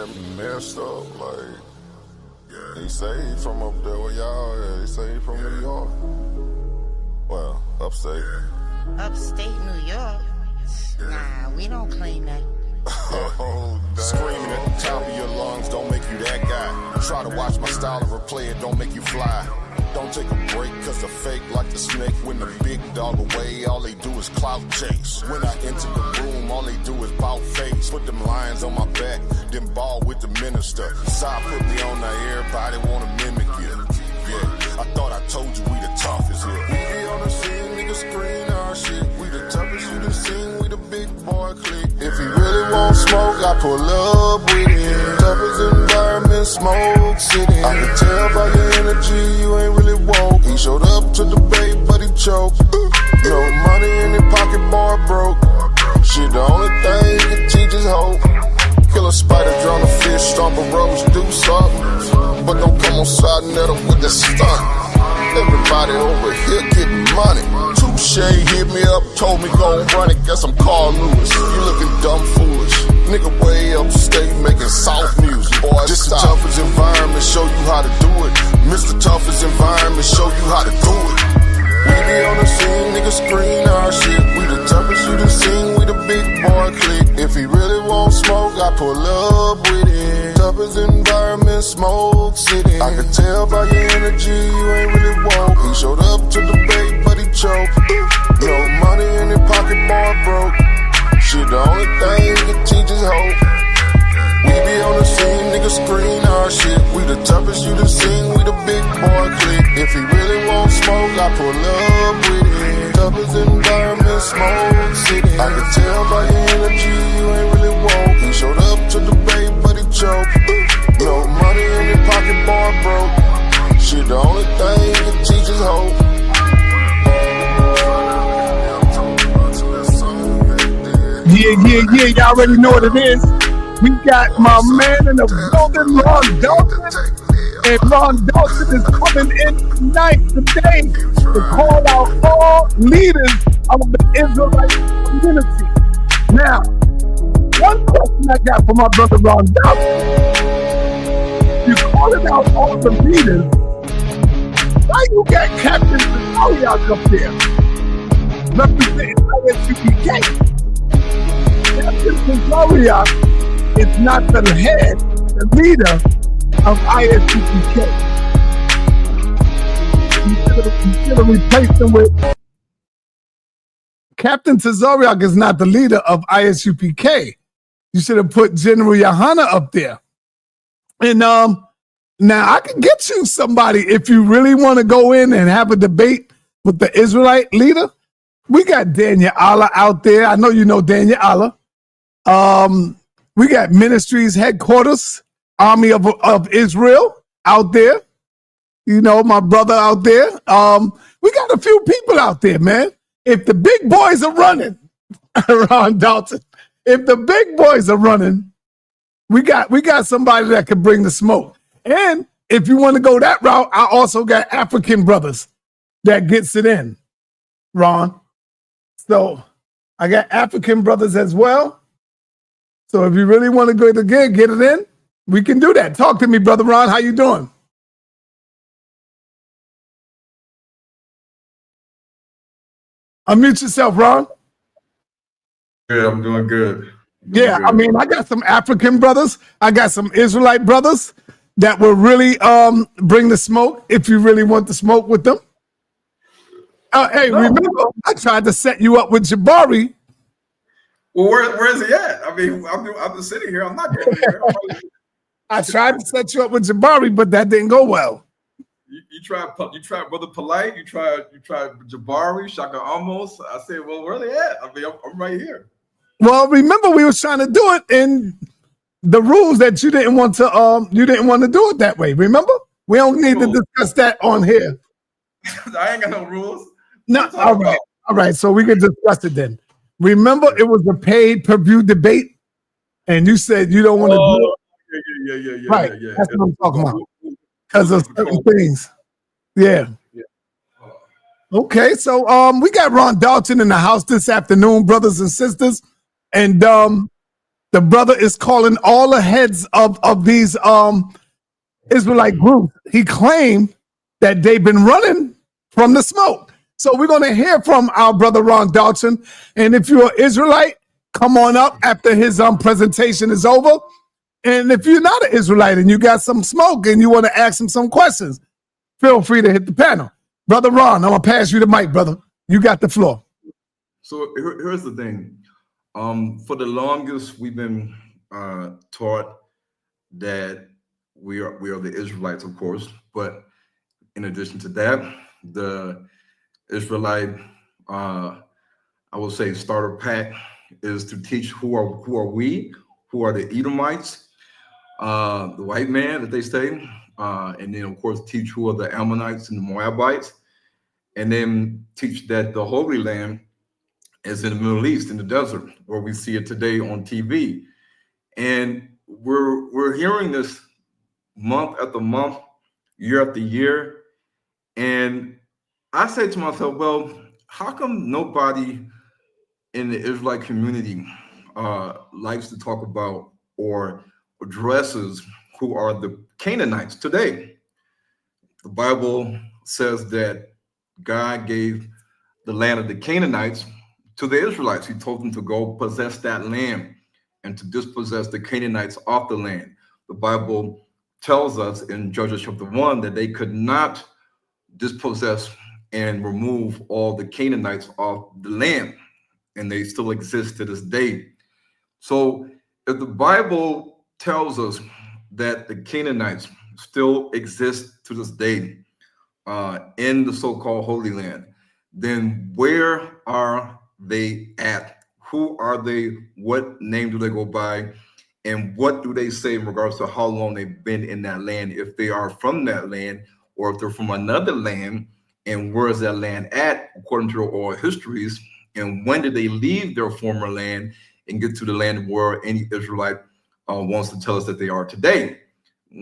man messed up. Like, he say he from up there where y'all at. He say he from New York. Well, upstate. Upstate New York? Nah, we don't claim that. Oh, screaming at the top of your lungs don't make you that guy. Try to watch my style and replay it, don't make you fly. Don't take a break, cause the fake like the snake. When the big dog away, all they do is clout chase. When I enter the room, all they do is bout face. Put them lions on my back, then ball with the minister. Side put me on there, everybody wanna mimic you. Yeah, I thought I told you we the toughest here. We be on the scene, niggas screen our shit. We the toughest you done seen, we the big boy clique. If he really want smoke, I pull up with him. Toughest environment, smoke city. I can tell by your energy, you ain't really woke. He showed up to debate, but he choked. No money in his pocket, boy broke. Shit, the only thing he can teach is hope. Kill a spider, drown a fish, stomp a rose, do something. But don't come on sa.neter with the stunt. Everybody over here getting money. Touche hit me up, told me gon' run it. Guess I'm Carl Lewis. You looking dumb foolish. Nigga way upstate making soft music. Boy, this the toughest environment, show you how to do it. Mr. Toughest environment, show you how to do it. We be on the scene, niggas screen our shit. We the toughest you done seen, we the big boy clique. If he really want smoke, I pull up with it. Toughest environment, smoke city. I can tell by your energy, you ain't really woke. He showed up to debate, but he choked. No money in his pocket, boy broke. Shit, the only thing he can teach is hope. We be on the scene, niggas screen our shit. We the toughest you done seen, we the big boy clique. If he really want smoke, I pull up with it. Toughest environment, smoke city. I can tell by your energy, you ain't really woke. He showed up to debate, but he choked. No money in his pocket, boy broke. Shit, the only thing he can teach is hope. Yeah, y'all already know what it is. We got my man in the building, Ron Dalton. And Ron Dalton is coming in tonight, today, to call out all leaders of the Israelite community. Now, one question I got for my brother Ron Dalton. You're calling out all the leaders. Why you got Captain Israeite up there representing ISUPK? Captain Israeite is not the head, the leader of ISUPK. You should have replaced him with Captain Tazariak is not the leader of ISUPK. You should have put General Yohana up there. And now I can get you somebody if you really want to go in and have a debate with the Israelite leader. We got Daniel Allah out there. I know you know Daniel Allah. We got Ministries Headquarters, Army of Israel out there. You know, my brother out there. We got a few people out there, man. If the big boys are running, Ron Dalton, if the big boys are running, we got somebody that can bring the smoke. And if you want to go that route, I also got African brothers that gets it in, Ron. So I got African brothers as well. So if you really want to go again, get it in, we can do that. Talk to me, brother Ron. How you doing? Unmute yourself, Ron. Good, I'm doing good. I mean, I got some African brothers. I got some Israelite brothers that will really bring the smoke if you really want the smoke with them. Remember, I tried to set you up with Jabari. Well, where is he at? I mean, I'm just sitting here. I'm not getting here. I tried to set you up with Jabari, but that didn't go well. You tried Brother Polite. You tried Jabari, Shaka Amos. I said, well, where are they at? I mean, I'm right here. Well, remember we was trying to do it in the rules that you didn't want to do it that way. Remember? We don't need to discuss that on here. I ain't got no rules. No, all right. So we can discuss it then. Remember, it was a paid-per-view debate, and you said you don't want to do it. Yeah. Right. That's what I'm talking about. Because of certain things. Yeah. Okay, so we got Ron Dalton in the house this afternoon, brothers and sisters. And the brother is calling all the heads of these Israelite groups. He claimed that they've been running from the smoke. So we're going to hear from our brother Ron Dalton. And if you're an Israelite, come on up after his presentation is over. And if you're not an Israelite and you got some smoke and you want to ask him some questions, feel free to hit the panel. Brother Ron, I'm going to pass you the mic, brother. You got the floor. So here's the thing. For the longest, we've been taught that we are the Israelites, of course. But in addition to that, the Israelite, I would say, starter pack is to teach who are we, who are the Edomites, the white man that they say, and then of course teach who are the Ammonites and the Moabites, and then teach that the Holy Land is in the Middle East, in the desert, where we see it today on TV. And we're hearing this month after month, year after year, and I say to myself, well, how come nobody in the Israelite community likes to talk about or addresses who are the Canaanites today? The Bible says that God gave the land of the Canaanites to the Israelites. He told them to go possess that land and to dispossess the Canaanites off the land. The Bible tells us in Judges chapter 1 that they could not dispossess and remove all the Canaanites off the land, and they still exist to this day. So if the Bible tells us that the Canaanites still exist to this day in the so-called Holy Land, then where are they at? Who are they? What name do they go by? And what do they say in regards to how long they've been in that land, if they are from that land or if they're from another land? And where is that land at, according to their oral histories? And when did they leave their former land and get to the land where any Israelite wants to tell us that they are today?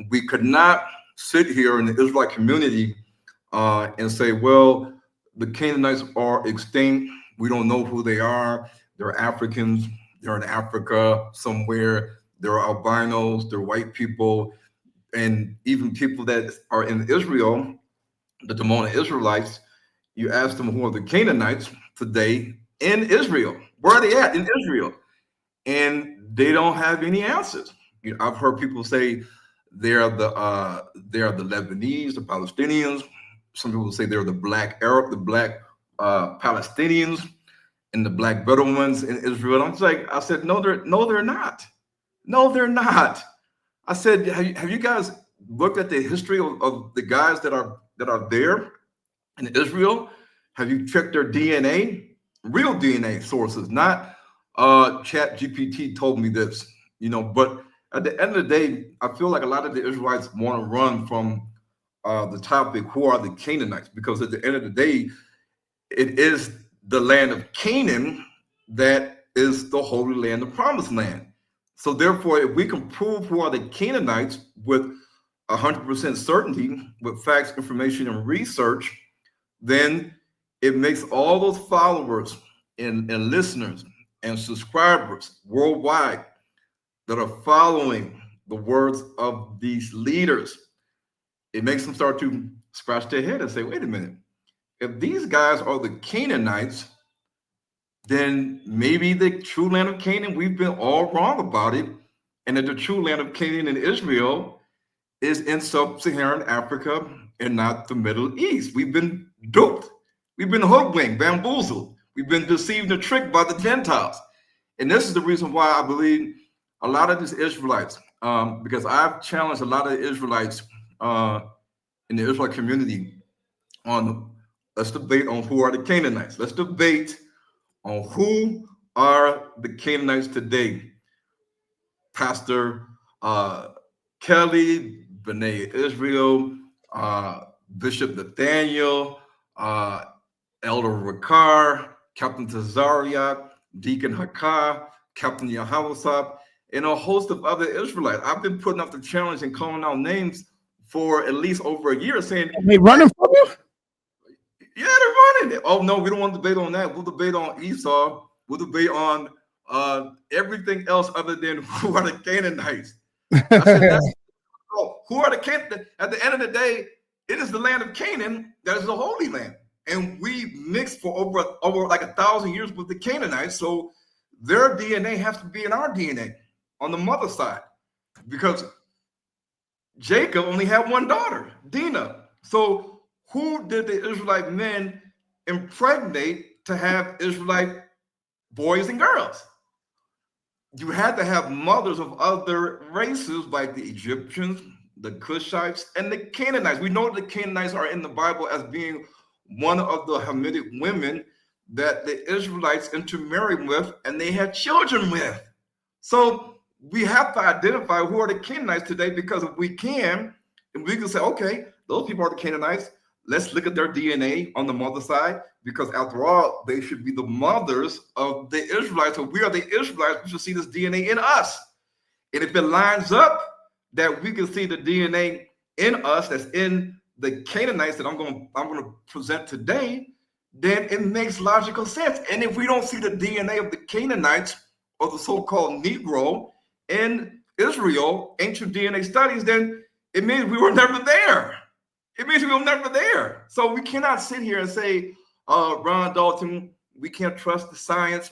We could not sit here in the Israelite community and say, well, the Canaanites are extinct. We don't know who they are. They're Africans. They're in Africa somewhere. They're albinos. They're white people. And even people that are in Israel, the Demona Israelites, you ask them who are the Canaanites today in Israel. Where are they at in Israel? And they don't have any answers. You know, I've heard people say they're the Lebanese, the Palestinians. Some people say they're the black Arab, the black Palestinians, and the black Bedouins in Israel. I said, no, they're not. No, they're not. I said, have you guys looked at the history of the guys that are there in Israel? Have you checked their DNA? Real DNA sources, not Chat GPT told me this, you know. But at the end of the day, I feel like a lot of the Israelites want to run from the topic, who are the Canaanites? Because at the end of the day, it is the land of Canaan that is the Holy Land, the Promised Land. So therefore, if we can prove who are the Canaanites with 100% certainty, with facts, information, and research, then it makes all those followers and listeners and subscribers worldwide that are following the words of these leaders, it makes them start to scratch their head and say, wait a minute, if these guys are the Canaanites, then maybe the true land of Canaan, we've been all wrong about it. And that the true land of Canaan and Israel is in sub-Saharan Africa and not the Middle East. We've been duped. We've been hoodwinked, bamboozled. We've been deceived and tricked by the Gentiles. And this is the reason why I believe a lot of these Israelites, because I've challenged a lot of the Israelites in the Israelite community on, let's debate on who are the Canaanites. Let's debate on who are the Canaanites today. Pastor Kelly, B'nai Israel, Bishop Nathaniel, Elder Ricard, Captain Tazariak, Deacon Hakah, Captain Yahavasab, and a host of other Israelites. I've been putting up the challenge and calling out names for at least over a year, saying, They running from you? yeah, they're running. Oh, no, we don't want to debate on that. We'll debate on Esau. We'll debate on everything else other than who are the Canaanites. I said, who are the Canaanites? At the end of the day, it is the land of Canaan that is the Holy Land. And we mixed for over like 1,000 years with the Canaanites. So their DNA has to be in our DNA on the mother side, because Jacob only had one daughter, Dinah. So who did the Israelite men impregnate to have Israelite boys and girls? You had to have mothers of other races like the Egyptians, the Cushites, and the Canaanites. We know the Canaanites are in the Bible as being one of the Hamitic women that the Israelites intermarried with and they had children with. So we have to identify who are the Canaanites today, because if we can, and we can say, okay, those people are the Canaanites. Let's look at their DNA on the mother side, because after all, they should be the mothers of the Israelites. So we are the Israelites. We should see this DNA in us. And if it lines up that we can see the DNA in us that's in the Canaanites that I'm going to present today, then it makes logical sense. And if we don't see the DNA of the Canaanites or the so-called Negro in Israel, ancient DNA studies, then it means we were never there. It means we were never there. So we cannot sit here and say, Ron Dalton, we can't trust the science.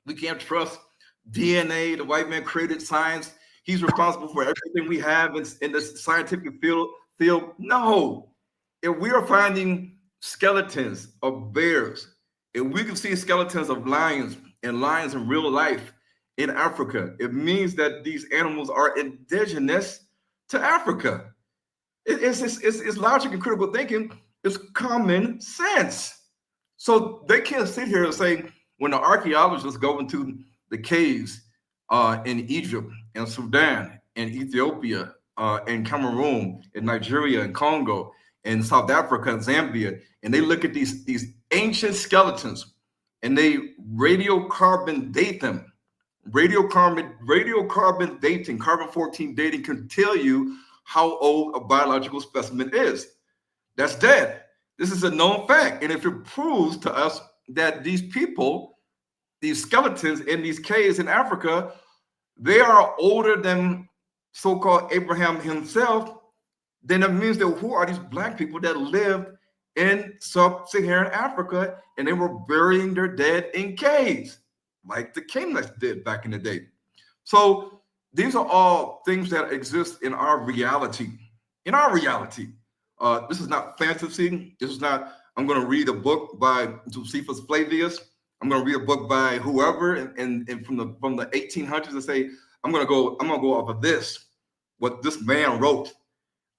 We can't trust DNA. The white man created science. He's responsible for everything we have in the scientific field. No. If we are finding skeletons of bears, if we can see skeletons of lions and lions in real life in Africa, it means that these animals are indigenous to Africa. It's logic and critical thinking. It's common sense. So they can't sit here and say, when the archaeologists go into the caves in Egypt and Sudan and Ethiopia and Cameroon and Nigeria and Congo and South Africa and Zambia, and they look at these ancient skeletons and they radiocarbon date them. Radiocarbon dating, carbon-14 dating can tell you how old a biological specimen is. That's dead. This is a known fact. And if it proves to us that these people, these skeletons in these caves in Africa, they are older than so-called Abraham himself, then it means that who are these black people that lived in sub-Saharan Africa and they were burying their dead in caves like the Canaanites did back in the day. So these are all things that exist in our reality. In our reality, this is not fantasy. This is not, I'm going to read a book by Josephus Flavius. I'm going to read a book by whoever and from the 1800s and say, I'm going to go off of this, what this man wrote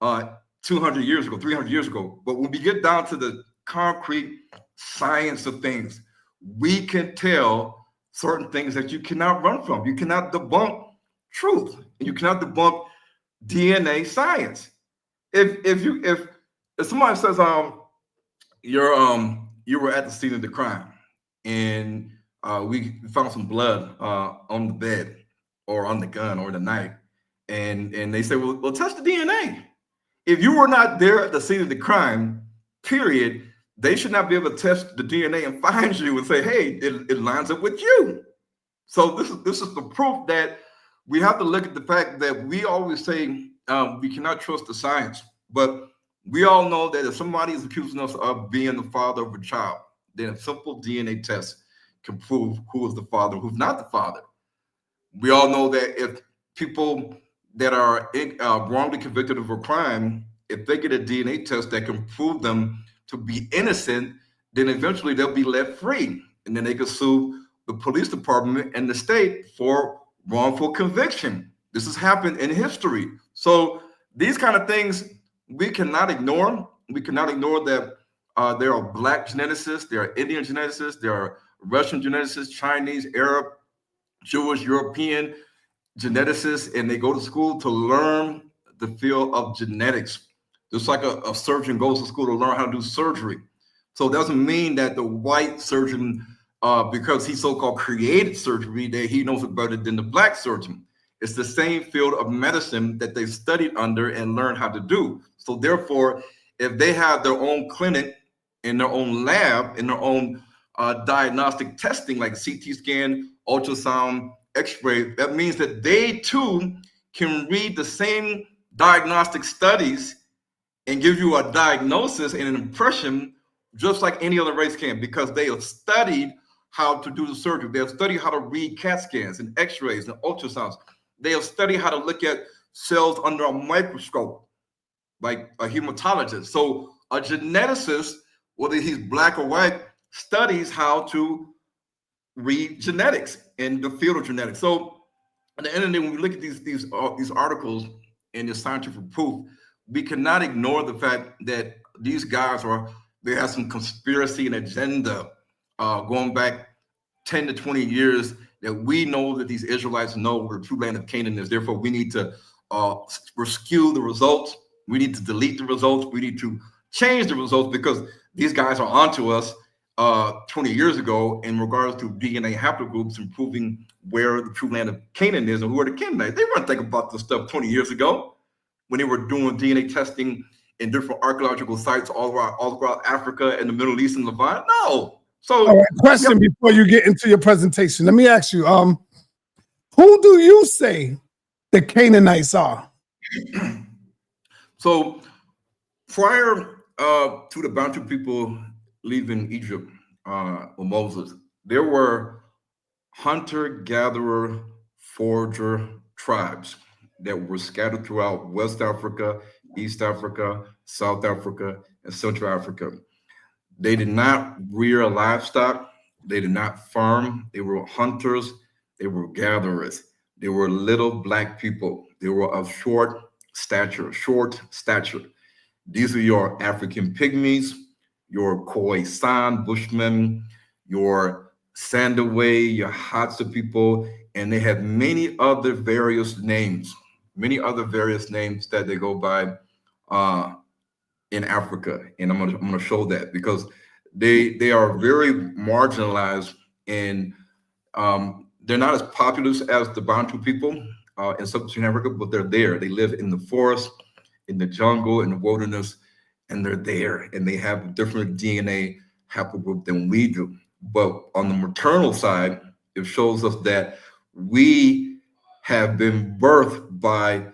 200 years ago, 300 years ago. But when we get down to the concrete science of things, we can tell certain things that you cannot run from. You cannot debunk truth, and you cannot debunk DNA science. If somebody says you were at the scene of the crime and we found some blood on the bed or on the gun or the knife, and they say, well, test the DNA. If you were not there at the scene of the crime, period, they should not be able to test the DNA and find you and say, hey, it lines up with you. So this is the proof that we have to look at the fact that we always say we cannot trust the science, but we all know that if somebody is accusing us of being the father of a child, then a simple DNA test can prove who is the father, who's not the father. We all know that if people that are wrongly convicted of a crime, if they get a DNA test that can prove them to be innocent, then eventually they'll be let free. And then they can sue the police department and the state for wrongful conviction. This has happened in history. So these kind of things we cannot ignore. We cannot ignore that there are Black geneticists, there are Indian geneticists, there are Russian geneticists, Chinese, Arab, Jewish, European geneticists, and they go to school to learn the field of genetics. Just like a surgeon goes to school to learn how to do surgery. So it doesn't mean that the white surgeon, because he so-called created surgery, that he knows it better than the Black surgeon. It's the same field of medicine that they studied under and learned how to do. So therefore, if they have their own clinic in their own lab, in their own diagnostic testing, like CT scan ultrasound, X-ray. That means that they too can read the same diagnostic studies and give you a diagnosis and an impression just like any other race can, because they have studied how to do the surgery. They have studied how to read CAT scans and X-rays and ultrasounds. They have studied how to look at cells under a microscope, like a hematologist. So a geneticist, whether he's black or white, studies how to read genetics in the field of genetics. So at the end of the day, when we look at these articles and the scientific proof, we cannot ignore the fact that these guys they have some conspiracy and agenda going back 10 to 20 years, that we know that these Israelites know where the true land of Canaan is. Therefore, we need to rescue the results. We need to delete the results. We need to change the results, because these guys are onto us 20 years ago in regards to DNA haplogroups and proving where the true land of Canaan is and who are the Canaanites. They weren't thinking about this stuff 20 years ago when they were doing DNA testing in different archaeological sites all throughout Africa and the Middle East and Levant. No. So, all right, question before you get into your presentation. Let me ask you, who do you say the Canaanites are? So prior to the Bantu people leaving Egypt with Moses, there were hunter-gatherer, forager tribes that were scattered throughout West Africa, East Africa, South Africa, and Central Africa. They did not rear livestock. They did not farm. They were hunters. They were gatherers. They were little black people. They were of short stature. These are your African pygmies, your Khoisan Bushmen, your Sandaway, your Hadza people, and they have many other various names that they go by in Africa. And I'm gonna show that, because they are very marginalized, and they're not as populous as the Bantu people in sub-Saharan Africa, but they're there. They live in the forest, in the jungle, in the wilderness, and they're there, and they have a different DNA haplogroup than we do. But on the maternal side, it shows us that we have been birthed by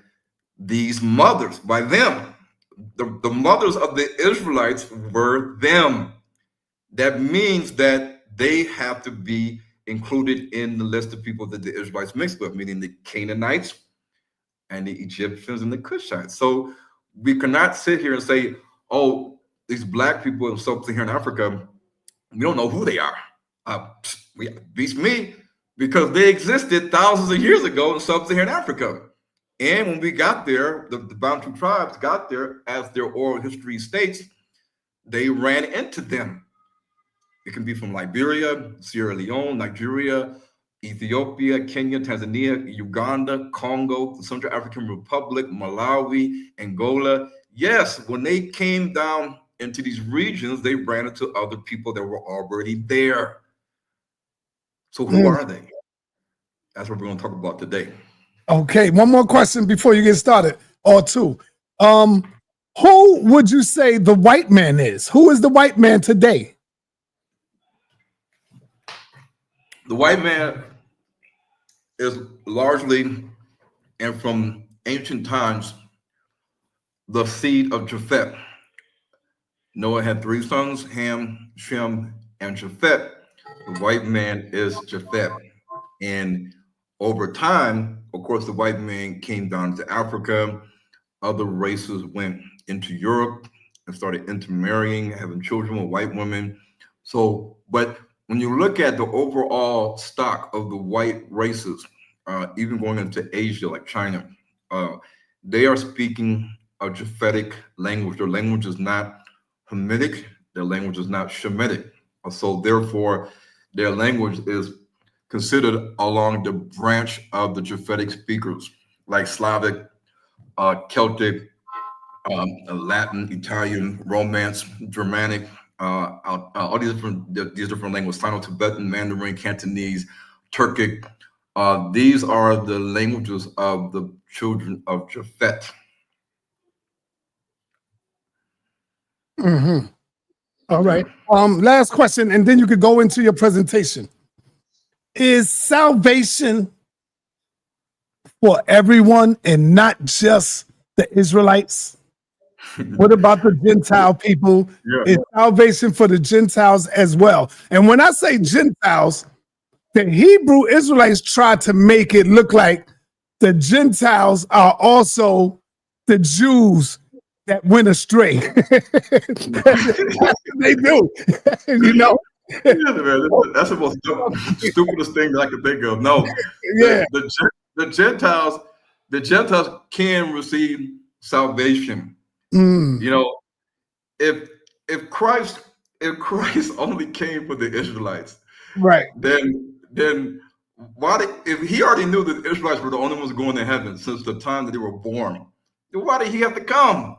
these mothers, by them. The mothers of the Israelites were them. That means that they have to be included in the list of people that the Israelites mixed with, meaning the Canaanites and the Egyptians and the Cushites. So we cannot sit here and say, oh, these black people in sub-Saharan Africa, we don't know who they are. Beats me, because they existed thousands of years ago in sub-Saharan Africa. And when we got there, the Bantu tribes got there, as their oral history states, they ran into them. It can be from Liberia, Sierra Leone, Nigeria, Ethiopia, Kenya, Tanzania, Uganda, Congo, the Central African Republic, Malawi, Angola. Yes, when they came down into these regions, they ran into other people that were already there. So who are they? That's what we're going to talk about today. Okay, one more question before you get started, or two. Who would you say the white man is? Who is the white man today? The white man is largely, and from ancient times, the seed of Japhet. Noah had 3 sons, Ham, Shem, and Japhet. The white man is Japhet. And over time, of course, the white man came down to Africa. Other races went into Europe and started intermarrying, having children with white women. So, but when you look at the overall stock of the white races, even going into Asia, like China, they are speaking a Japhetic language. Their language is not Hamitic. Their language is not Shemitic. So therefore, their language is considered along the branch of the Japhetic speakers, like Slavic, Celtic, Latin, Italian, Romance, Germanic, all these different languages, Sino-Tibetan, Mandarin, Cantonese, Turkic. These are the languages of the children of Japhet. All right. Last question, and then you could go into your presentation. is salvation for everyone and not just the Israelites? What about the Gentile people? Yeah. Is salvation for the Gentiles as well? And when I say Gentiles, the Hebrew Israelites tried to make it look like the Gentiles are also the Jews that went astray. They do, you know. Yeah, man, that's the most stupidest thing that I can think of. No, Yeah, the Gentiles can receive salvation. Mm, You know, if if Christ only came for the Israelites, right. then why did, if he already knew that the Israelites were the only ones going to heaven since the time that they were born, then why did he have to come?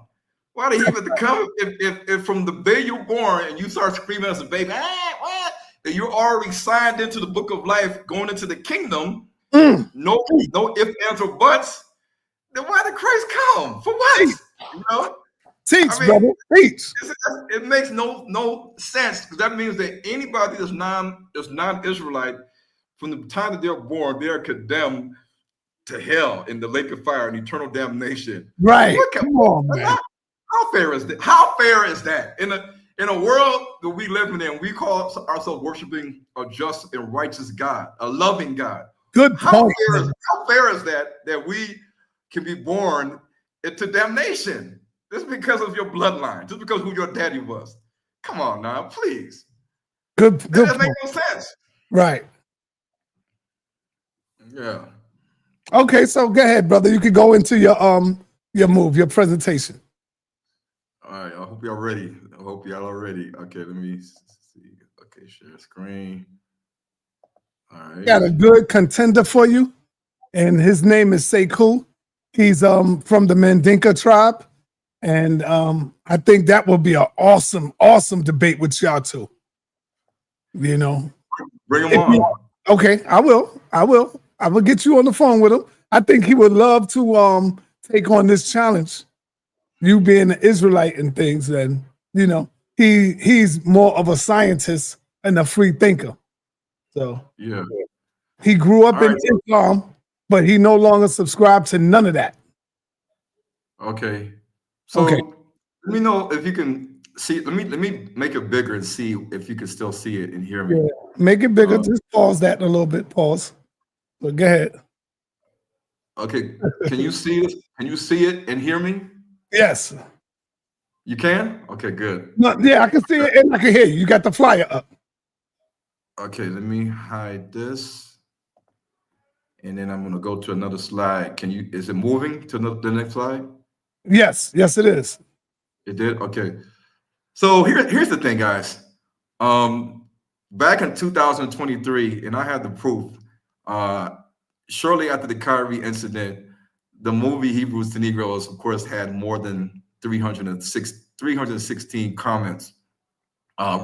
Why did he have to come if from the day you're born and you start screaming as a baby, what? That you're already signed into the book of life, going into the kingdom, Mm. no ifs, ands, or buts, then why did Christ come? For what? You know? Teach, I mean, brother. Teach. it makes no sense, because that means that anybody that's non-Israelite, from the time that they're born, they are condemned to hell in the lake of fire and eternal damnation. Right. Come on, man. How fair is that? How fair is that? In a world that we live in, we call ourselves worshiping a just and righteous God, a loving God. Good point. How fair is that we can be born into damnation just because of your bloodline, just because of who your daddy was? Come on now, please. Good. That doesn't make no sense. Right. Yeah. Okay, so go ahead, brother. You could go into your presentation. All right. I hope y'all ready. I hope y'all are ready. Okay, let me see. Okay, share screen. All right. Got a good contender for you, and his name is Sekou. He's from the Mandinka tribe, and I think that will be an awesome debate with y'all too. You know, Bring him on. Okay, I will get you on the phone with him. I think he would love to take on this challenge. You being an Israelite and things, and you know, he's more of a scientist and a free thinker. So Yeah. he grew up All in right. Islam, but he no longer subscribed to none of that. Okay. So Okay. let me know if you can see. Let me make it bigger and see if you can still see it and hear me. Yeah. Make it bigger. Just pause that in a little bit. Pause. But go ahead. Okay. Can you see it? Can you see it and hear me? Yes. You can? Okay, good. No, yeah, I can see it and I can hear you. You got the flyer up. Okay, let me hide this. And then I'm gonna go to another slide. Is it moving to the next slide? Yes, it is. It did? Okay. So here's the thing, guys. Back in 2023, and I had the proof, shortly after the Kyrie incident, the movie Hebrews to Negroes, of course, had more than 316 comments,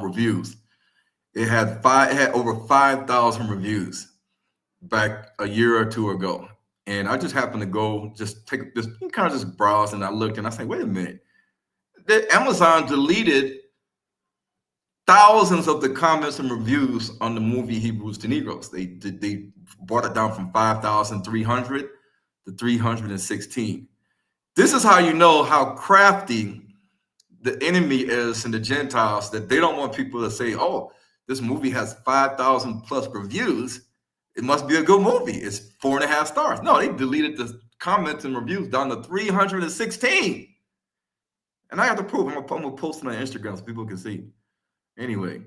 reviews. It had over 5,000 reviews back a year or two ago. And I just happened to go kind of just browse, and I looked and I said, wait a minute. Amazon deleted thousands of the comments and reviews on the movie Hebrews to Negroes. They brought it down from 5,300 to 316. This is how you know how crafty the enemy is in the Gentiles, that they don't want people to say, oh, this movie has 5,000 plus reviews. It must be a good movie. It's 4.5 stars. No, they deleted the comments and reviews down to 316. And I have to prove. I'm gonna post it on Instagram so people can see. Anyway,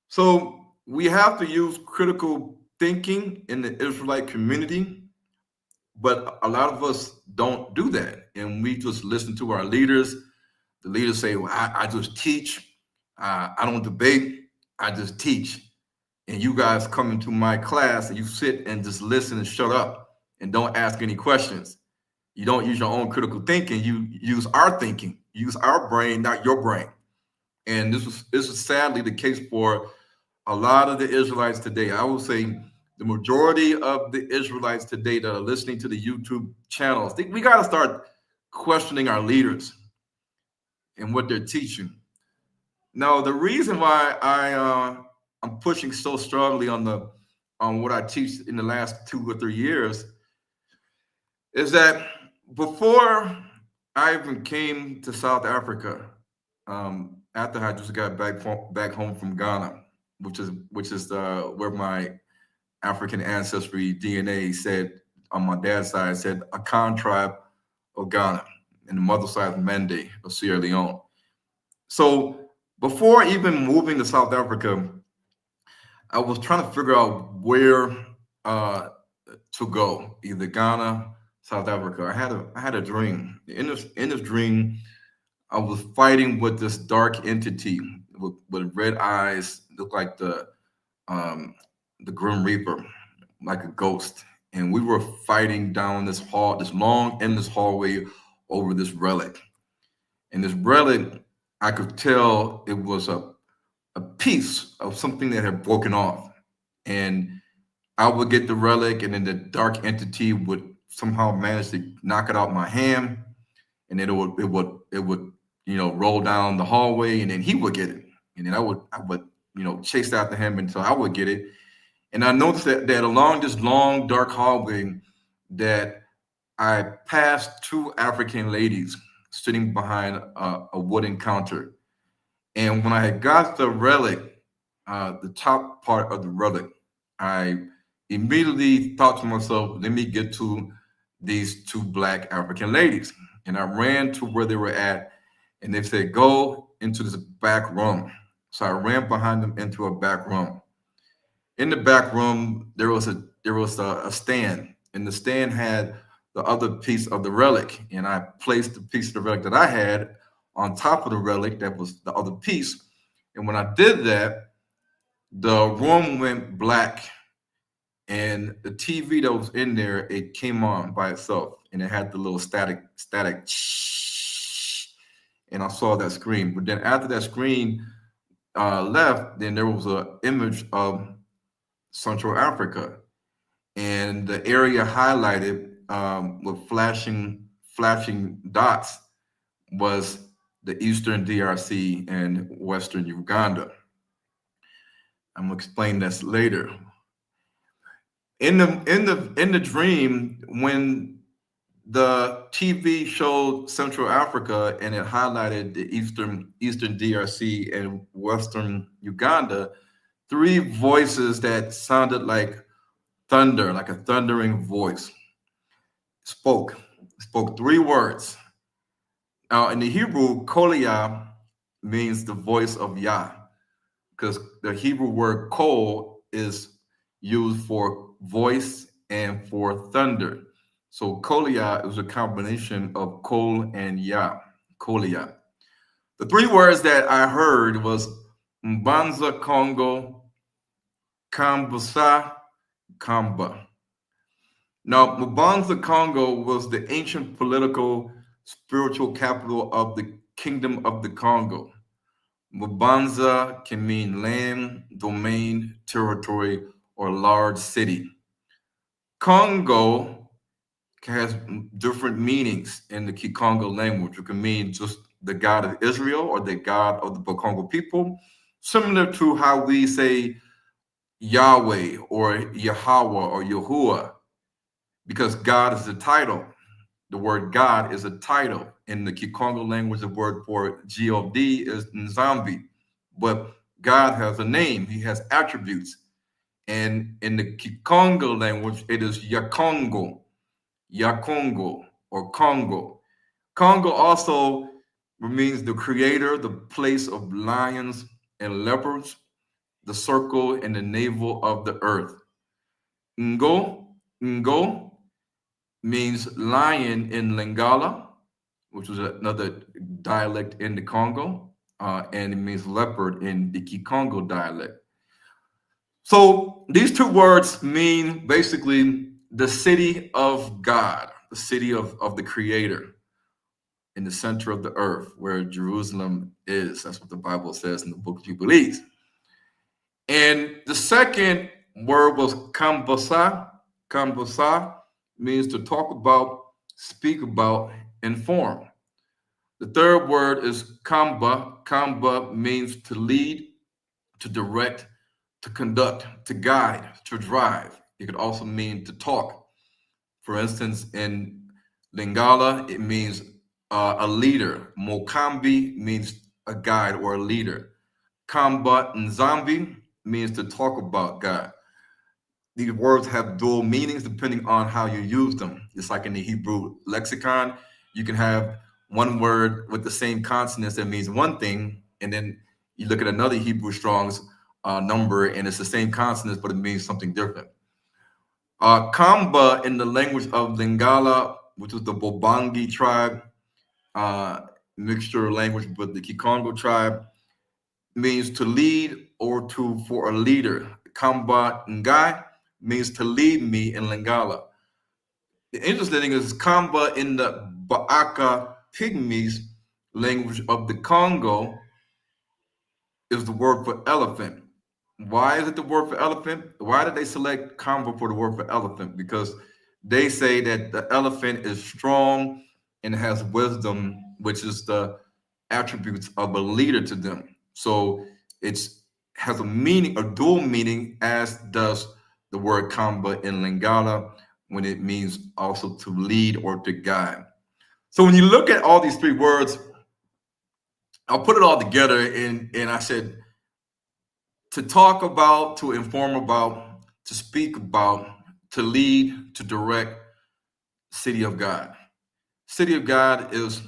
so we have to use critical thinking in the Israelite community, but a lot of us don't do that. And we just listen to our leaders. The leaders say, well, I just teach. I don't debate. I just teach. And you guys come into my class and you sit and just listen and shut up and don't ask any questions. You don't use your own critical thinking. You use our thinking. Use our brain, not your brain. And this is sadly the case for a lot of the Israelites today. I will say the majority of the Israelites today that are listening to the YouTube channels, we got to start questioning our leaders and what they're teaching. Now, the reason why I'm pushing so strongly on the on what I teach in the last 2 or 3 years is that before I even came to South Africa, after I just got back home from Ghana, which is where my African ancestry DNA said on my dad's side said Akan tribe of Ghana, and the mother side Mende of Sierra Leone. So before even moving to South Africa, I was trying to figure out where to go, either Ghana, South Africa. I had a dream. In this dream, I was fighting with this dark entity with red eyes, looked like the Grim Reaper, like a ghost. And we were fighting down this long endless hallway over this relic. And this relic, I could tell it was a piece of something that had broken off. And I would get the relic, and then the dark entity would somehow manage to knock it out my hand, and then it would roll down the hallway, and then he would get it, and then I would chase after him until I would get it. And I noticed that along this long dark hallway that I passed 2 African ladies sitting behind a wooden counter. And when I had got the relic, the top part of the relic, I immediately thought to myself, let me get to these 2 Black African ladies. And I ran to where they were at, and they said, go into this back room. So I ran behind them into a back room. In the back room, there was a stand, and the stand had the other piece of the relic. And I placed the piece of the relic that I had on top of the relic that was the other piece. And when I did that, the room went black, and the TV that was in there, it came on by itself, and it had the little static, and I saw that screen. But then after that screen left, then there was an image of Central Africa, and the area highlighted with flashing dots was the Eastern DRC and Western Uganda. I'm gonna explain this later. In the dream, when the TV showed Central Africa and it highlighted the Eastern DRC and Western Uganda, 3 voices that sounded like thunder, like a thundering voice, spoke 3 words. Now, in the Hebrew, Koliyah means the voice of Yah, because the Hebrew word kol is used for voice and for thunder. So Koliyah is a combination of kol and Yah, Koliyah. The 3 words that I heard was Mbanza Congo, Kambasa, Kamba. Now, Mbanza Congo was the ancient political, spiritual capital of the Kingdom of the Congo. Mbanza can mean land, domain, territory, or large city. Congo has different meanings in the Kikongo language. It can mean just the God of Israel or the God of the Bakongo people, similar to how we say Yahweh or Yahweh or Yahuwah, because God is a title. The word God is a title. In the Kikongo language, the word for God is Nzambi, but God has a name. He has attributes. And in the Kikongo language, it is Yakongo, or Congo. Congo also means the creator, the place of lions and leopards, the circle and the navel of the earth. Ngo means lion in Lingala, which was another dialect in the Congo, and it means leopard in the Kikongo dialect. So these 2 words mean basically the city of God, the city of the creator in the center of the earth where Jerusalem is. That's what the Bible says in the book of Jubilees. And the second word was Kambasa. Kambasa means to talk about, speak about, inform. The third word is Kamba. Kamba means to lead, to direct, to conduct, to guide, to drive. It could also mean to talk. For instance, in Lingala, it means a leader. Mokambi means a guide or a leader. Kamba Nzambi means to talk about God. These words have dual meanings depending on how you use them. It's like in the Hebrew lexicon, you can have one word with the same consonants that means one thing, and then you look at another Hebrew Strong's number, and it's the same consonants, but it means something different. Kamba in the language of Lingala, which is the Bobangi tribe, mixture language with the Kikongo tribe, means to lead or for a leader. Kamba Ngai means to lead me in Lingala. The interesting thing is Kamba in the Baaka Pygmies language of the Congo is the word for elephant. Why is it the word for elephant? Why did they select Kamba for the word for elephant? Because they say that the elephant is strong and has wisdom, which is the attributes of a leader to them. So it's has a meaning, a dual meaning, as does the word Kamba in Lingala, when it means also to lead or to guide. So when you look at all these three words, I'll put it all together, and I said, to talk about, to inform about, to speak about, to lead, to direct, city of God. City of God is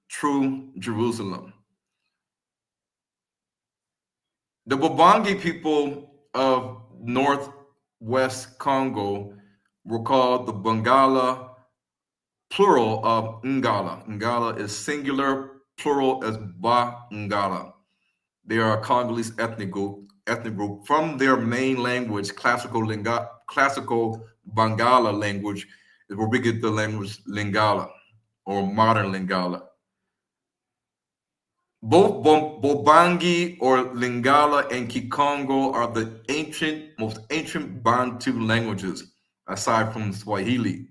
true Jerusalem. The Bobangi people of northwest Congo were called the Bangala, plural of Ngala. Ngala is singular, plural is Ba Ngala. They are a Congolese ethnic group from their main language, classical Bangala language, is where we get the language Lingala or modern Lingala. Both Bobangi or Lingala and Kikongo are the most ancient Bantu languages, aside from Swahili.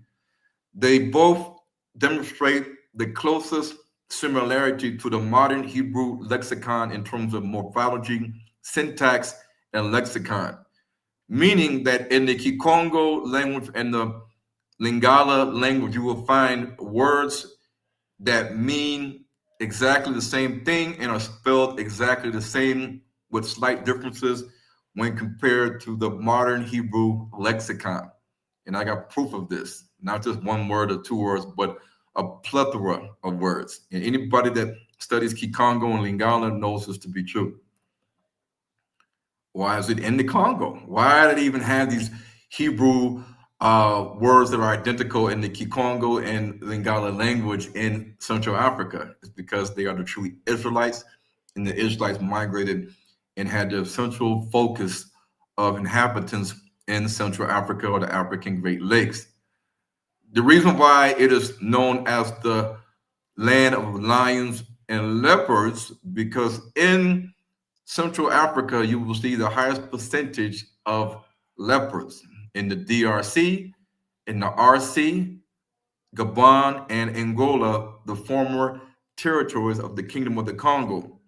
They both demonstrate the closest similarity to the modern Hebrew lexicon in terms of morphology, syntax, and lexicon, meaning that in the Kikongo language and the Lingala language, you will find words that mean exactly the same thing and are spelled exactly the same with slight differences when compared to the modern Hebrew lexicon. And I got proof of this, not just one word or two words, but a plethora of words. And anybody that studies Kikongo and Lingala knows this to be true. Why is it in the Congo? Why did it even have these Hebrew words that are identical in the Kikongo and Lingala language in Central Africa? It's because they are the true Israelites, and the Israelites migrated and had their central focus of inhabitants in Central Africa or the African Great Lakes. The reason why it is known as the land of lions and leopards, because in Central Africa, you will see the highest percentage of leopards in the DRC, in the RC, Gabon, and Angola, the former territories of the Kingdom of the Congo.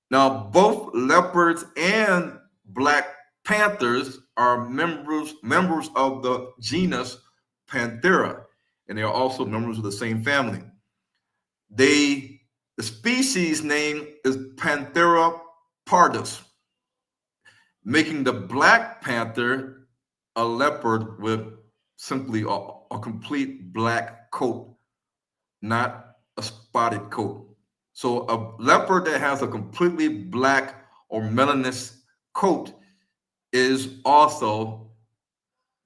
Now, both leopards and black panthers are members of the genus Panthera, and they are also members of the same family. The species name is Panthera pardus, making the black panther a leopard with simply a complete black coat, not a spotted coat. So a leopard that has a completely black or melanous coat is also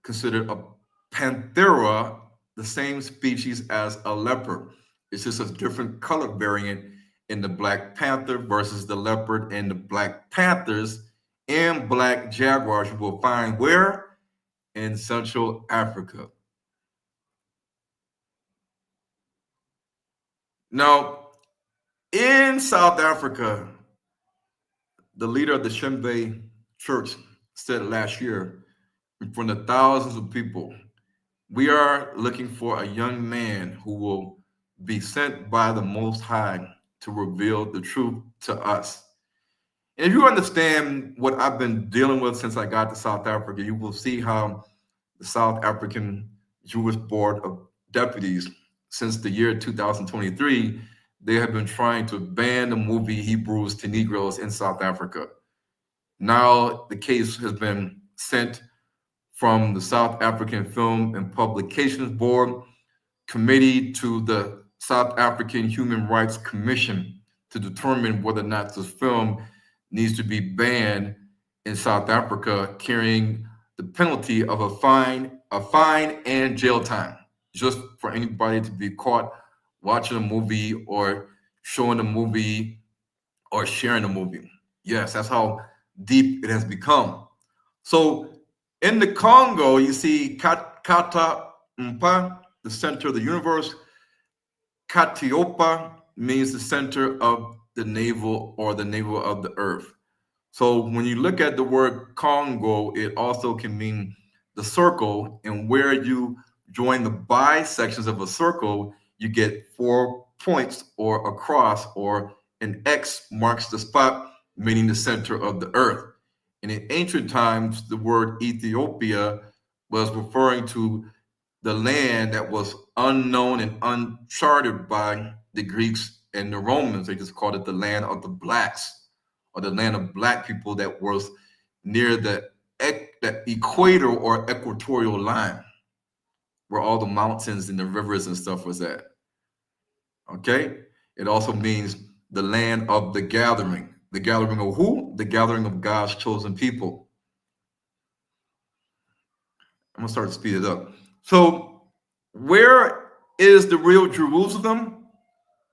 considered a Panthera, the same species as a leopard. It's just a different color variant in the black panther versus the leopard and the black panthers and black jaguars you will find where? In Central Africa. Now, in South Africa, the leader of the Shembe Church said last year in front of thousands of people, we are looking for a young man who will be sent by the Most High to reveal the truth to us. And if you understand what I've been dealing with since I got to South Africa, you will see how the South African Jewish Board of Deputies, since the year 2023, they have been trying to ban the movie Hebrews to Negroes in South Africa. Now the case has been sent from the South African Film and Publications Board Committee to the South African Human Rights Commission to determine whether or not this film needs to be banned in South Africa, carrying the penalty of a fine and jail time, just for anybody to be caught watching a movie or showing a movie or sharing a movie. Yes, that's how deep it has become. So in the Congo, you see Kata Mpa, the center of the universe. Katiopa means the center of the navel or the navel of the earth. So when you look at the word Congo, it also can mean the circle, and where you join the bisections of a circle, you get 4 points or a cross, or an X marks the spot, meaning the center of the earth. And in ancient times, the word Ethiopia was referring to the land that was unknown and uncharted by the Greeks and the Romans. They just called it the land of the blacks, or the land of black people that was near the equator or equatorial line, where all the mountains and the rivers and stuff was at. Okay? It also means the land of the gathering. The gathering of who? The gathering of God's chosen people. I'm going to start to speed it up. So where is the real Jerusalem?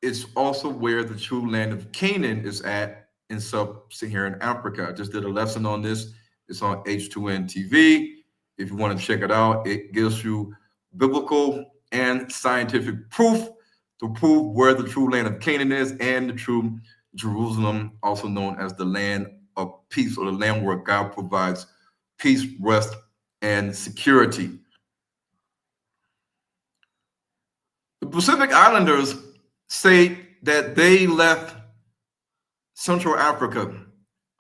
It's also where the true land of Canaan is at in sub-Saharan Africa. I just did a lesson on this. It's on H2N TV. If you want to check it out, it gives you biblical and scientific proof to prove where the true land of Canaan is, and the true Jerusalem, also known as the land of peace, or the land where God provides peace, rest, and security. The Pacific Islanders say that they left Central Africa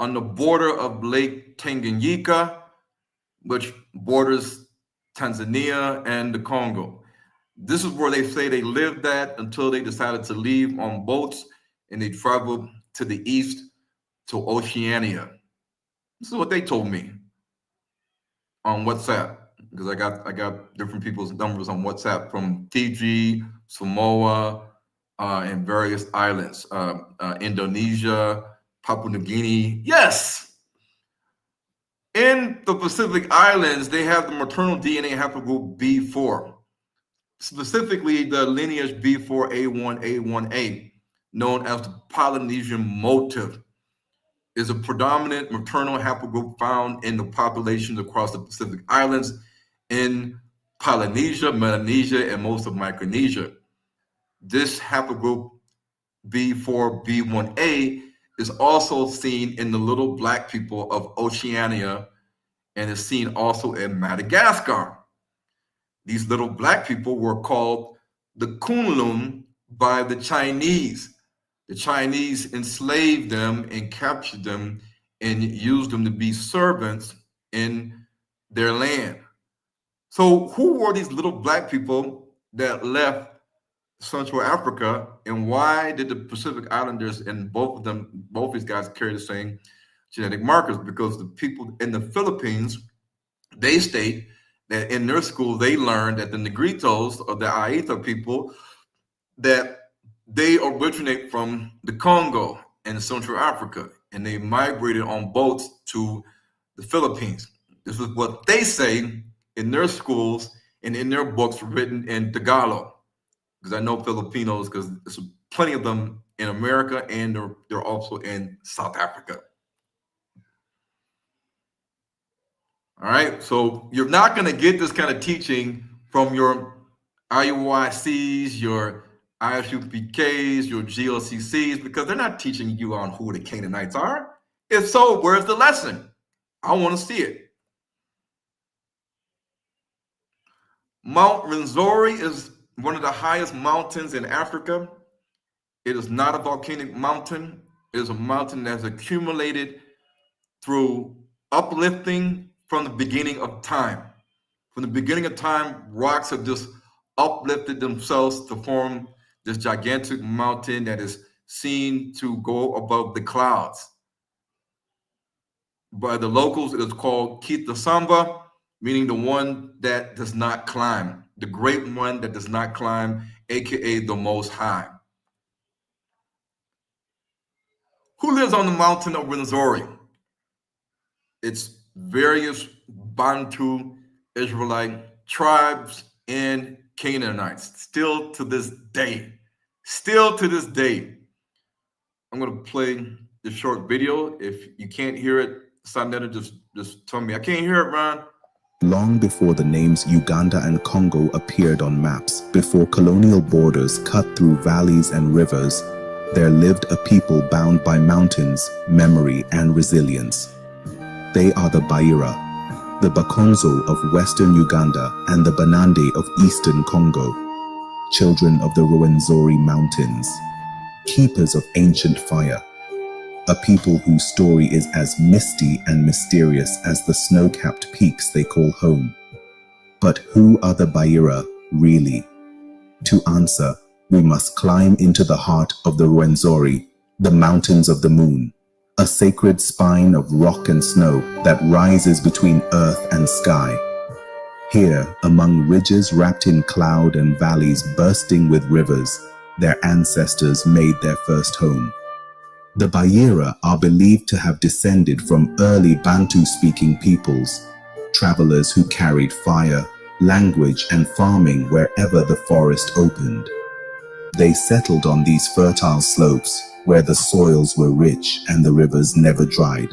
on the border of Lake Tanganyika, which borders Tanzania and the Congo. This is where they say they lived at until they decided to leave on boats, and they traveled to the east to Oceania. This is what they told me on WhatsApp, because I got different people's numbers on WhatsApp from Fiji, Samoa, and various islands, Indonesia, Papua New Guinea. Yes! In the Pacific Islands, they have the maternal DNA haplogroup B4, specifically the lineage B4A1A1A, known as the Polynesian motif, is a predominant maternal haplogroup found in the populations across the Pacific Islands in Polynesia, Melanesia, and most of Micronesia. This haplogroup B4B1A is also seen in the little black people of Oceania, and is seen also in Madagascar. These little black people were called the Kunlun by the Chinese. The Chinese enslaved them and captured them and used them to be servants in their land. So who were these little black people that left Central Africa, and why did the Pacific Islanders and both these guys carry the same genetic markers? Because the people in the Philippines, they state that in their school they learned that the Negritos, or the Aita people, that they originate from the Congo and Central Africa, and they migrated on boats to the Philippines. This is what they say in their schools and in their books written in Tagalog, because I know Filipinos, because there's plenty of them in America, and they're also in South Africa. All right, so you're not going to get this kind of teaching from your IUICs, your ISUPKs, your GLCCs, because they're not teaching you on who the Canaanites are. If so, where's the lesson? I want to see it. Mount Rwenzori is one of the highest mountains in Africa. It is not a volcanic mountain. is a mountain that's accumulated through uplifting from the beginning of time. From the beginning of time, rocks have just uplifted themselves to form this gigantic mountain that is seen to go above the clouds. By the locals, it is called Kitasamba, meaning the one that does not climb, the great one that does not climb, aka the Most High. Who lives on the mountain of Rwenzori? It's various Bantu Israelite tribes and Canaanites, still to this day. Still to this day. I'm going to play the short video. If you can't hear it, sa.neter, just tell me. I can't hear it, Ron. Long before the names Uganda and Congo appeared on maps, before colonial borders cut through valleys and rivers, there lived a people bound by mountains, memory, and resilience. They are the Baira, the Bakonzo of western Uganda and the Banande of eastern Congo, children of the Rwenzori Mountains, keepers of ancient fire, a people whose story is as misty and mysterious as the snow-capped peaks they call home. But who are the Baira, really? To answer, we must climb into the heart of the Rwenzori, the mountains of the moon, a sacred spine of rock and snow that rises between earth and sky. Here, among ridges wrapped in cloud and valleys bursting with rivers, their ancestors made their first home. The Baira are believed to have descended from early Bantu-speaking peoples, travelers who carried fire, language, and farming wherever the forest opened. They settled on these fertile slopes where the soils were rich and the rivers never dried.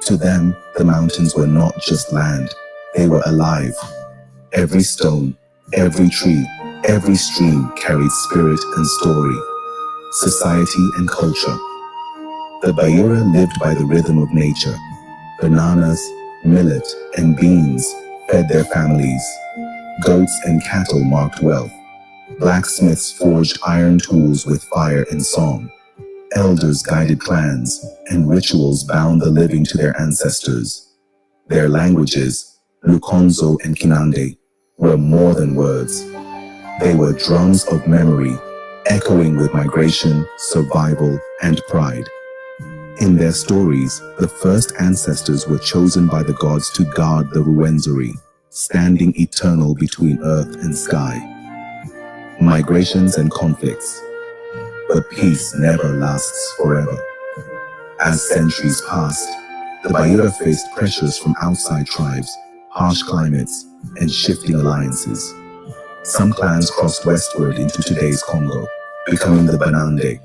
To them, the mountains were not just land, they were alive. Every stone, every tree, every stream carried spirit and story, society and culture. The Baira lived by the rhythm of nature. Bananas, millet, and beans fed their families. Goats and cattle marked wealth. Blacksmiths forged iron tools with fire and song. Elders guided clans, and rituals bound the living to their ancestors. Their languages, Lukonzo and Kinande, were more than words. They were drums of memory, echoing with migration, survival, and pride. In their stories, the first ancestors were chosen by the gods to guard the Rwenzori, standing eternal between earth and sky. Migrations and conflicts. But peace never lasts forever. As centuries passed, the Baira faced pressures from outside tribes, harsh climates, and shifting alliances. Some clans crossed westward into today's Congo, becoming the Banande.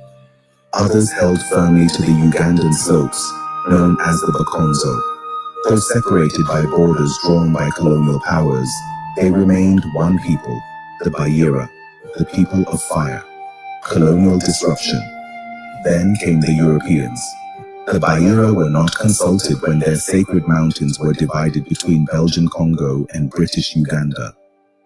Others held firmly to the Ugandan slopes, known as the Bakonzo. Though separated by borders drawn by colonial powers, they remained one people, the Baira, the people of fire. Colonial disruption. Then came the Europeans. The Baira were not consulted when their sacred mountains were divided between Belgian Congo and British Uganda.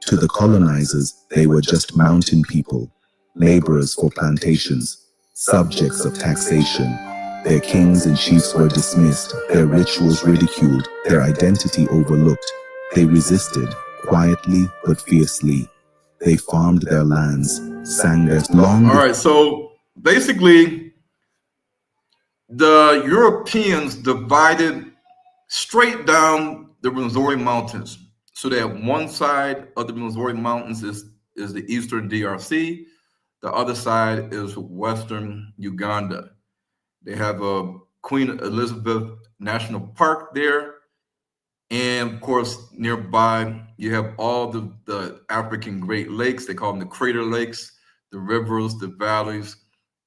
To the colonizers, they were just mountain people, laborers for plantations, subjects of taxation. Their kings and chiefs were dismissed, their rituals ridiculed, their identity overlooked. They resisted, quietly but fiercely. They farmed their lands, sang their long... All right, so basically, the Europeans divided straight down the Rwenzori Mountains. So that one side of the Rwenzori Mountains is the eastern DRC. The other side is western Uganda. They have a Queen Elizabeth National Park there. And of course, nearby, you have all the African Great Lakes. They call them the Crater Lakes, the rivers, the valleys,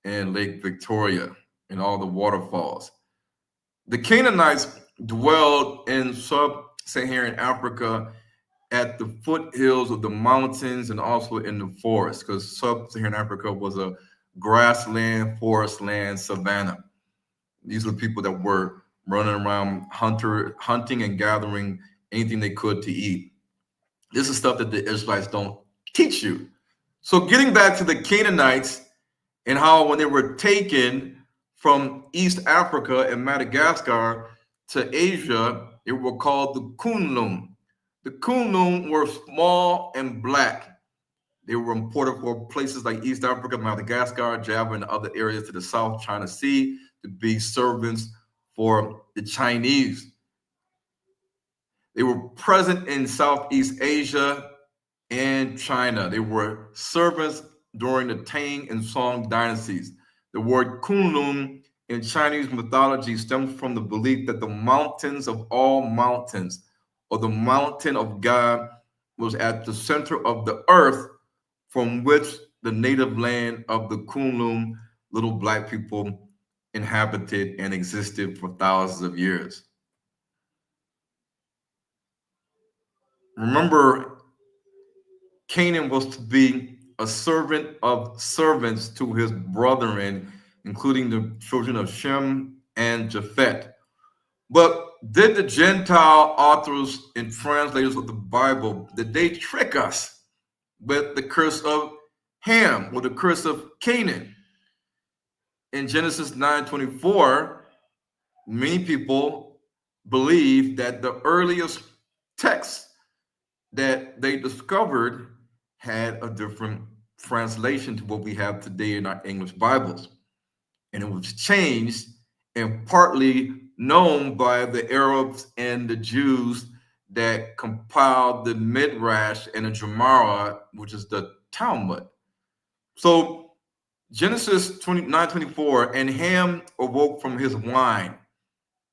and Lake Victoria, and all the waterfalls. The Canaanites dwelled in sub-Saharan Africa at the foothills of the mountains and also in the forest, because sub-Saharan Africa was a grassland, forest land, savanna. These are the people that were running around hunting and gathering anything they could to eat. This is stuff that the Israelites don't teach you. So getting back to the Canaanites and how when they were taken from East Africa and Madagascar to Asia, they were called the Kunlun. The Kunlun were small and black. They were imported from places like East Africa, Madagascar, Java, and other areas to the South China Sea to be servants for the Chinese. They were present in Southeast Asia and China. They were servants during the Tang and Song dynasties. The word Kunlun in Chinese mythology stems from the belief that the mountains of all mountains, or the mountain of God, was at the center of the earth, from which the native land of the Kunlun little black people inhabited and existed for thousands of years. Remember, Canaan was to be a servant of servants to his brethren, including the children of Shem and Japheth. But did the Gentile authors and translators of the Bible, did they trick us with the curse of Ham or the curse of Canaan? In Genesis 9:24, many people believe that the earliest texts that they discovered had a different translation to what we have today in our English Bibles. And it was changed and partly known by the Arabs and the Jews that compiled the Midrash and the Gemara, which is the Talmud. So Genesis 9:24, and Ham awoke from his wine,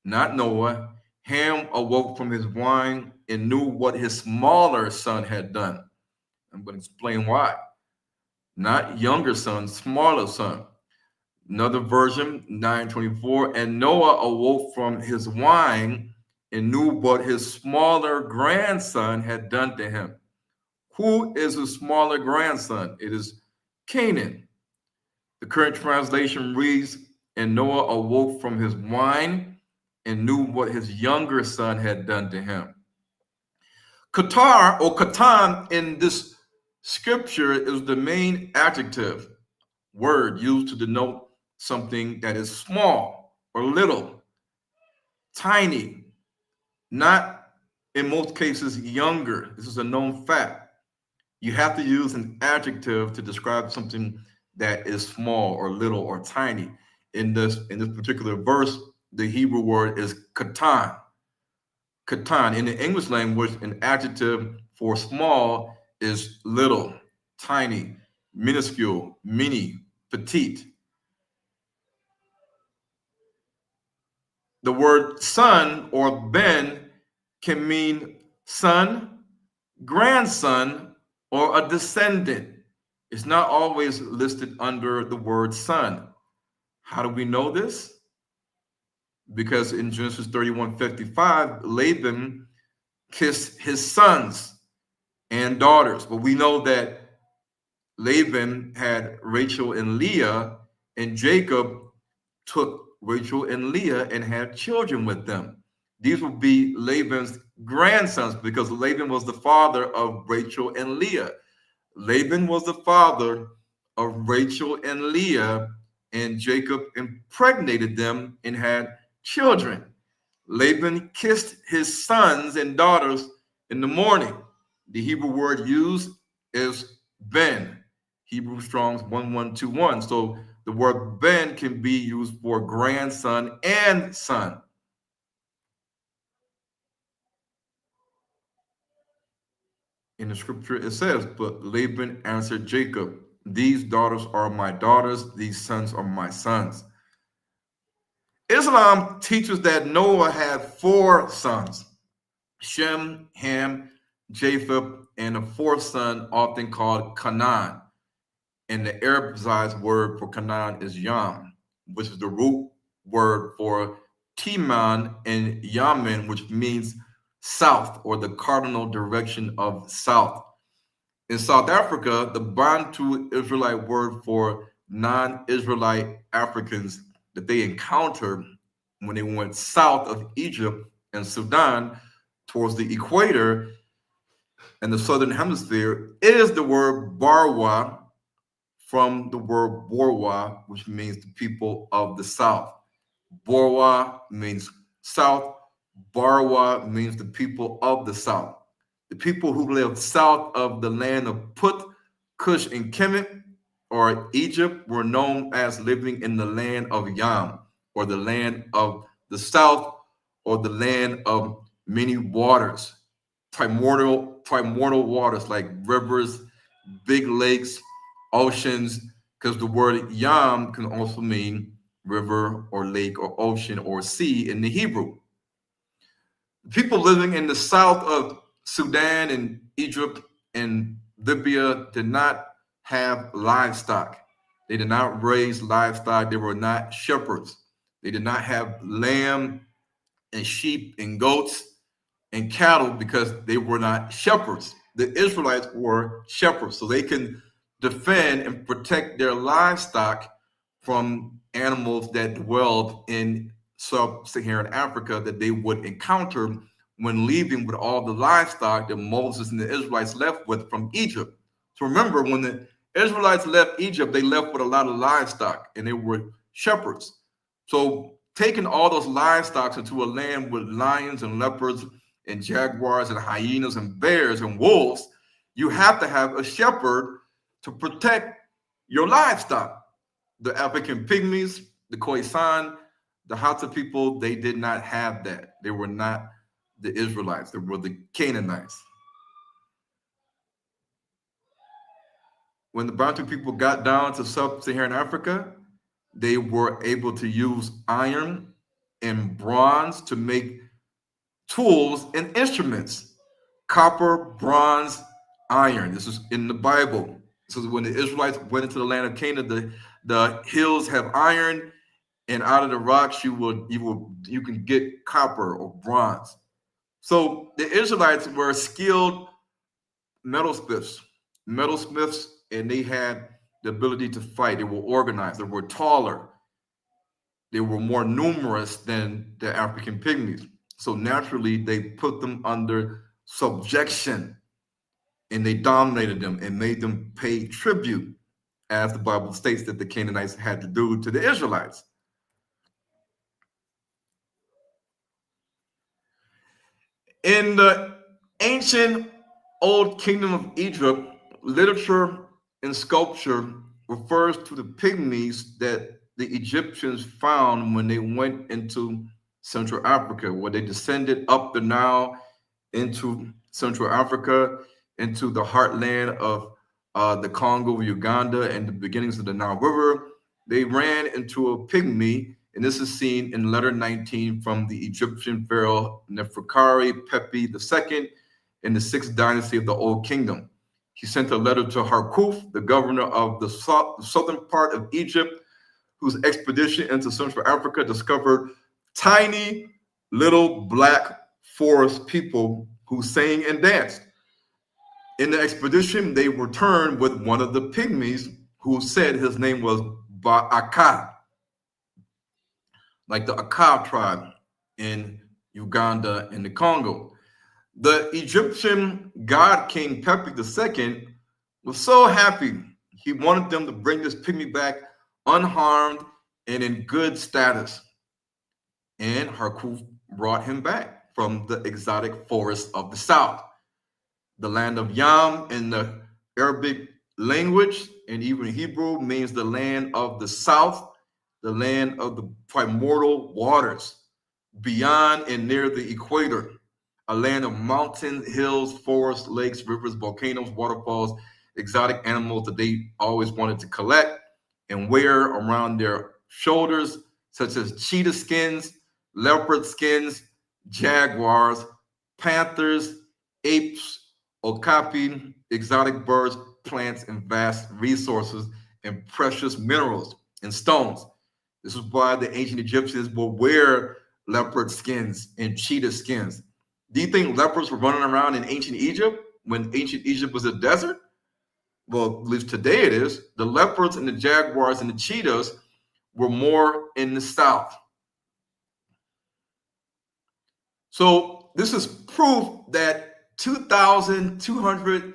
not Noah. Ham awoke from his wine and knew what his smaller son had done. I'm going to explain why. Not younger son, smaller son. Another version, 9:24, and Noah awoke from his wine and knew what his smaller grandson had done to him. Who is his smaller grandson? It is Canaan. The current translation reads, and Noah awoke from his wine and knew what his younger son had done to him. Qatar or Qatan in this scripture is the main adjective word used to denote something that is small or little, tiny, not in most cases younger. This is a known fact. You have to use an adjective to describe something that is small or little or tiny. In this particular verse, the Hebrew word is Qatan. Qatan. In the English language, an adjective for small is little, tiny, minuscule, mini, petite. The word son or ben can mean son, grandson, or a descendant. It's not always listed under the word son. How do we know this? Because in Genesis 31:55, Laban kissed his sons and daughters. But we know that Laban had Rachel and Leah, and Jacob took Rachel and Leah and had children with them. These would be Laban's grandsons because Laban was the father of Rachel and Leah. Laban was the father of Rachel and Leah, and Jacob impregnated them and had children. Laban kissed his sons and daughters in the morning. The Hebrew word used is ben, Hebrew Strong's 1121. So the word ben can be used for grandson and son. In the scripture it says, but Laban answered Jacob, these daughters are my daughters, these sons are my sons. Islam teaches that Noah had 4 sons, Shem, Ham, Japheth, and a 4th son often called Canaan. And the Arabized word for Canaan is Yam, which is the root word for Timan and Yaman, which means south or the cardinal direction of south. In South Africa, the Bantu Israelite word for non-Israelite Africans that they encountered when they went south of Egypt and Sudan towards the equator and the southern hemisphere is the word Barwa from the word Borwa, which means the people of the south. Borwa means south. Barwa means the people of the south. The people who lived south of the land of Put, Cush, and Kemet, or Egypt, were known as living in the land of Yam, or the land of the south, or the land of many waters, primordial waters like rivers, big lakes, oceans, because the word Yam can also mean river or lake or ocean or sea in the Hebrew. People living in the south of Sudan and Egypt and Libya did not have livestock. They did not raise livestock. They were not shepherds. They did not have lamb and sheep and goats and cattle because they were not shepherds. The Israelites were shepherds, so they can defend and protect their livestock from animals that dwelled in sub-Saharan Africa that they would encounter when leaving with all the livestock that Moses and the Israelites left with from Egypt. So remember, when the Israelites left Egypt, they left with a lot of livestock, and they were shepherds. So taking all those livestock into a land with lions and leopards and jaguars and hyenas and bears and wolves, you have to have a shepherd to protect your livestock. The African pygmies, the Khoisan, the Hausa people, they did not have that. They were not the Israelites. They were the Canaanites. When the Bantu people got down to sub-Saharan Africa, they were able to use iron and bronze to make tools and instruments. Copper, bronze, iron. This is in the Bible. So when the Israelites went into the land of Canaan, the hills have iron, and out of the rocks you can get copper or bronze. So the Israelites were skilled metalsmiths, and they had the ability to fight. They were organized. They were taller. They were more numerous than the African pygmies. So naturally, they put them under subjection, and they dominated them and made them pay tribute, as the Bible states that the Canaanites had to do to the Israelites. In the ancient Old Kingdom of Egypt, literature and sculpture refers to the pygmies that the Egyptians found when they went into Central Africa, where they descended up the Nile into Central Africa, into the heartland of the Congo, Uganda, and the beginnings of the Nile River. They ran into a pygmy, and this is seen in letter 19 from the Egyptian pharaoh Neferkari Pepi II in the 6th dynasty of the Old Kingdom. He sent a letter to Harkuf, the governor of the southern part of Egypt, whose expedition into Central Africa discovered tiny little black forest people who sang and danced. In the expedition, they returned with one of the pygmies who said his name was Ba'aka, like the Akka tribe in Uganda and the Congo. The Egyptian god king Pepi II was so happy. He wanted them to bring this pygmy back unharmed and in good status. And Harkuf brought him back from the exotic forests of the south. The land of Yam in the Arabic language and even Hebrew means the land of the south, the land of the primordial waters, beyond and near the equator, a land of mountains, hills, forests, lakes, rivers, volcanoes, waterfalls, exotic animals that they always wanted to collect and wear around their shoulders, such as cheetah skins, leopard skins, jaguars, panthers, apes, okapi, exotic birds, plants, and vast resources and precious minerals and stones. This is why the ancient Egyptians will wear leopard skins and cheetah skins. Do you think leopards were running around in ancient Egypt when ancient Egypt was a desert? Well, at least today it is. The leopards and the jaguars and the cheetahs were more in the south. So this is proof that 2,200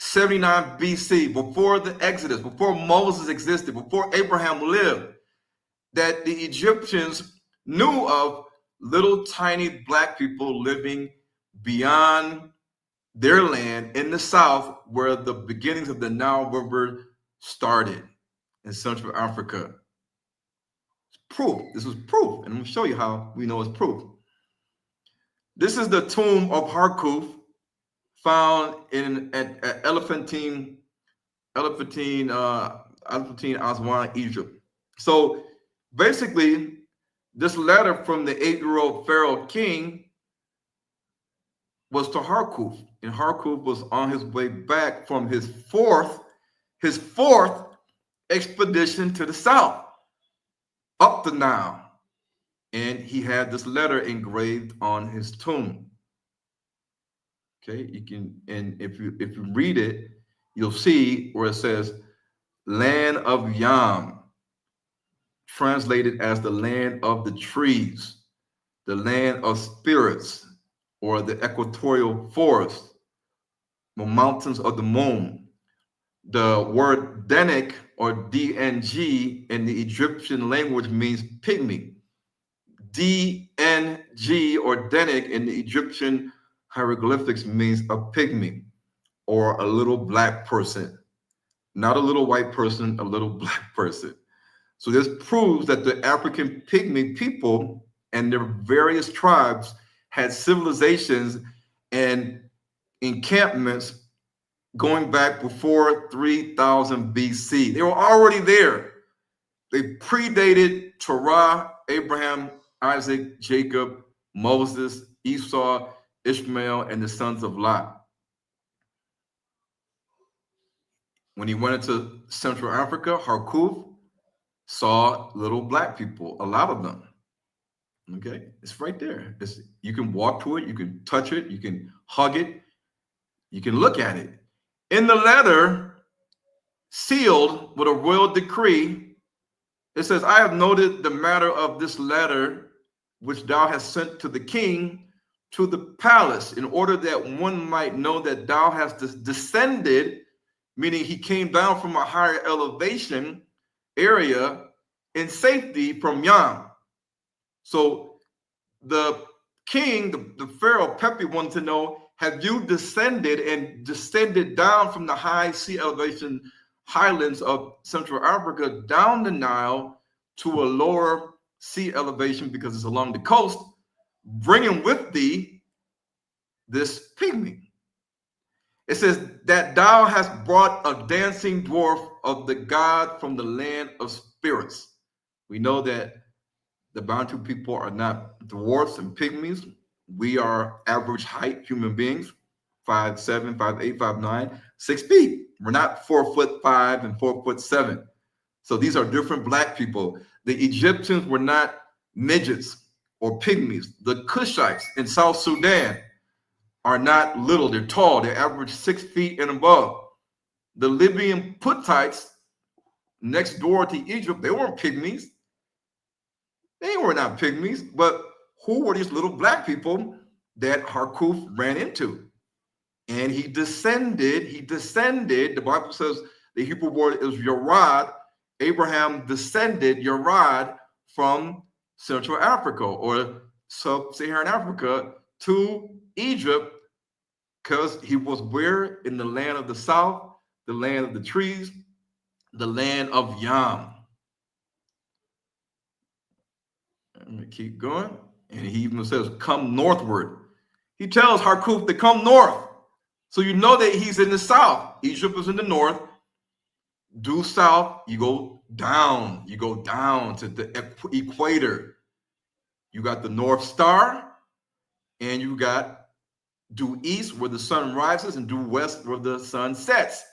79 BC, before the Exodus, before Moses existed, before Abraham lived, that the Egyptians knew of little tiny black people living beyond their land in the south, where the beginnings of the Nile River started in Central Africa. Proof. This was proof, and I'm going to show you how we know it's proof. This is the tomb of Harkuf, found at Elephantine, Aswan, Egypt. So basically, this letter from the 8-year-old Pharaoh king was to Harkuf, and Harkuf was on his way back from his fourth expedition to the south, up the Nile, and he had this letter engraved on his tomb. Okay, you can, and if you read it, you'll see where it says land of Yam, translated as the land of the trees, the land of spirits, or the equatorial forest, the mountains of the moon. The word Denik, or DNG, in the Egyptian language means pygmy. DNG, or Denik, in the Egyptian hieroglyphics means a pygmy, or a little black person. Not a little white person, a little black person. So this proves that the African pygmy people and their various tribes had civilizations and encampments going back before 3000 BC. They were already there. They predated Terah, Abraham, Isaac, Jacob, Moses, Esau, Ishmael, and the sons of Lot. When he went into Central Africa, Harkuf saw little black people, a lot of them. Okay, it's right there. You can walk to it, you can touch it, you can hug it, you can look at it. In the letter, sealed with a royal decree, it says, I have noted the matter of this letter which thou hast sent to the king to the palace, in order that one might know that thou hast descended, meaning he came down from a higher elevation area in safety from Yam. So the king, the Pharaoh Pepi, wanted to know, have you descended down from the high sea elevation highlands of Central Africa down the Nile to a lower sea elevation, because it's along the coast, bringing with thee this pygmy? It says that thou hast brought a dancing dwarf of the god from the land of spirits. We know that the Bantu people are not dwarfs and pygmies. We are average height human beings, 5'7", 5'8", 5'9", 6 feet. We're not 4'5" and 4'7". So these are different black people. The Egyptians were not midgets or pygmies. The Cushites in South Sudan are not little, they're tall, they average 6 feet and above. The Libyan Puttites next door to Egypt, they weren't pygmies. They were not pygmies, but who were these little black people that Harkuf ran into? And he descended, the Bible says the Hebrew word is Yarad. Abraham descended Yarad from Central Africa or Sub-Saharan Africa to Egypt, because he was where? In the land of the south, the land of the trees, the land of Yam. Let me keep going. And he even says, come northward. He tells Harkuf to come north. So you know that he's in the south. Egypt is in the north. Due south, you go down. You go down to the equator. You got the North Star, and you got due east where the sun rises and due west where the sun sets.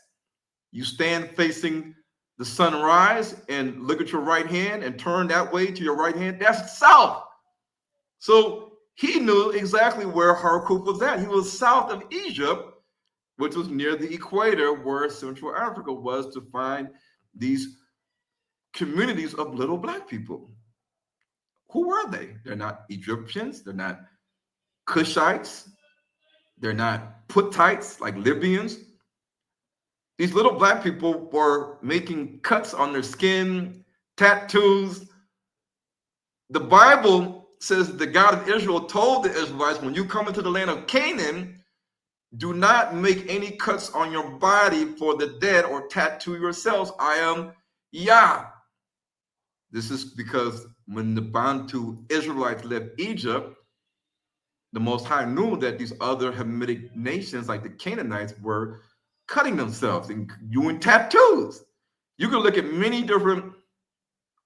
You stand facing the sunrise and look at your right hand and turn that way to your right hand. That's south. So he knew exactly where Harkuf was at. He was south of Egypt, which was near the equator where Central Africa was, to find these communities of little black people. Who were they? They're not Egyptians. They're not Cushites. They're not Puttites like Libyans. these little black people were making cuts on their skin, tattoos. The Bible says the God of Israel told the Israelites, when you come into the land of Canaan, do not make any cuts on your body for the dead or tattoo yourselves. I am Yah. This is because when the Bantu Israelites left Egypt, the Most High knew that these other Hamitic nations, like the Canaanites, were cutting themselves and doing tattoos. You can look at many different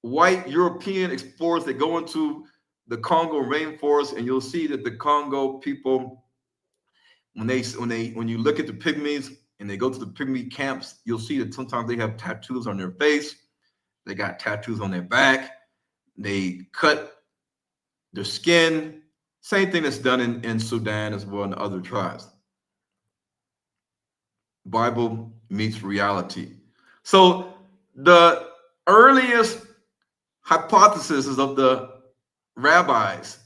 white European explorers that go into the Congo rainforest, and you'll see that the Congo people, when you look at the pygmies and they go to the pygmy camps, you'll see that sometimes they have tattoos on their face, they got tattoos on their back, they cut their skin. Same thing that's done in Sudan as well and other tribes. Bible meets reality. So the earliest hypothesis is of the rabbis.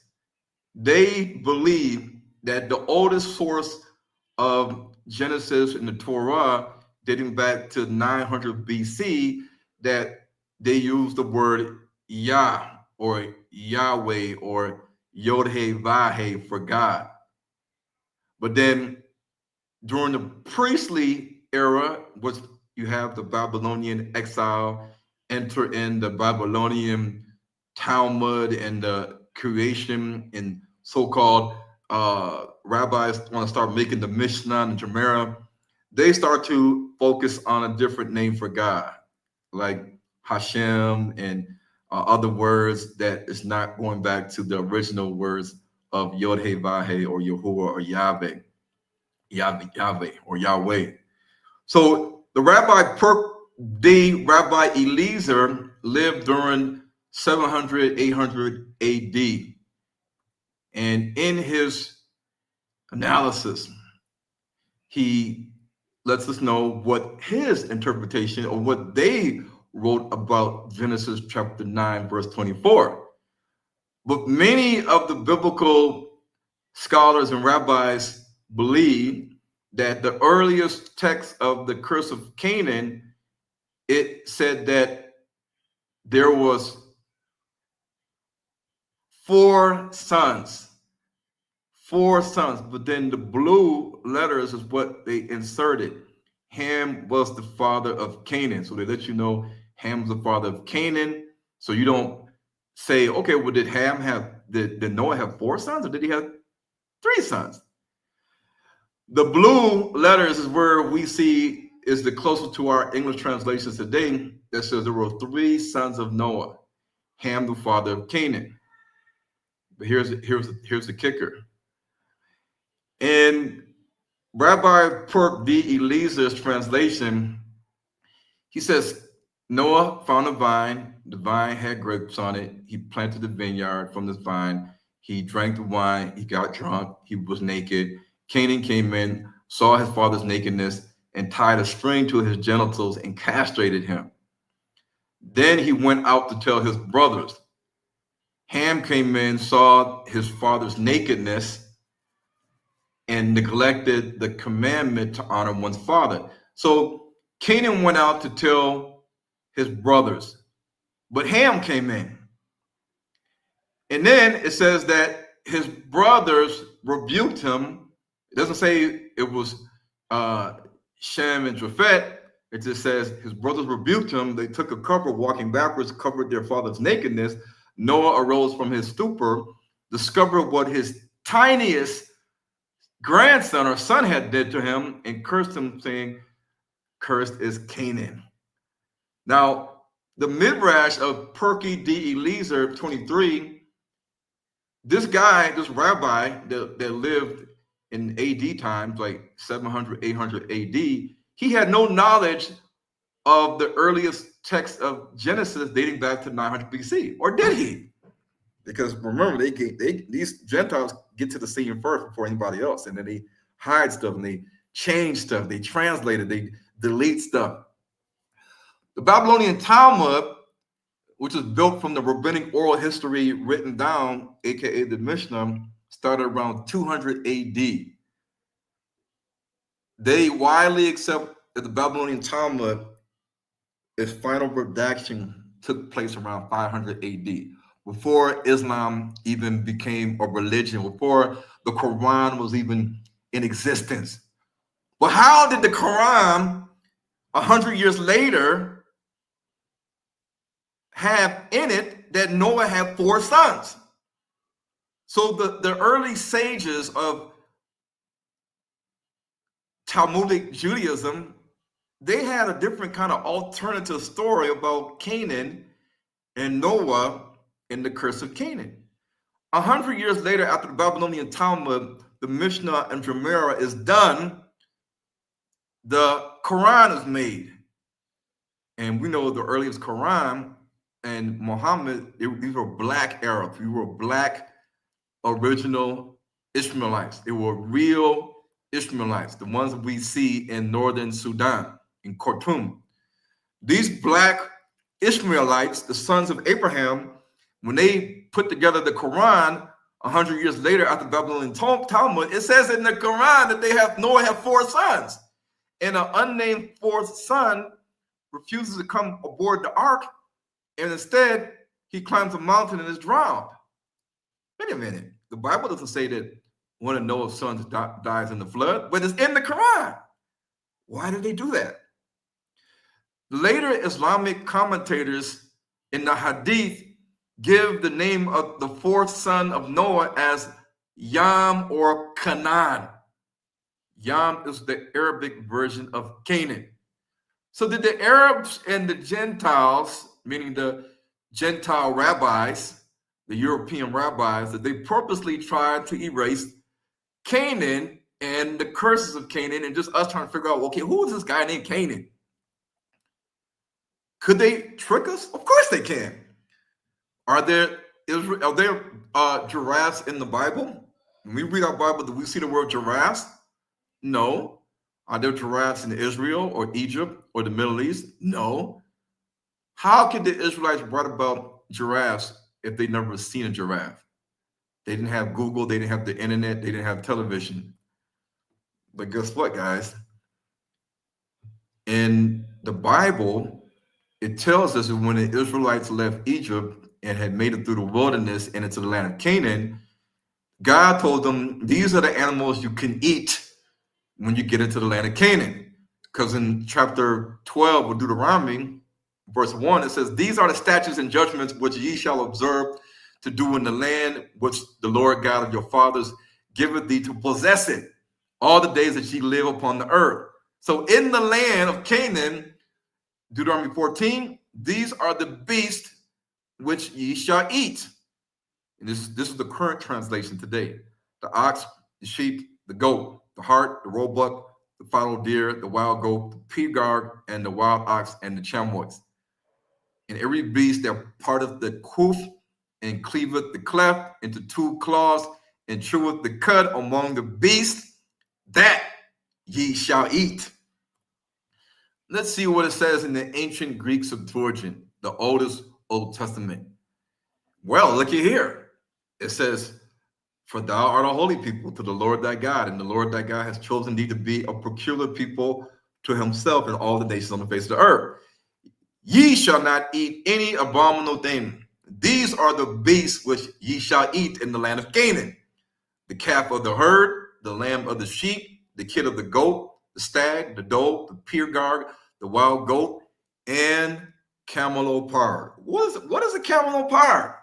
They believe that the oldest source of Genesis in the Torah, dating back to 900 BC, that they use the word Yah or Yahweh or Yod-Heh-Vah-Heh for God. But then during the priestly era, which you have the Babylonian exile, enter in the Babylonian Talmud and the creation, and so-called rabbis want to start making the Mishnah and the Gemara. They start to focus on a different name for God, like Hashem and other words that is not going back to the original words of Yod-Heh-Vah-Heh or Yahuwah or Yahweh or Yahweh. So the Rabbi Rabbi Eliezer lived during 700, 800 AD. And in his analysis, he lets us know what his interpretation or what they wrote about Genesis chapter 9, verse 24. But many of the biblical scholars and rabbis believe that the earliest text of the curse of Canaan, it said that there was 4 sons, but then the blue letters is what they inserted. Ham was the father of Canaan. So they let you know Ham's the father of Canaan. So you don't say, okay, well, did Noah have 4 sons or did he have 3 sons? The blue letters is where we see is the closest to our English translations today that says there were 3 sons of Noah, Ham the father of Canaan. But here's the kicker. In Rabbi Perk D. Eliezer's translation, he says Noah found a vine. The vine had grapes on it. He planted the vineyard from this vine. He drank the wine. He got drunk. He was naked. Canaan came in, saw his father's nakedness, and tied a string to his genitals and castrated him. Then he went out to tell his brothers. Ham came in, saw his father's nakedness, and neglected the commandment to honor one's father. So Canaan went out to tell his brothers, but Ham came in. And then it says that his brothers rebuked him. It doesn't say it was Shem and Japheth. It just says his brothers rebuked him. They took a cover, walking backwards, covered their father's nakedness. Noah arose from his stupor, discovered what his tiniest grandson or son had did to him, and cursed him, saying, "Cursed is Canaan." Now, the Midrash of Perky D. Eliezer 23, this guy, this rabbi that lived in AD times, like 700, 800 AD, he had no knowledge of the earliest text of Genesis dating back to 900 BC, or did he? Because remember, these Gentiles get to the scene first before anybody else, and then they hide stuff and they change stuff, they translate it, they delete stuff. The Babylonian Talmud, which is built from the rabbinic oral history written down, aka the Mishnah, started around 200 AD. They widely accept that the Babylonian Talmud, its final redaction took place around 500 AD, before Islam even became a religion, before the Quran was even in existence. But how did the Quran, 100 years later, have in it that Noah had 4 sons? So the early sages of Talmudic Judaism, they had a different kind of alternative story about Canaan and Noah and the curse of Canaan. 100 years later, after the Babylonian Talmud, the Mishnah and Gemara is done, the Quran is made. And we know the earliest Quran and Muhammad, these were black Arabs. We were black original Ishmaelites. They were real Ishmaelites, the ones that we see in northern Sudan, in Khartoum. These black Ishmaelites, the sons of Abraham, when they put together the Quran 100 years later after the Babylonian Talmud, it says in the Quran that Noah had 4 sons. And an unnamed 4th son refuses to come aboard the ark, and instead he climbs a mountain and is drowned. Wait a minute. The Bible doesn't say that one of Noah's sons dies in the flood, but it's in the Quran. Why did they do that? Later Islamic commentators in the Hadith give the name of the 4th son of Noah as Yam or Canaan. Yam is the Arabic version of Canaan. So did the Arabs and the Gentiles, meaning the Gentile rabbis, the European rabbis, that they purposely tried to erase Canaan and the curses of Canaan, and just us trying to figure out, okay, who is this guy named Canaan? Could they trick us? Of course they can. Are there giraffes in the Bible? When we read our Bible, do we see the word giraffes? No. Are there giraffes in Israel or Egypt or the Middle East? No. How could the Israelites write about giraffes if they never seen a giraffe? They didn't have Google, they didn't have the internet, they didn't have television. But guess what, guys? In the Bible, it tells us that when the Israelites left Egypt and had made it through the wilderness and into the land of Canaan, God told them, these are the animals you can eat when you get into the land of Canaan. Because in chapter 12 of Deuteronomy, verse 1, it says, these are the statutes and judgments which ye shall observe to do in the land which the Lord God of your fathers giveth thee to possess it, all the days that ye live upon the earth. So in the land of Canaan, Deuteronomy 14, these are the beasts which ye shall eat. And this is the current translation today. The ox, the sheep, the goat, the hart, the roebuck, the fallow deer, the wild goat, the peacock, and the wild ox, and the chamois. And every beast that parteth the hoof and cleaveth the cleft into 2 claws and cheweth the cud among the beasts, that ye shall eat. Let's see what it says in the ancient Greek Septuagint, the oldest Old Testament. Well, looky here. It says, for thou art a holy people to the Lord thy God, and the Lord thy God has chosen thee to be a peculiar people to himself in all the nations on the face of the earth. Ye shall not eat any abominable thing. These are the beasts which ye shall eat in the land of Canaan. The calf of the herd, the lamb of the sheep, the kid of the goat, the stag, the doe, the peacock, the wild goat, and camelopard. What is a camelopard?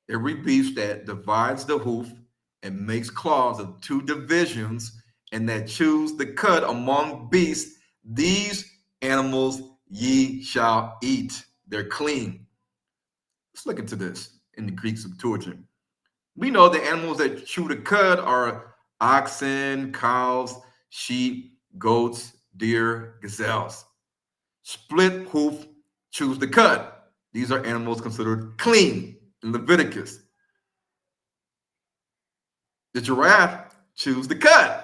Every beast that divides the hoof and makes claws of 2 divisions and that chews the cud among beasts, these animals ye shall eat. They're clean. Let's look into this in the Greek Septuagint. We know the animals that chew the cud are oxen, cows, sheep, goats, deer, gazelles. Split hoof chews the cud. These are animals considered clean in Leviticus. The giraffe chews the cud.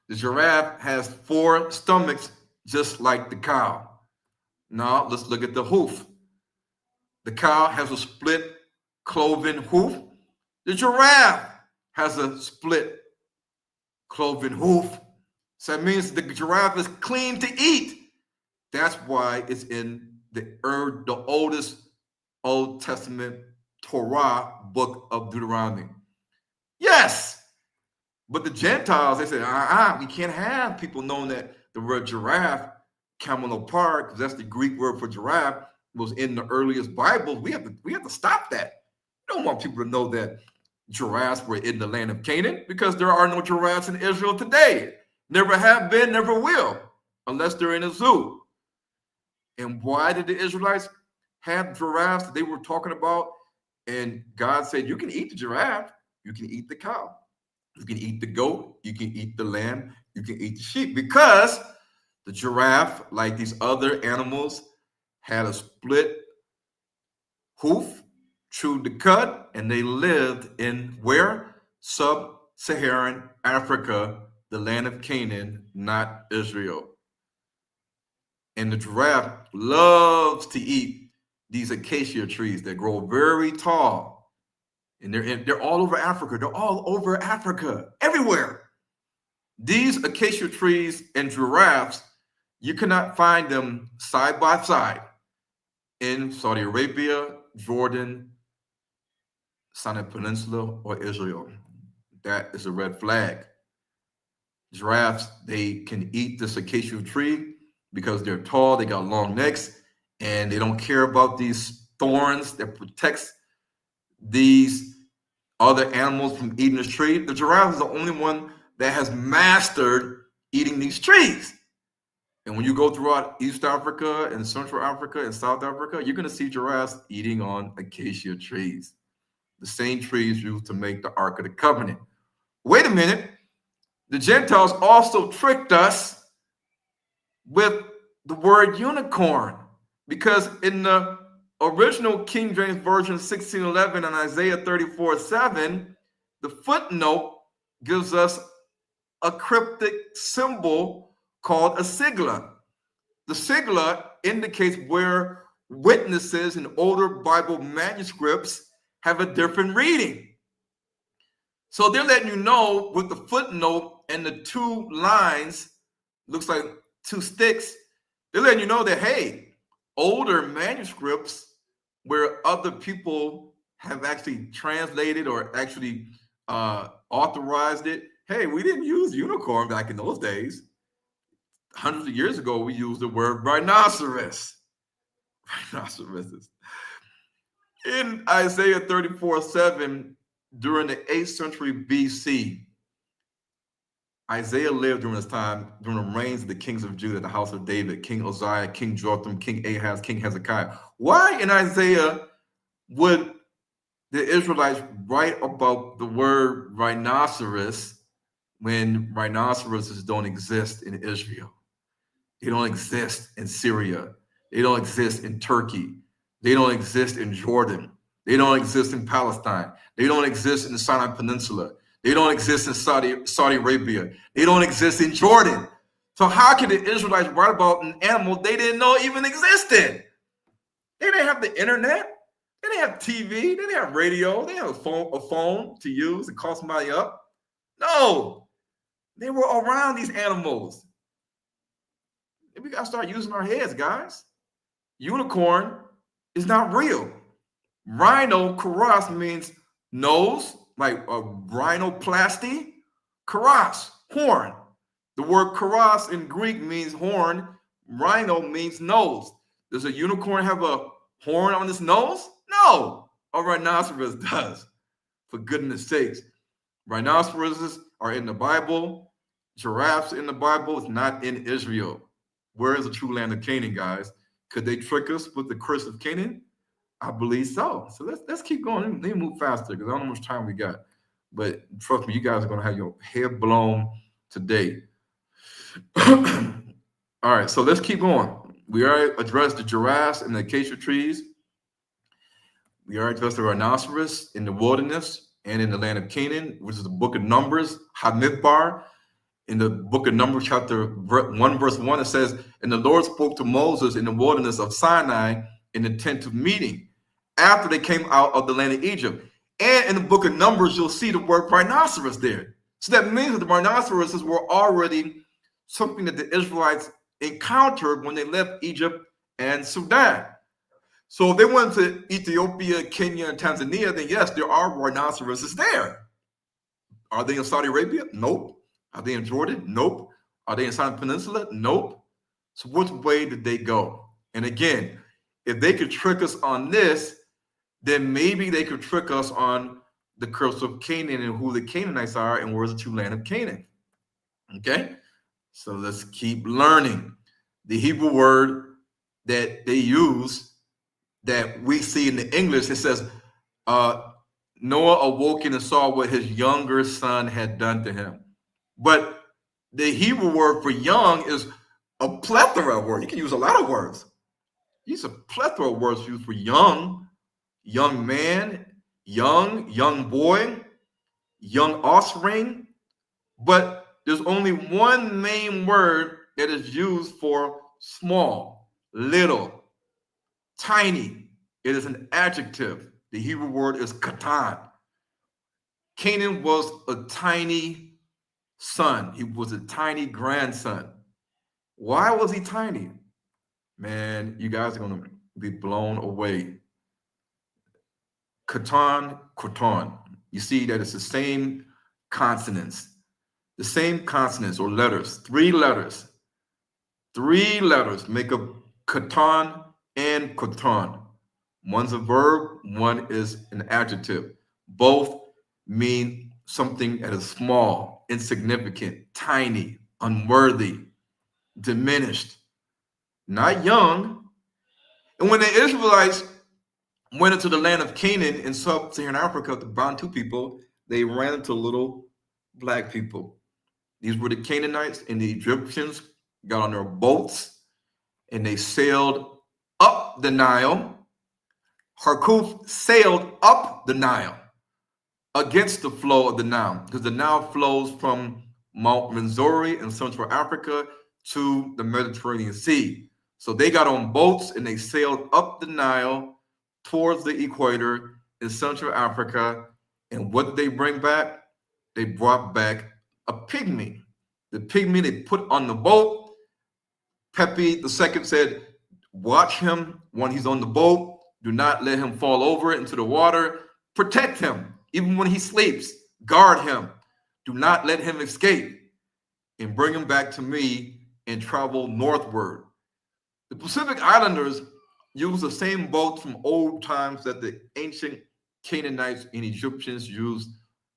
The giraffe has 4 stomachs just like the cow. Now let's look at the hoof. The cow has a split cloven hoof. The giraffe has a split cloven hoof. So that means the giraffe is clean to eat. That's why it's in the oldest Old Testament Torah book of Deuteronomy. Yes, but the Gentiles, they said, we can't have people knowing that the word giraffe, camelopard, because that's the Greek word for giraffe, was in the earliest Bibles. We have to stop that. We don't want people to know that giraffes were in the land of Canaan, because there are no giraffes in Israel today. Never have been, never will, unless they're in a zoo. And why did the Israelites have giraffes that they were talking about? And God said, you can eat the giraffe, you can eat the cow, you can eat the goat, you can eat the lamb, you can eat the sheep, because the giraffe, like these other animals, had a split hoof, chewed the cud, and they lived in where? Sub-Saharan Africa, the land of Canaan, not Israel. And the giraffe loves to eat these acacia trees that grow very tall. And they're all over Africa. They're all over Africa, everywhere. These acacia trees and giraffes, you cannot find them side by side in Saudi Arabia, Jordan, Sinai Peninsula, or Israel. That is a red flag. Giraffes, they can eat this acacia tree because they're tall, they got long necks, and they don't care about these thorns that protects these other animals from eating this tree. The giraffe is the only one that has mastered eating these trees. And when you go throughout East Africa and Central Africa and South Africa, you're going to see giraffes eating on acacia trees, the same trees used to make the Ark of the Covenant. Wait a minute. The Gentiles also tricked us with the word unicorn, because in the original King James Version 1611 and Isaiah 34:7, the footnote gives us a cryptic symbol called a sigla. The sigla indicates where witnesses in older Bible manuscripts have a different reading. So they're letting you know with the footnote and the two lines, looks like two sticks, they're letting you know that, hey, older manuscripts where other people have actually translated or actually authorized it, hey, we didn't use unicorn back in those days. Hundreds of years ago, we used the word rhinoceros. Rhinoceroses. In Isaiah 34:7, during the 8th century BC, Isaiah lived during this time, during the reigns of the kings of Judah, the house of David, King Uzziah, King Jotham, King Ahaz, King Hezekiah. Why in Isaiah would the Israelites write about the word rhinoceros when rhinoceroses don't exist in Israel? They don't exist in Syria. They don't exist in Turkey. They don't exist in Jordan. They don't exist in Palestine. They don't exist in the Sinai Peninsula. They don't exist in Saudi Arabia. They don't exist in Jordan. So how can the Israelites write about an animal they didn't know even existed? They didn't have the internet. They didn't have TV. They didn't have radio. They didn't have a phone to use and call somebody up. No, they were around these animals. We got to start using our heads, guys. Unicorn is not real. Rhinoceros means nose, like a rhinoplasty. Karos, horn. The word karos in Greek means horn. Rhino means nose. Does a unicorn have a horn on its nose? No. A rhinoceros does. For goodness sakes. Rhinoceroses are in the Bible. Giraffes in the Bible. It's not in Israel. Where is the true land of Canaan, guys? Could they trick us with the curse of Canaan? I believe so. So let's keep going. Let me move faster because I don't know how much time we got. But trust me, you guys are going to have your hair blown today. All right, so let's keep going. We already addressed the giraffes and the acacia trees. We already addressed the rhinoceros in the wilderness and in the land of Canaan, which is the book of Numbers, Hamidbar. In the book of Numbers, chapter 1, verse 1, it says, and the Lord spoke to Moses in the wilderness of Sinai in the tent of meeting after they came out of the land of Egypt. And in the book of Numbers, you'll see the word rhinoceros there. So that means that the rhinoceroses were already something that the Israelites encountered when they left Egypt and Sudan. So if they went to Ethiopia, Kenya, and Tanzania, then yes, there are rhinoceroses there. Are they in Saudi Arabia? Nope. Are they in Jordan? Nope. Are they in Sinai Peninsula? Nope. So which way did they go? And again, if they could trick us on this, then maybe they could trick us on the curse of Canaan and who the Canaanites are and where's the true land of Canaan. Okay? So let's keep learning. The Hebrew word that they use that we see in the English, it says, Noah awoke and saw what his younger son had done to him. But the Hebrew word for young is a plethora of words. You can use a lot of words. Use a plethora of words used for young, young man, young boy, young offspring. But there's only one main word that is used for small, little, tiny. It is an adjective. The Hebrew word is katan. Canaan was a tiny son. He was a tiny grandson. Why was he tiny? Man, you guys are going to be blown away. Katan. You see that it's the same consonants. The same consonants or letters. Three letters make up katan and katan. One's a verb, one is an adjective. Both mean something that is small, insignificant, tiny, unworthy, diminished, not young. And when the Israelites went into the land of Canaan in sub-Saharan Africa, the Bantu people, they ran into little black people. These were the Canaanites, and the Egyptians got on their boats and they sailed up the Nile. Harkuf sailed up the Nile against the flow of the Nile, because the Nile flows from Mount Missouri in Central Africa to the Mediterranean Sea. So they got on boats and they sailed up the Nile towards the equator in Central Africa. And what did they bring back? They brought back a pygmy. The pygmy they put on the boat. Pepe II said, watch him when he's on the boat. Do not let him fall over into the water. Protect him. Even when he sleeps, guard him. Do not let him escape. And bring him back to me and travel northward. The Pacific Islanders used the same boats from old times that the ancient Canaanites and Egyptians used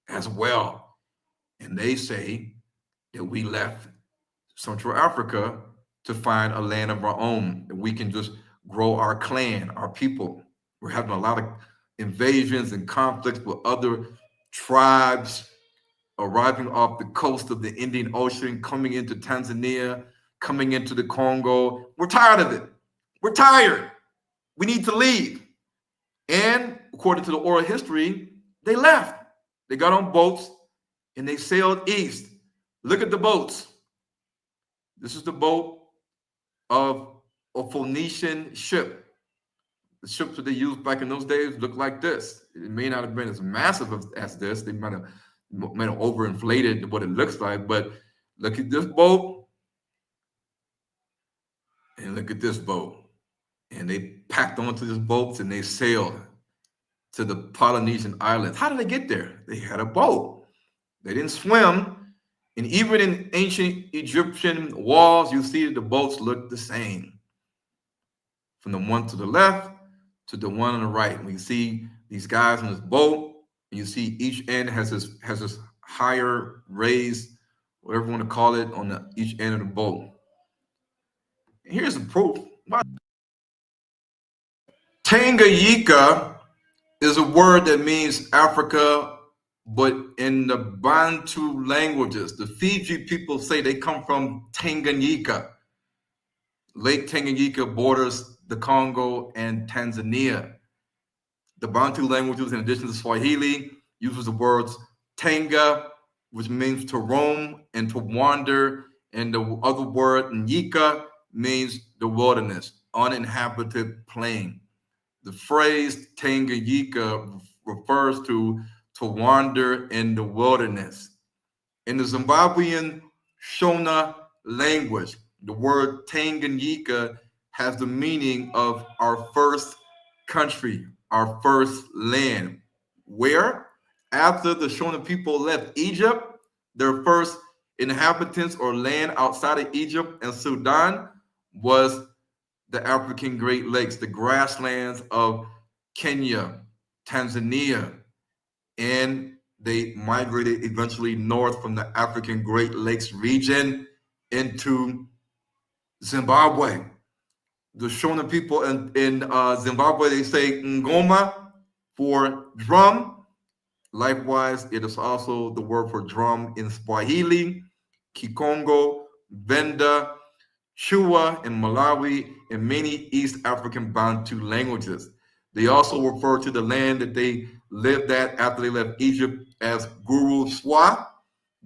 as well. And they say that we left Central Africa to find a land of our own, that we can just grow our clan, our people. We're having a lot of invasions and conflicts with other tribes arriving off the coast of the Indian Ocean, coming into Tanzania, coming into the Congo. We're tired of it. We're tired. We need to leave. And according to the oral history, they left. They got on boats and they sailed east. Look at the boats. This is the boat of a Phoenician ship. The ships that they used back in those days looked like this. It may not have been as massive as this. They might have overinflated what it looks like, but look at this boat and look at this boat. And they packed onto these boats and they sailed to the Polynesian islands. How did they get there? They had a boat. They didn't swim. And even in ancient Egyptian walls, you see that the boats look the same. From the one to the left to the one on the right. When you see these guys on this boat, and you see each end has this higher raised, whatever you want to call it, on each end of the boat. And here's the proof. Tanganyika is a word that means Africa, but in the Bantu languages, the Fiji people say they come from Tanganyika. Lake Tanganyika borders the Congo and Tanzania. The Bantu languages, in addition to Swahili, uses the words tanga, which means to roam and to wander, and the other word nyika means the wilderness, uninhabited plain. The phrase Tanganyika refers to wander in the wilderness. In the Zimbabwean Shona language. The word Tanganyika has the meaning of our first country, our first land. Where? After the Shona people left Egypt, their first inhabitants or land outside of Egypt and Sudan was the African Great Lakes, the grasslands of Kenya, Tanzania, and they migrated eventually north from the African Great Lakes region into Zimbabwe. The Shona people in Zimbabwe, they say ngoma for drum. Likewise, it is also the word for drum in Swahili, Kikongo, Venda, Chua in Malawi, and many East African Bantu languages. They also refer to the land that they lived at after they left Egypt as Guru Swa.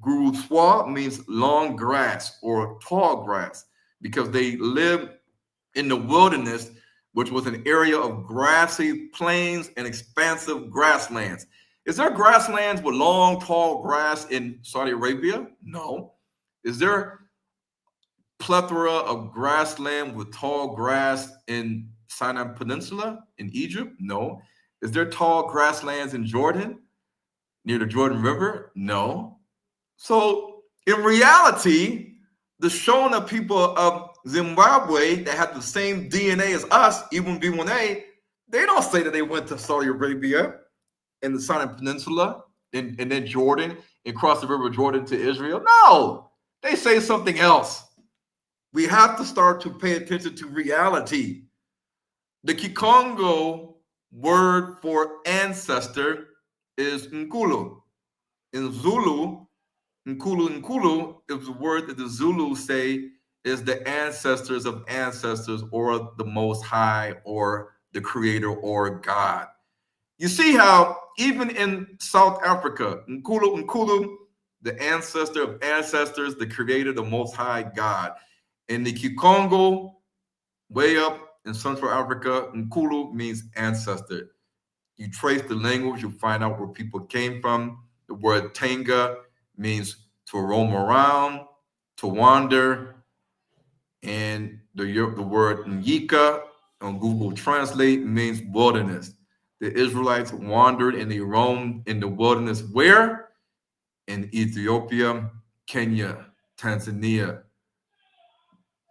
Guru Swa means long grass or tall grass because they lived in the wilderness, which was an area of grassy plains and expansive grasslands. Is there grasslands with long, tall grass in Saudi Arabia? No. Is there plethora of grassland with tall grass in Sinai Peninsula in Egypt? No. Is there tall grasslands in Jordan near the Jordan River? No. So in reality, the Shona people of Zimbabwe that have the same DNA as us, even B1A, they don't say that they went to Saudi Arabia and the Sinai Peninsula and then Jordan and crossed the River Jordan to Israel. No, they say something else. We have to start to pay attention to reality. The Kikongo word for ancestor is Nkulu. In Zulu, Nkulu is the word that the Zulus say is the ancestors of ancestors or the Most High or the Creator or God. You see how even in South Africa, Nkulu, the ancestor of ancestors, the Creator, the Most High God. In the Kikongo, way up in Central Africa, Nkulu means ancestor. You trace the language, you find out where people came from. The word Tanga means to roam around, to wander. And the word Nyika on Google Translate means wilderness. The Israelites wandered and they roamed in the wilderness where? In Ethiopia, Kenya, Tanzania,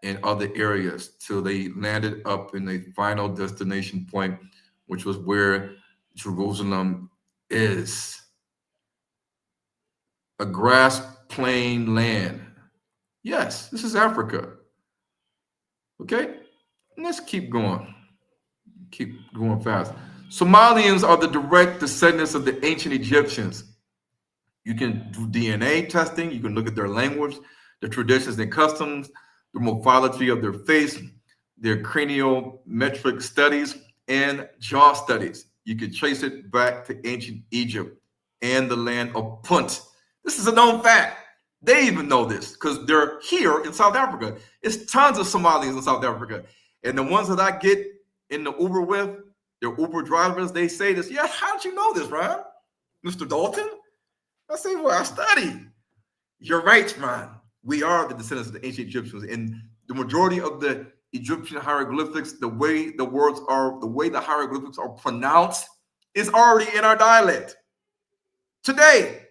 and other areas till they landed up in a final destination point, which was where Jerusalem is. A grass plain land. Yes, this is Africa. Okay, let's keep going. Keep going fast. Somalians are the direct descendants of the ancient Egyptians. You can do DNA testing. You can look at their language, their traditions and customs, the morphology of their face, their craniometric studies, and jaw studies. You can trace it back to ancient Egypt and the land of Punt. This is a known fact. They even know this because they're here in South Africa. It's tons of Somalians in South Africa. And the ones that I get in the Uber with, they're Uber drivers, they say this. Yeah, how'd you know this, Ron? Mr. Dalton? I say, well, I study. You're right, Ron. We are the descendants of the ancient Egyptians. And the majority of the Egyptian hieroglyphics, the way the words are, the way the hieroglyphics are pronounced is already in our dialect today.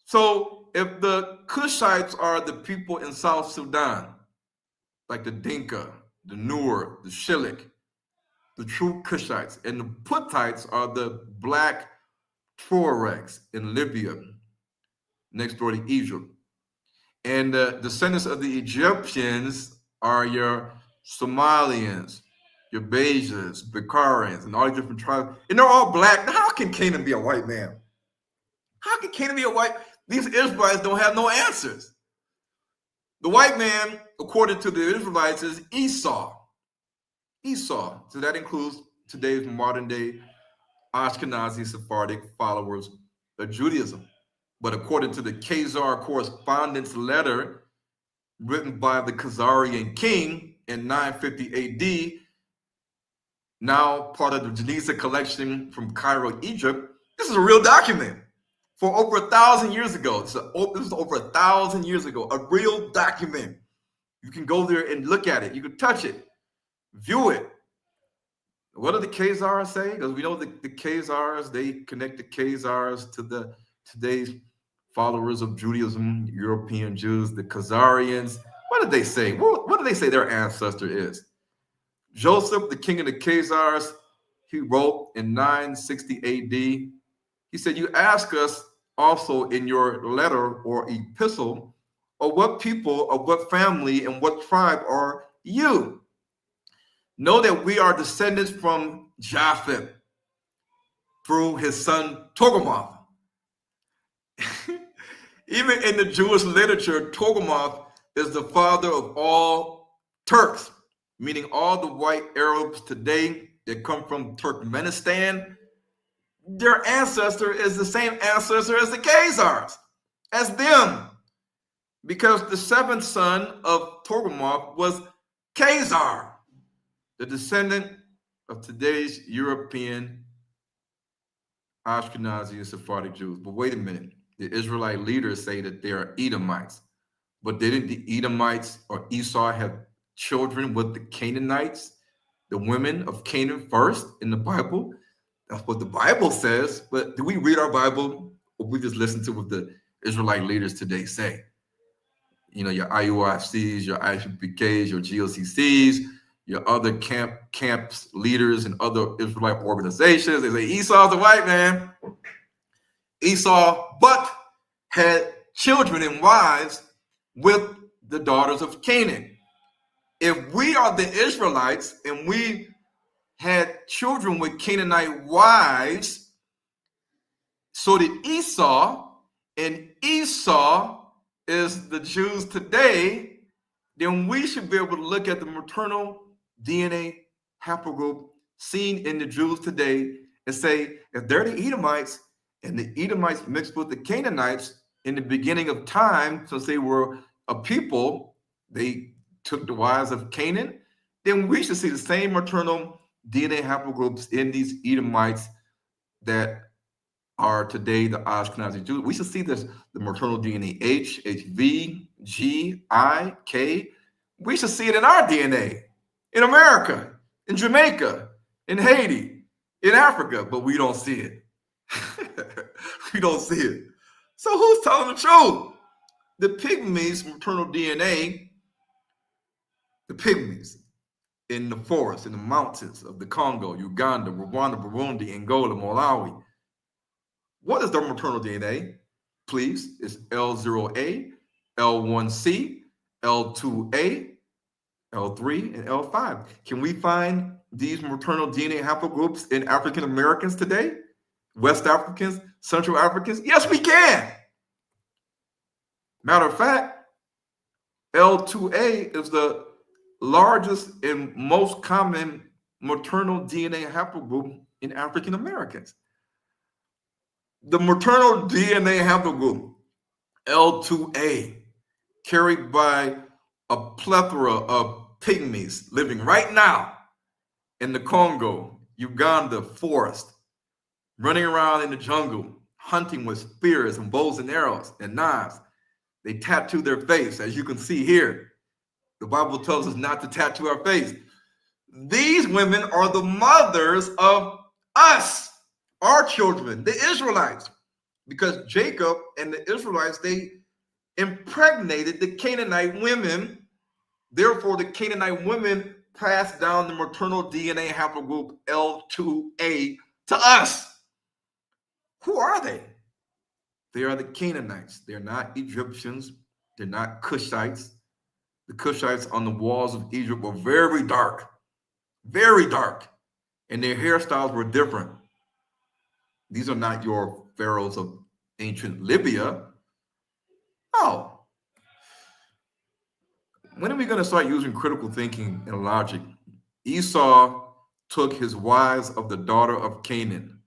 So if the Cushites are the people in South Sudan, like the Dinka, the Nur, the Shillik, the true Cushites, and the Puttites are the black Tuaregs in Libya, next door to Egypt. And the descendants of the Egyptians are your Somalians, your Bajans, Bukarians, and all these different tribes. And they're all black. Now, how can Canaan be a white man? How can Canaan be a white? These Israelites don't have no answers. The white man, according to the Israelites, is Esau. Esau. So that includes today's modern day Ashkenazi Sephardic followers of Judaism. But according to the Khazar correspondence letter written by the Khazarian king in 950 AD, now part of the Genesha collection from Cairo, Egypt, this is a real document for over 1,000 years ago. This was over 1,000 years ago, a real document. You can go there and look at it. You can touch it, view it. What do the Khazars say? Because we know the Khazars, they connect the Khazars to today's followers of Judaism, European Jews, the Khazarians. What did they say? What do they say their ancestor is? Joseph, the king of the Khazars, he wrote in 960 AD. He said, you ask us also in your letter or epistle, of what people, of what family, and what tribe are you? Know that we are descendants from Japheth through his son Togarmah. Even in the Jewish literature, Togarmah is the father of all Turks, meaning all the white Arabs today that come from Turkmenistan. Their ancestor is the same ancestor as the Khazars, as them, because the seventh son of Togarmah was Khazar, the descendant of today's European Ashkenazi and Sephardic Jews. But wait a minute, the Israelite leaders say that they are Edomites, but didn't the Edomites or Esau have children with the Canaanites, the women of Canaan first in the Bible? That's what the Bible says. But do we read our Bible, or we just listen to what the Israelite leaders today say? You know, your IUICs, your ISUPKs, your GOCCs, your other camps leaders and other Israelite organizations. They say Esau's a white man. Esau, but had children and wives with the daughters of Canaan. If we are the Israelites and we had children with Canaanite wives, so did Esau, and Esau is the Jews today, then we should be able to look at the maternal DNA haplogroup seen in the Jews today and say, if they're the Edomites and the Edomites mixed with the Canaanites in the beginning of time, since they were a people, they took the wives of Canaan, then we should see the same maternal DNA haplogroups in these Edomites that are today the Ashkenazi Jews. We should see this, the maternal DNA H, HV, G, I, K. We should see it in our DNA, in America, in Jamaica, in Haiti, in Africa, but we don't see it. We don't see it. So who's telling the truth? The Pygmies' maternal DNA, the Pygmies in the forests, in the mountains of the Congo, Uganda, Rwanda, Burundi, Angola, Malawi. What is their maternal DNA? Please, it's L0A, L1C, L2A, L3, and L5. Can we find these maternal DNA haplogroups in African Americans today? West Africans, Central Africans? Yes, we can. Matter of fact, L2A is the largest and most common maternal DNA haplogroup in African Americans. The maternal DNA haplogroup, L2A, carried by a plethora of pygmies living right now in the Congo, Uganda forest, running around in the jungle, hunting with spears and bows and arrows and knives. They tattoo their face, as you can see here. The Bible tells us not to tattoo our face. These women are the mothers of us, our children, the Israelites, because Jacob and the Israelites, they impregnated the Canaanite women. Therefore, the Canaanite women passed down the maternal DNA haplogroup L2A to us. Who are they? They are the Canaanites. They're not Egyptians. They're not Cushites. The Cushites on the walls of Egypt were very dark, and their hairstyles were different. These are not your pharaohs of ancient Libya. Oh. When are we going to start using critical thinking and logic? Esau took his wives of the daughter of Canaan,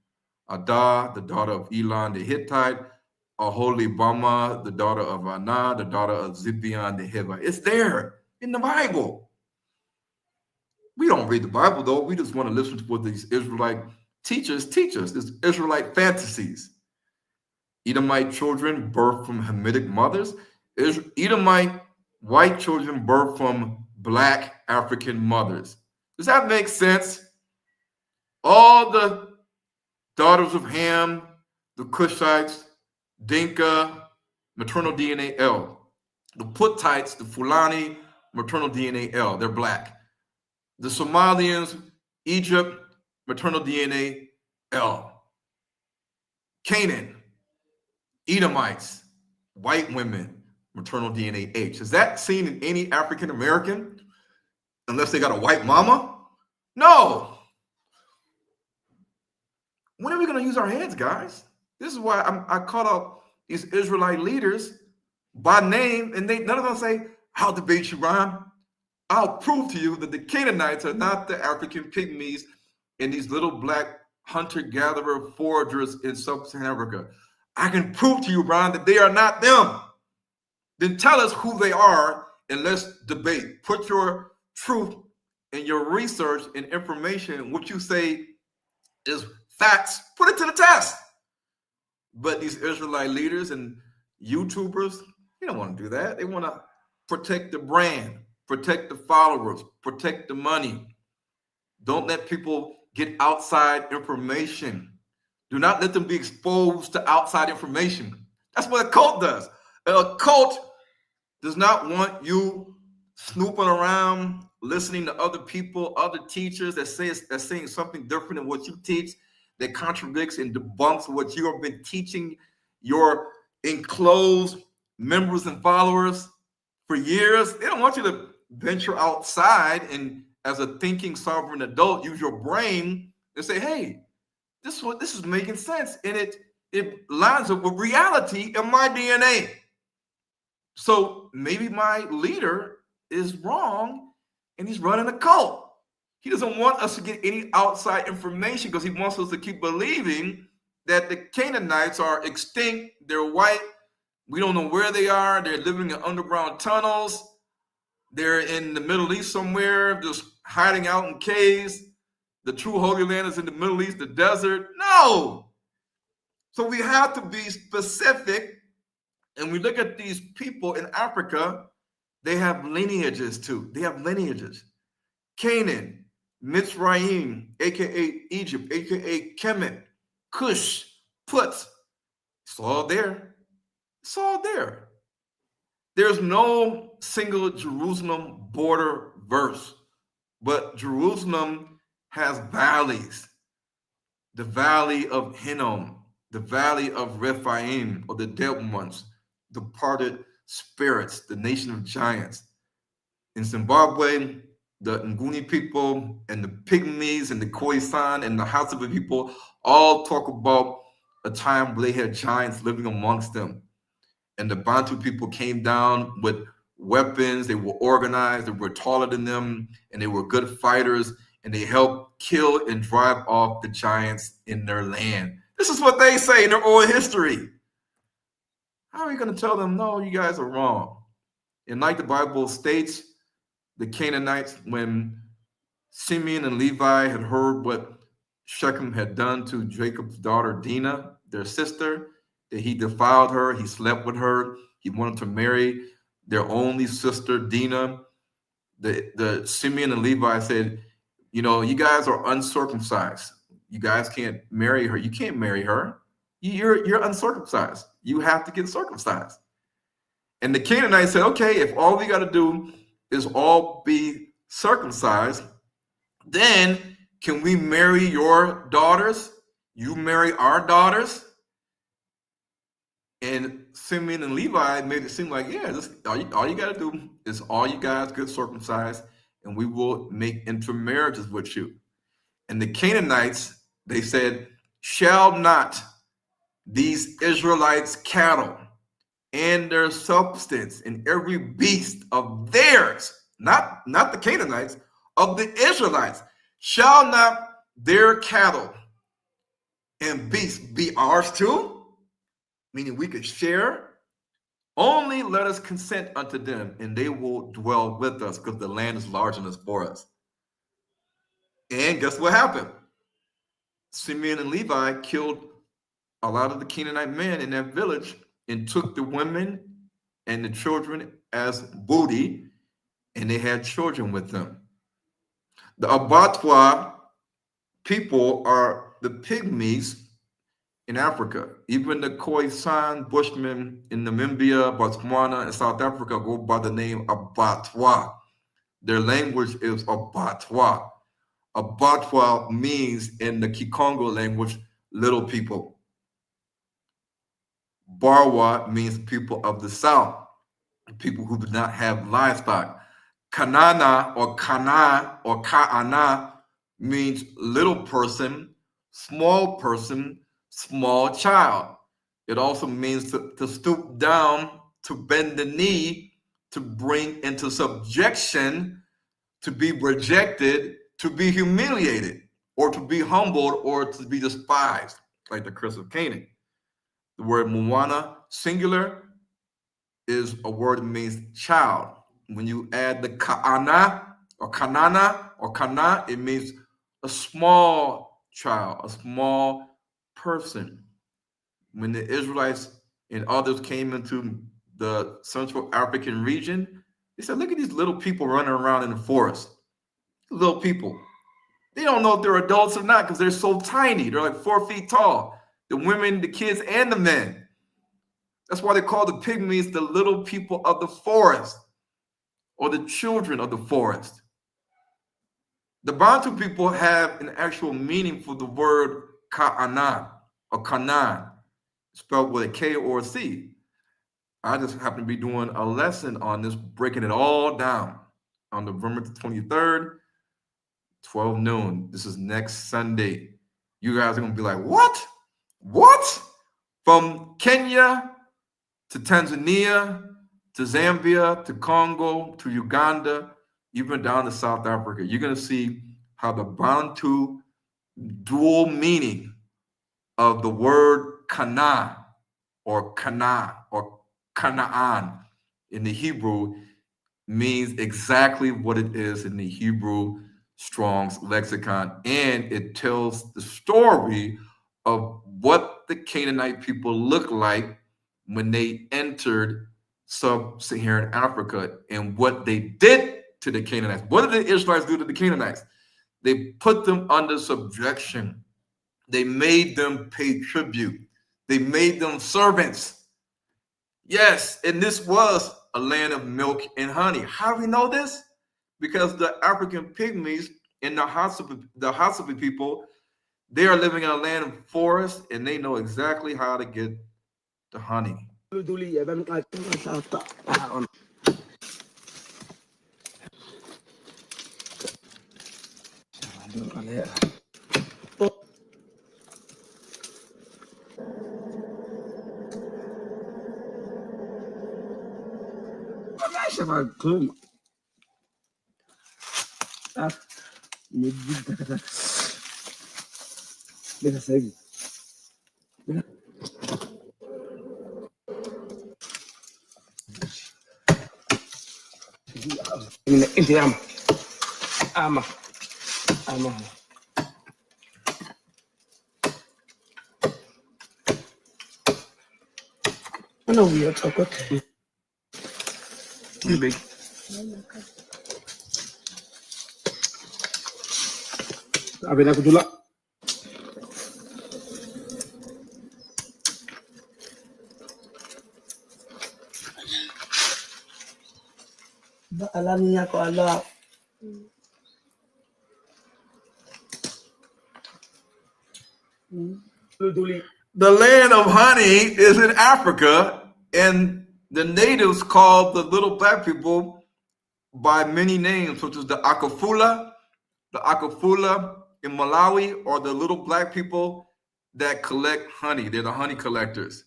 Adah, the daughter of Elon the Hittite, Aholibama, the daughter of Anah, the daughter of Zibeon the Hivite. It's there in the Bible. We don't read the Bible, though. We just want to listen to what these Israelite teachers teach us, these Israelite fantasies. Edomite children birthed from Hamitic mothers. Edomite white children birthed from Black African mothers. Does that make sense? All the daughters of Ham, the Cushites, Dinka, maternal DNA L. The Puttites, the Fulani, maternal DNA L. They're Black. The Somalians, Egypt, maternal DNA L. Canaan, Edomites, white women, maternal DNA H. Is that seen in any African American? Unless they got a white mama? No. When are we going to use our heads, guys? This is why I caught up these Israelite leaders by name, and none of them say, I'll debate you, Ron. I'll prove to you that the Canaanites are not the African pygmies and these little Black hunter-gatherer foragers in sub-Saharan Africa. I can prove to you, Ron, that they are not them. Then tell us who they are and let's debate. Put your truth and your research and information, what you say is facts, put it to the test. But these Israelite leaders and YouTubers, they don't want to do that. They want to protect the brand, protect the followers, protect the money. Don't let people get outside information. Do not let them be exposed to outside information. That's what a cult does. A cult does not want you snooping around, listening to other people, other teachers that's saying something different than what you teach, that contradicts and debunks what you have been teaching your enclosed members and followers for years. They don't want you to venture outside and, as a thinking sovereign adult, use your brain and say, hey, this is making sense, and it lines up with reality in my DNA. So maybe my leader is wrong and he's running a cult. He doesn't want us to get any outside information because he wants us to keep believing that the Canaanites are extinct, they're white, we don't know where they are, they're living in underground tunnels, they're in the Middle East somewhere, just hiding out in caves. The true Holy Land is in the Middle East, the desert. No! So we have to be specific. And we look at these people in Africa, they have lineages too. They have lineages. Canaan, Mitzrayim, aka Egypt, aka Kemet, Cush, Put. It's all there. It's all there. There's no single Jerusalem border verse, but Jerusalem has valleys. The valley of Hinnom, the valley of Rephaim, or the dead ones, departed spirits, the nation of giants. In Zimbabwe, the Nguni people and the Pygmies and the Khoisan and the Hausa people all talk about a time where they had giants living amongst them. And the Bantu people came down with weapons, they were organized, they were taller than them, and they were good fighters, and they helped kill and drive off the giants in their land. This is what they say in their oral history. How are you going to tell them, no, you guys are wrong? And like the Bible states, the Canaanites, when Simeon and Levi had heard what Shechem had done to Jacob's daughter Dinah, their sister, that he defiled her, he slept with her, he wanted to marry their only sister Dinah. The Simeon and Levi said, you know, you guys are uncircumcised. You guys can't marry her. You can't marry her. You're uncircumcised. You have to get circumcised. And the Canaanites said, okay, if all we got to do is all be circumcised, then can we marry your daughters? You marry our daughters? And Simeon and Levi made it seem like, yeah, all you got to do is all you guys get circumcised, and we will make intermarriages with you. And the Canaanites, they said, shall not these Israelites' cattle and their substance and every beast of theirs, not the Canaanites, of the Israelites, shall not their cattle and beasts be ours too? Meaning we could share. Only let us consent unto them, and they will dwell with us, because the land is large enough for us. And guess what happened? Simeon and Levi killed a lot of the Canaanite men in that village and took the women and the children as booty, and they had children with them. The Abattoir people are the pygmies in Africa. Even the Khoisan Bushmen in Namibia, Botswana, and South Africa go by the name Abattoir. Their language is Abattoir. Abattoir means in the Kikongo language, little people. Barwa means people of the South, people who do not have livestock. Kanana or Kana or Ka'ana means little person, small child. It also means to stoop down, to bend the knee, to bring into subjection, to be rejected, to be humiliated, or to be humbled, or to be despised, like the curse of Canaan. The word Moana, singular, is a word that means child. When you add the Ka'ana or Kanana or Kana, it means a small child, a small person. When the Israelites and others came into the Central African region, they said, look at these little people running around in the forest. Little people. They don't know if they're adults or not because they're so tiny. They're like 4 feet tall. The women, the kids, and the men. That's why they call the pygmies the little people of the forest, or the children of the forest. The Bantu people have an actual meaning for the word Ka'ana or Canaan, spelled with a K or a C. I just happen to be doing a lesson on this, breaking it all down on November the 23rd, 12 noon. This is next Sunday. You guys are going to be like, what? What? From Kenya to Tanzania, to Zambia, to Congo, to Uganda, even down to South Africa. You're going to see how the Bantu dual meaning of the word Kana or Kana or Canaan in the Hebrew means exactly what it is in the Hebrew Strong's lexicon. And it tells the story of what the Canaanite people looked like when they entered sub-Saharan Africa and what they did to the Canaanites. What did the Israelites do to the Canaanites? They put them under subjection. They made them pay tribute. They made them servants. Yes, and this was a land of milk and honey. How do we know this? Because the African pygmies and the Hasapi people, they are living in a land of forest, and they know exactly how to get the honey. Ano weird takot. Big. Sabi na ko dula. Ba alam niya ko ala. The land of honey is in Africa, and the natives called the little black people by many names, such as the Akafula in Malawi, or the little black people that collect honey. They're the honey collectors.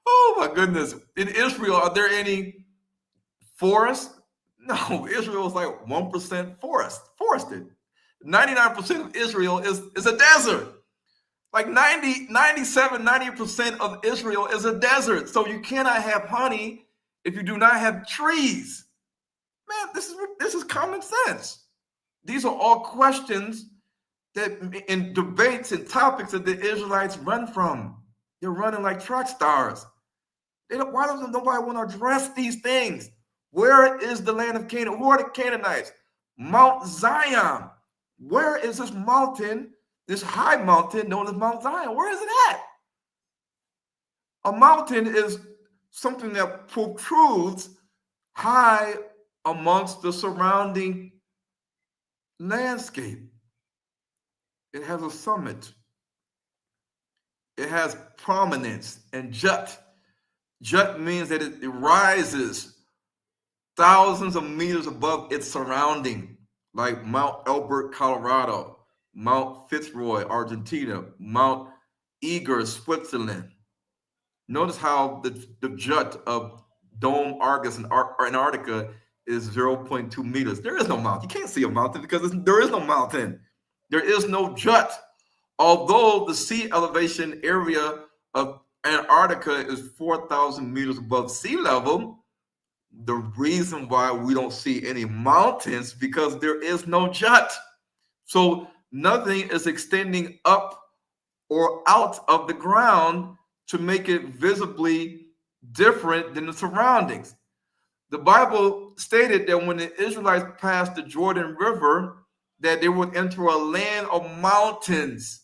Oh my goodness. In Israel, are there any forests? No, Israel is like 1% forested. 99% of Israel is a desert. Like 90% of Israel is a desert. So you cannot have honey if you do not have trees. Man, this is common sense. These are all questions that in debates and topics that the Israelites run from. They're running like track stars. Why doesn't nobody want to address these things? Where is the land of Canaan? Who are the Canaanites? Mount Zion. Where is this mountain, this high mountain known as Mount Zion? Where is it at? A mountain is something that protrudes high amongst the surrounding landscape. It has a summit. It has prominence and jut. Jut means that it rises thousands of meters above its surrounding, like Mount Elbert, Colorado, Mount Fitzroy, Argentina, Mount Eger, Switzerland. Notice how the jut of Dome Argus in Antarctica is 0.2 meters. There is no mountain. You can't see a mountain because there is no mountain. There is no jut. Although the sea elevation area of Antarctica is 4,000 meters above sea level, the reason why we don't see any mountains because there is no jut. So nothing is extending up or out of the ground to make it visibly different than the surroundings. The Bible stated that when the Israelites passed the Jordan River, that they would enter a land of mountains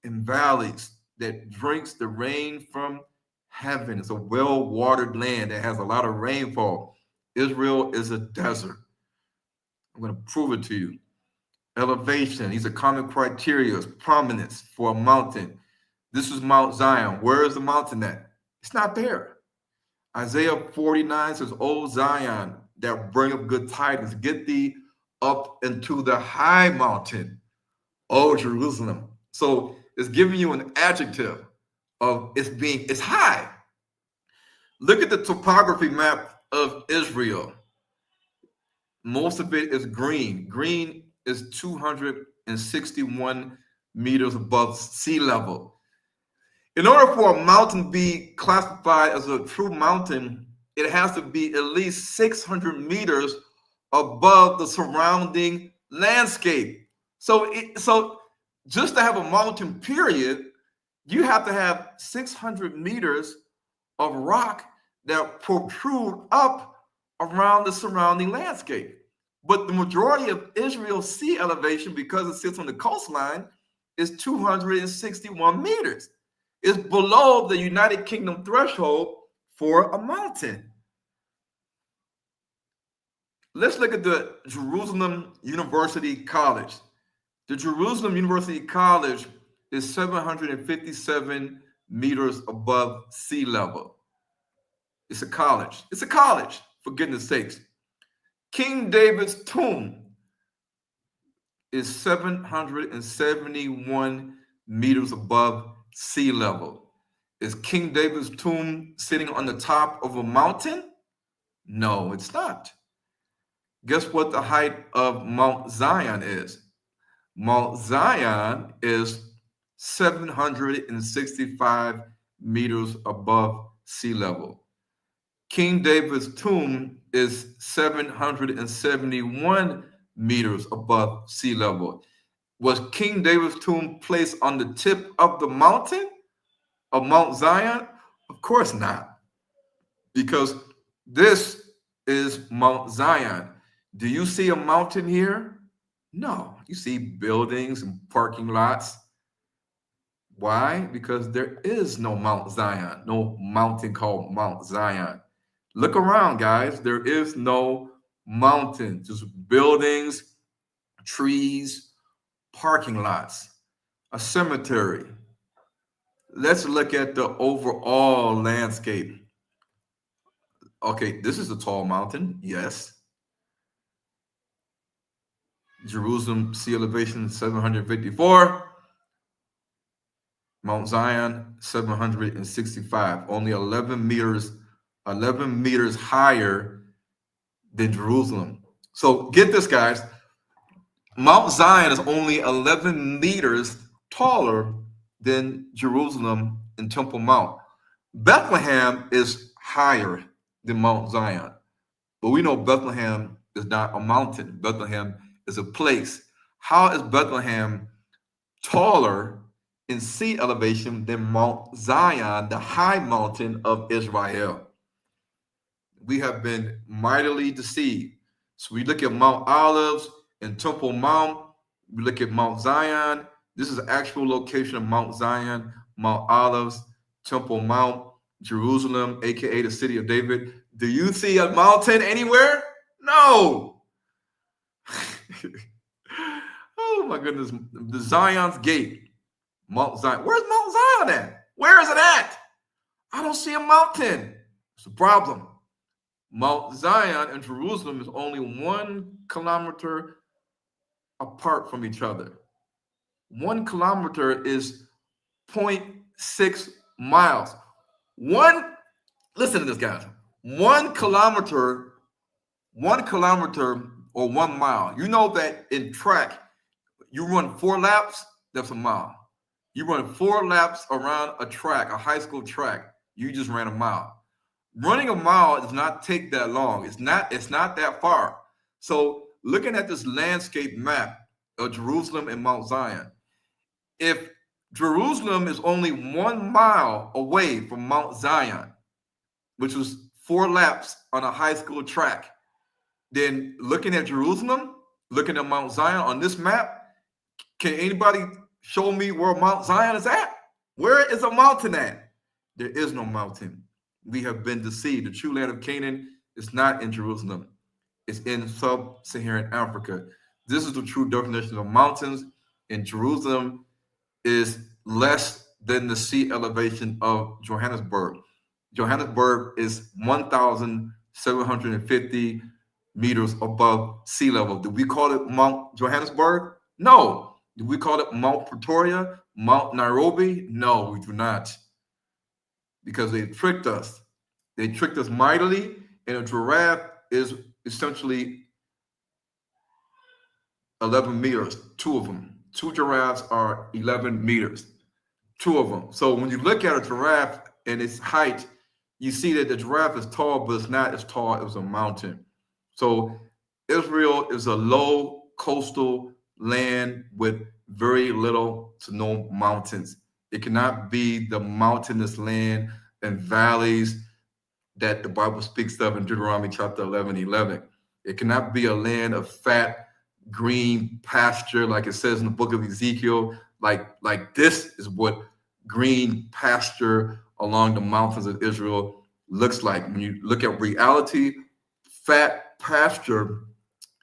and valleys that drinks the rain from heaven. It's a well-watered land that has a lot of rainfall. Israel is a desert. I'm going to prove it to you. Elevation, these are common criteria, prominence for a mountain. This is Mount Zion. Where is the mountain at? It's not there. Isaiah 49 says, O Zion, that bringeth good tidings, get thee up into the high mountain, O Jerusalem. So it's giving you an adjective of it's high. Look at the topography map of Israel. Most of it is green. Green is 261 meters above sea level. In order for a mountain to be classified as a true mountain, it has to be at least 600 meters above the surrounding landscape. So just to have a mountain, period, you have to have 600 meters of rock that protrude up around the surrounding landscape. But the majority of Israel's sea elevation, because it sits on the coastline, is 261 meters. It's below the United Kingdom threshold for a mountain. Let's look at the Jerusalem University College. The Jerusalem University College is 757 meters above sea level. It's a college. It's a college, for goodness sakes. King David's tomb is 771 meters above sea level. Is King David's tomb sitting on the top of a mountain? No, it's not. Guess what the height of Mount Zion is? Mount Zion is 765 meters above sea level. King David's tomb is 771 meters above sea level. Was King David's tomb placed on the tip of the mountain of Mount Zion? Of course not, because this is Mount Zion. Do you see a mountain here? No, you see buildings and parking lots. Why? Because there is no Mount Zion, no mountain called Mount Zion. Look around, guys. There is no mountain, just buildings, trees, parking lots, a cemetery. Let's look at the overall landscape. Okay, this is a tall mountain, yes. Jerusalem sea elevation 754. Mount Zion 765. Only 11 meters higher than Jerusalem. So get this, guys. Mount Zion is only 11 meters taller than Jerusalem and Temple Mount. Bethlehem is higher than Mount Zion, but we know Bethlehem is not a mountain. Bethlehem is a place. How is Bethlehem taller in sea elevation than Mount Zion, the high mountain of Israel. We have been mightily deceived. So we look at Mount Olives and Temple Mount. We look at Mount Zion. This is the actual location of Mount Zion, Mount Olives, Temple Mount, Jerusalem, aka the city of David. Do you see a mountain anywhere? No. Oh my goodness. The Zion's gate, Mount Zion. Where's Mount Zion at? Where is it at? I don't see a mountain. It's a problem. Mount Zion and Jerusalem is only 1 kilometer apart from each other. 1 kilometer is 0.6 miles. Listen to this, guys. 1 kilometer or 1 mile. You know that in track, you run 4 laps, that's a mile. You run 4 laps around a track, a high school track, you just ran a mile. Running a mile does not take that long. It's not that far. So looking at this landscape map of Jerusalem and Mount Zion, if Jerusalem is only 1 mile away from Mount Zion, which was 4 laps on a high school track, then looking at Jerusalem, looking at Mount Zion on this map, can anybody show me where Mount Zion is at? Where is a mountain at? There is no mountain. We have been deceived. The true land of Canaan is not in Jerusalem. It's in sub-Saharan Africa. This is the true definition of mountains. And Jerusalem is less than the sea elevation of Johannesburg. Johannesburg is 1,750 meters above sea level. Do we call it Mount Johannesburg? No. Do we call it Mount Pretoria? Mount Nairobi? No, we do not. Because they tricked us. They tricked us mightily, and a giraffe is essentially 11 meters, 2 of them. 2 giraffes are 11 meters, 2 of them. So when you look at a giraffe and its height, you see that the giraffe is tall, but it's not as tall as a mountain. So Israel is a low coastal land with very little to no mountains. It cannot be the mountainous land and valleys that the Bible speaks of in Deuteronomy chapter 11:11. It cannot be a land of fat, green pasture, like it says in the book of Ezekiel. Like this is what green pasture along the mountains of Israel looks like. When you look at reality, fat pasture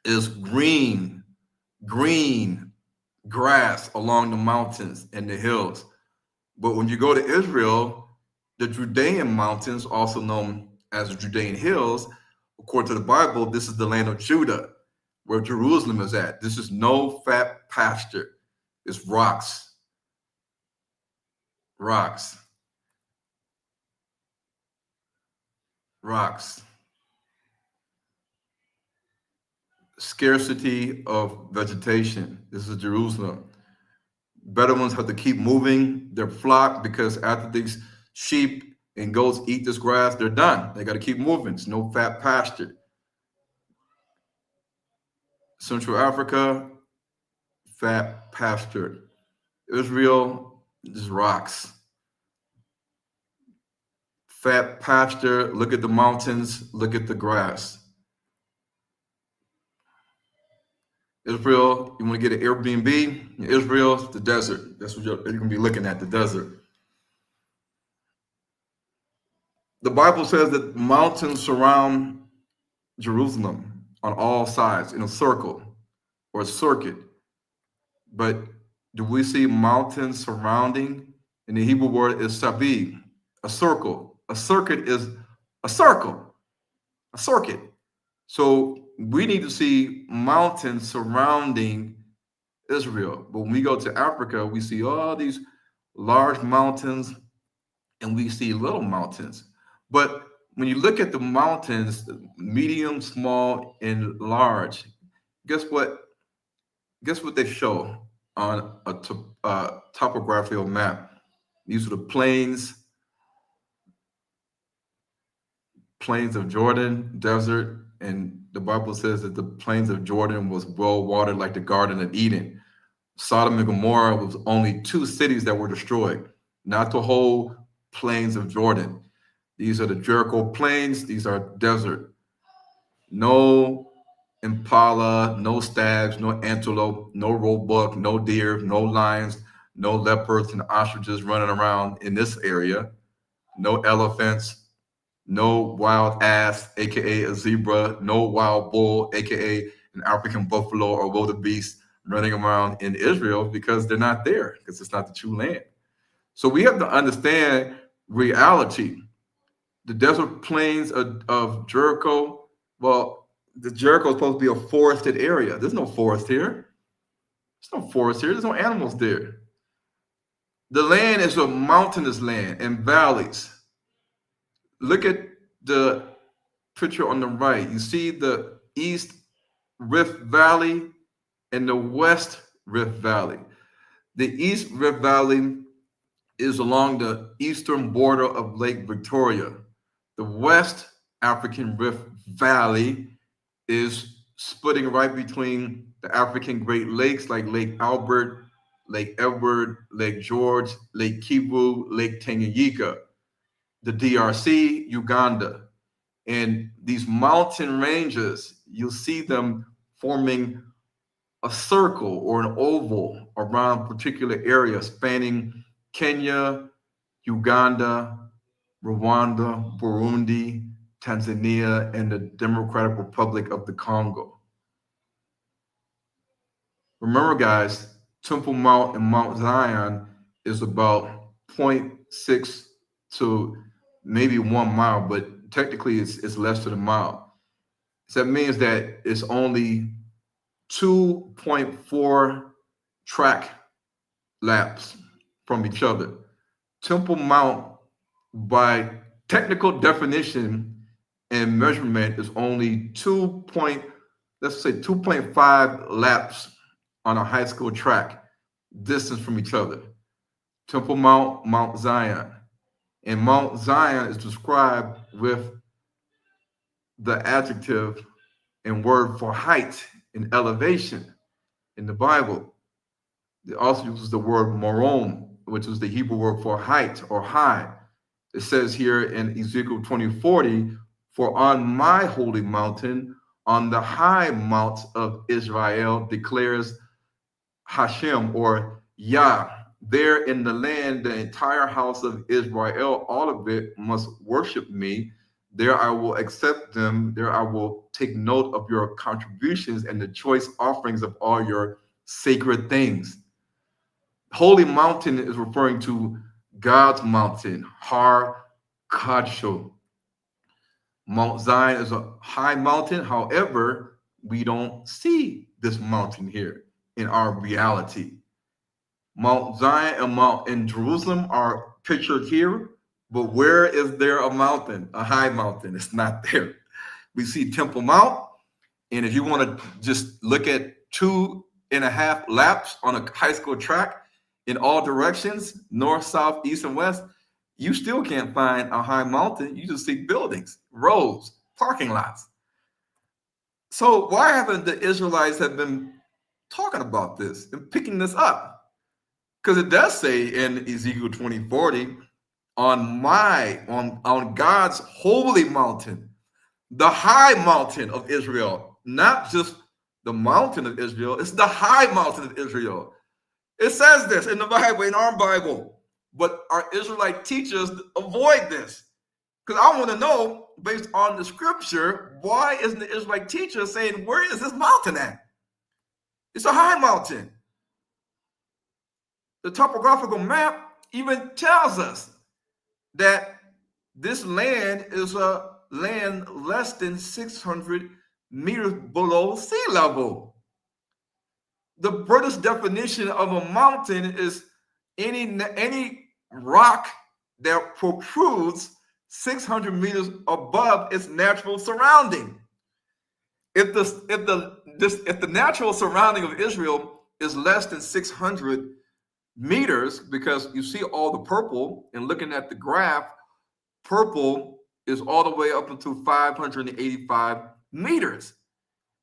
is green grass along the mountains and the hills. But when you go to Israel, the Judean mountains, also known as the Judean hills, according to the Bible, this is the land of Judah, where Jerusalem is at. This is no fat pasture. It's rocks. Rocks. Rocks. Scarcity of vegetation. This is Jerusalem. Bedouins have to keep moving their flock because after these sheep and goats eat this grass, they're done. They got to keep moving. It's no fat pasture. Central Africa, fat pasture. Israel, just rocks. Fat pasture. Look at the mountains. Look at the grass. Israel, you want to get an Airbnb in Israel, the desert. That's what you're going to be looking at, the desert. The Bible says that mountains surround Jerusalem on all sides in a circle or a circuit. But do we see mountains surrounding? And the Hebrew word is sabib, a circle. A circuit is a circle, a circuit. So we need to see mountains surrounding Israel. But when we go to Africa, we see all these large mountains and we see little mountains. But when you look at the mountains, medium, small, and large, guess what? Guess what they show on a topographical map? These are the plains of Jordan, desert, and the Bible says that the plains of Jordan was well watered like the Garden of Eden. Sodom and Gomorrah was only 2 cities that were destroyed, not the whole plains of Jordan. These are the Jericho plains. These are desert. No impala, no stags, no antelope, no roebuck, no deer, no lions, no leopards and ostriches running around in this area. No elephants, no wild ass, aka a zebra, no wild bull, aka an African buffalo or wildebeest running around in Israel, because they're not there, because it's not the true land. So we have to understand reality. The desert plains of Jericho, well, the Jericho is supposed to be a forested area. There's no forest here. There's no forest here. There's no animals there. The land is a mountainous land and valleys. Look at the picture on the right. You see the East Rift Valley and the West Rift Valley. The East Rift Valley is along the eastern border of Lake Victoria. The West African Rift Valley is splitting right between the African Great Lakes like Lake Albert, Lake Edward, Lake George, Lake Kivu, Lake Tanganyika, the DRC, Uganda. And these mountain ranges, you'll see them forming a circle or an oval around a particular area spanning Kenya, Uganda, Rwanda, Burundi, Tanzania, and the Democratic Republic of the Congo. Remember, guys, Temple Mount and Mount Zion is about 0.6 to maybe 1 mile, but technically it's less than a mile. So that means that it's only 2.4 track laps from each other. Temple Mount, by technical definition and measurement, is only 2.5 laps on a high school track distance from each other. Temple Mount, Mount Zion. And Mount Zion is described with the adjective and word for height and elevation in the Bible. It also uses the word moron, which is the Hebrew word for height or high. It says here in Ezekiel 20:40, for on my holy mountain, on the high mount of Israel, declares Hashem or Yah, there in the land, the entire house of Israel, all of it must worship me. There I will accept them. There I will take note of your contributions and the choice offerings of all your sacred things. Holy mountain is referring to God's mountain, Har Kadsho. Mount Zion is a high mountain. However, we don't see this mountain here in our reality. Mount Zion and Mount in Jerusalem are pictured here, but where is there a mountain, a high mountain? It's not there. We see Temple Mount, and if you want to just look at 2.5 laps on a high school track in all directions, north, south, east, and west, you still can't find a high mountain. You just see buildings, roads, parking lots. So why haven't the Israelites have been talking about this and picking this up? Because it does say in Ezekiel 20:40, on God's holy mountain, the high mountain of Israel, not just the mountain of Israel, it's the high mountain of Israel. It says this in the Bible, in our Bible, but our Israelite teachers avoid this. Because I want to know, based on the scripture, why isn't the Israelite teacher saying, where is this mountain at? It's a high mountain. The topographical map even tells us that this land is a land less than 600 meters below sea level. The British definition of a mountain is any rock that protrudes 600 meters above its natural surrounding. If the natural surrounding of Israel is less than 600 meters, because you see all the purple, and looking at the graph, purple is all the way up into 585 meters.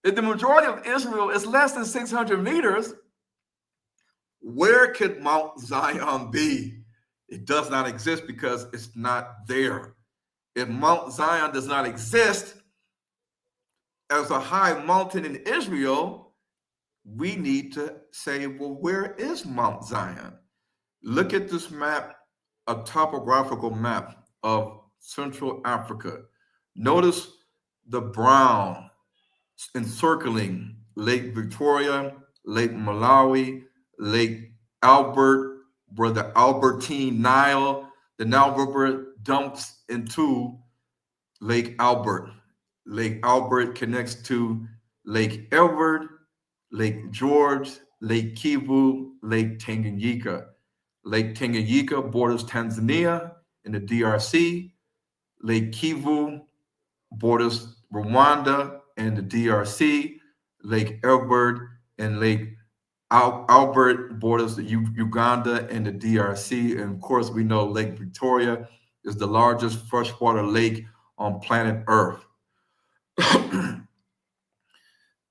If the majority of Israel is less than 600 meters, Where could Mount Zion be? It does not exist because it's not there. If Mount Zion does not exist as a high mountain in Israel, we need to say, well, where is Mount Zion? Look at this map, a topographical map of Central Africa. Notice the brown encircling Lake Victoria, Lake Malawi, Lake Albert, where the Albertine Nile, the Nile River dumps into Lake Albert. Lake Albert connects to Lake Edward, Lake George, Lake Kivu, Lake Tanganyika. Lake Tanganyika borders Tanzania and the DRC. Lake Kivu borders Rwanda and the DRC. Lake Edward and Lake Albert borders Uganda and the DRC. And of course, we know Lake Victoria is the largest freshwater lake on planet Earth.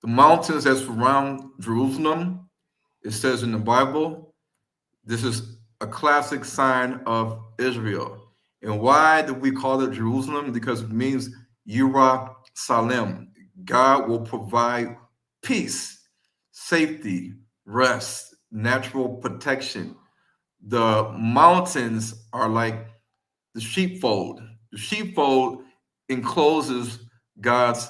The mountains that surround Jerusalem, it says in the Bible, this is a classic sign of Israel. And why do we call it Jerusalem? Because it means Yerushalayim. God will provide peace, safety, rest, natural protection. The mountains are like the sheepfold. The sheepfold encloses God's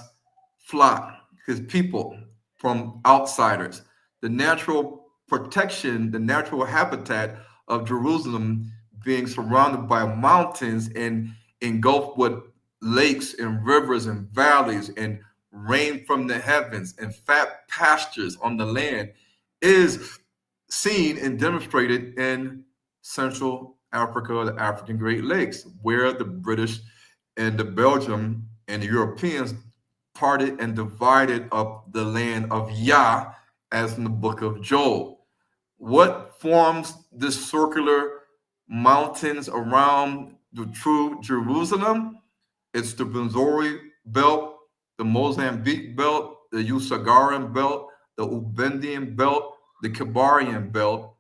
flock, his people, from outsiders. The natural protection, the natural habitat of Jerusalem being surrounded by mountains and engulfed with lakes and rivers and valleys and rain from the heavens and fat pastures on the land is seen and demonstrated in Central Africa, the African Great Lakes, where the British and the Belgium and the Europeans parted and divided up the land of Yah, as in the book of Joel. What forms this circular mountains around the true Jerusalem? It's the Benzori Belt, the Mozambique Belt, the Usagaran Belt, the Ubendian Belt, the Kabarian Belt.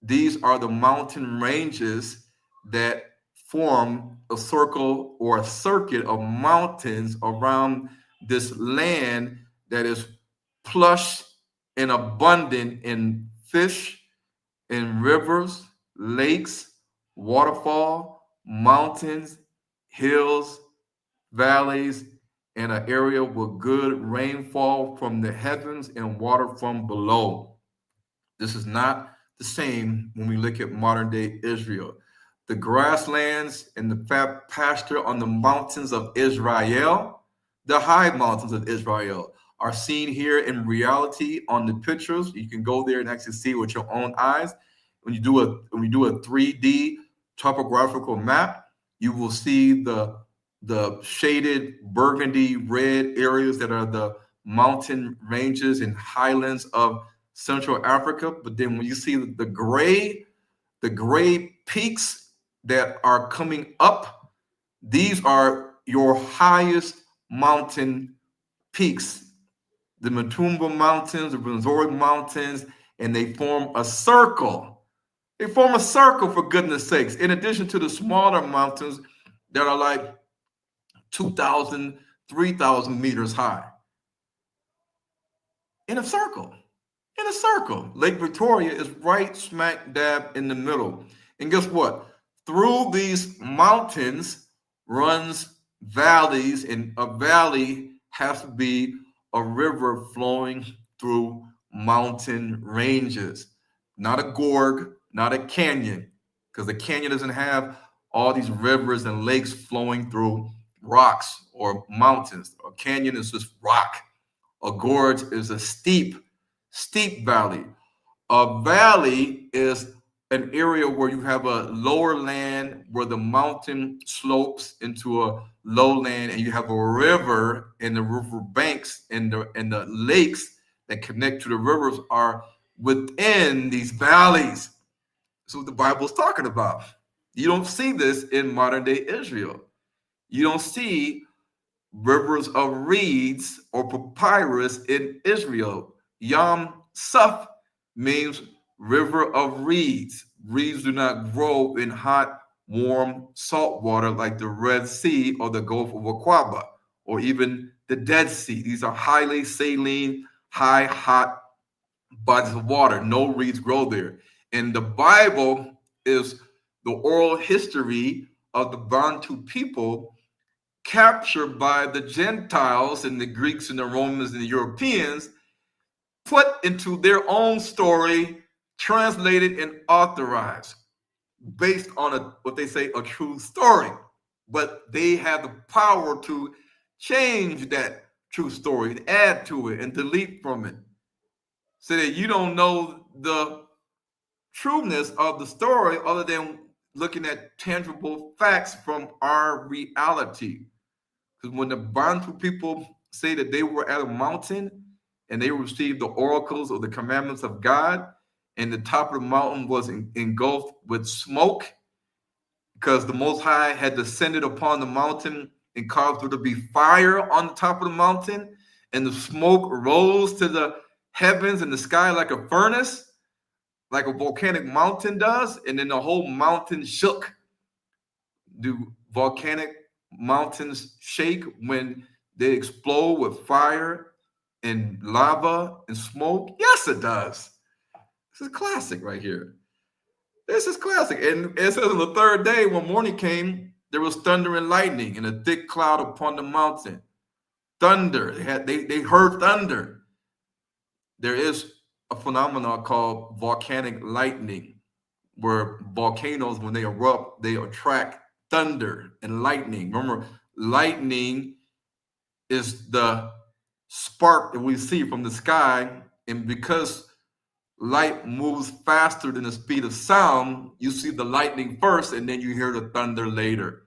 These are the mountain ranges that form a circle or a circuit of mountains around this land that is plush and abundant in fish, in rivers, lakes, waterfall, mountains, hills, valleys, and an area with good rainfall from the heavens and water from below. This is not the same when we look at modern day Israel. The grasslands and the fat pasture on the mountains of Israel, the high mountains of Israel, are seen here in reality on the pictures. You can go there and actually see with your own eyes. When you do a 3D topographical map, you will see the shaded burgundy red areas that are the mountain ranges and highlands of Central Africa. But then when you see the gray peaks that are coming up, these are your highest mountain peaks. The Matumba Mountains, the Benzori Mountains, and they form a circle. They form a circle, for goodness sakes, in addition to the smaller mountains that are like 2,000, 3,000 meters high. In a circle. Lake Victoria is right smack dab in the middle. And guess what? Through these mountains runs valleys, and a valley has to be a river flowing through mountain ranges. Not a gorge, not a canyon, because the canyon doesn't have all these rivers and lakes flowing through rocks or mountains. A canyon is just rock. A gorge is a steep valley. A valley is an area where you have a lower land where the mountain slopes into a lowland, and you have a river, and the river banks and the lakes that connect to the rivers are within these valleys. That's what the Bible is talking about. You don't see this in modern day Israel. You don't see rivers of reeds or papyrus in Israel. Yam Suf means river of reeds. Reeds do not grow in hot, warm, salt water like the Red Sea or the Gulf of Aqaba, or even the Dead Sea. These are highly saline, high, hot bodies of water. No reeds grow there. And the Bible is the oral history of the Bantu people captured by the Gentiles and the Greeks and the Romans and the Europeans, put into their own story, translated and authorized based on what they say a true story. But they have the power to change that true story, and add to it and delete from it, so that you don't know the trueness of the story other than looking at tangible facts from our reality. Because when the Bantu people say that they were at a mountain and they received the oracles or the commandments of God, and the top of the mountain was engulfed with smoke, because the Most High had descended upon the mountain and caused there to be fire on the top of the mountain, and the smoke rose to the heavens and the sky like a furnace, like a volcanic mountain does, and then the whole mountain shook. Do volcanic mountains shake when they explode with fire and lava and smoke? Yes, it does. This is classic right here. This is classic. And it says on the third day, when morning came, there was thunder and lightning and a thick cloud upon the mountain. Thunder. They heard thunder. There is a phenomenon called volcanic lightning, where volcanoes, when they erupt, they attract thunder and lightning. Remember, lightning is the spark that we see from the sky, and because light moves faster than the speed of sound, you see the lightning first, and then you hear the thunder later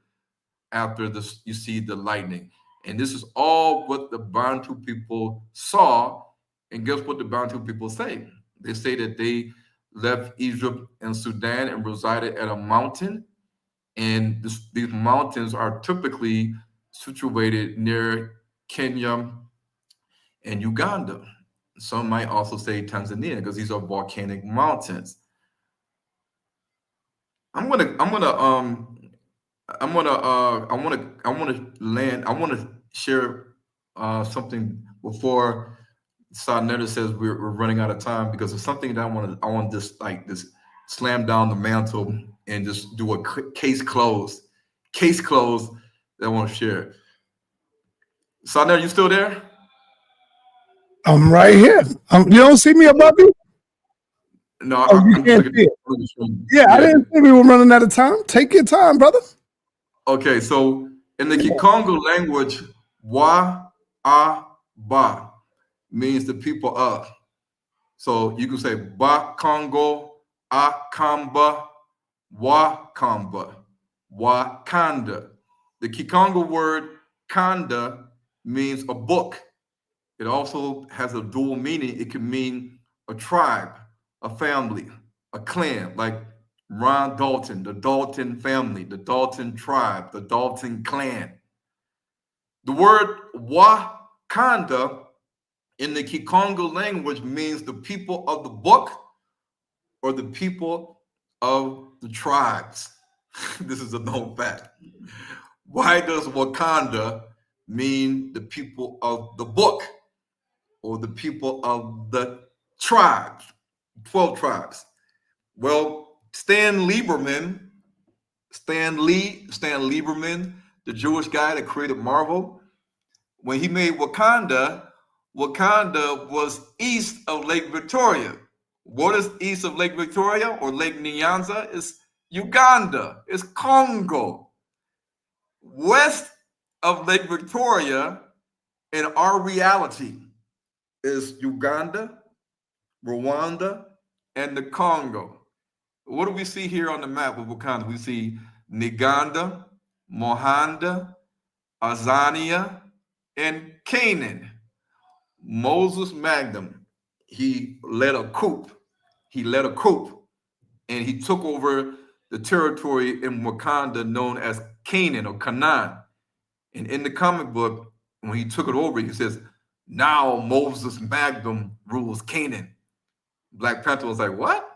after this you see the lightning. And this is all what the Bantu people saw. And guess what the Bantu people say? They say that they left Egypt and Sudan and resided at a mountain. And these mountains are typically situated near Kenya and Uganda. Some might also say Tanzania, because these are volcanic mountains. I want to share something before sa.neter says we're running out of time, because it's something that I want to just slam down the mantle and just do a case closed that I want to share. Sa.neter, you still there? I'm right here. You don't see me above you? No, you can't see it. Yeah, I didn't think we were running out of time. Take your time, brother. Okay, so in the Kikongo language, wa a ba means the people of. So you can say ba Congo, a Kamba, wa Kamba, wa Kanda. The Kikongo word Kanda means a book. It also has a dual meaning. It can mean a tribe, a family, a clan, like Ron Dalton, the Dalton family, the Dalton tribe, the Dalton clan. The word Wakanda in the Kikongo language means the people of the book or the people of the tribes. This is a known fact. Why does Wakanda mean the people of the book or the people of the tribes, 12 tribes? Well, Stan Lieberman, the Jewish guy that created Marvel, when he made Wakanda was east of Lake Victoria. What is east of Lake Victoria or Lake Nyanza? It's Uganda, it's Congo. West of Lake Victoria in our reality is Uganda, Rwanda, and the Congo. What do we see here on the map of Wakanda? We see Niganda, Mohanda, Azania, and Canaan. Moses Magnum, he led a coup. And he took over the territory in Wakanda known as Canaan or Canaan. And in the comic book, when he took it over, he says, now Moses Magnum rules Canaan. Black Panther was like, what?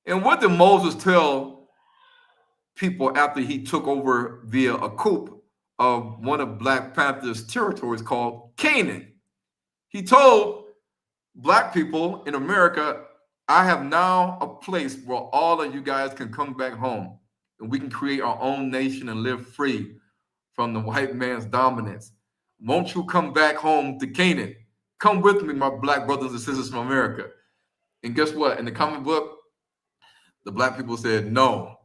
And what did Moses tell people after he took over via a coup of one of Black Panther's territories called Canaan? He told Black people in America, I have now a place where all of you guys can come back home and we can create our own nation and live free from the white man's dominance. Won't you come back home to Canaan? Come with me, my Black brothers and sisters from America. And guess what? In the comic book, the Black people said no.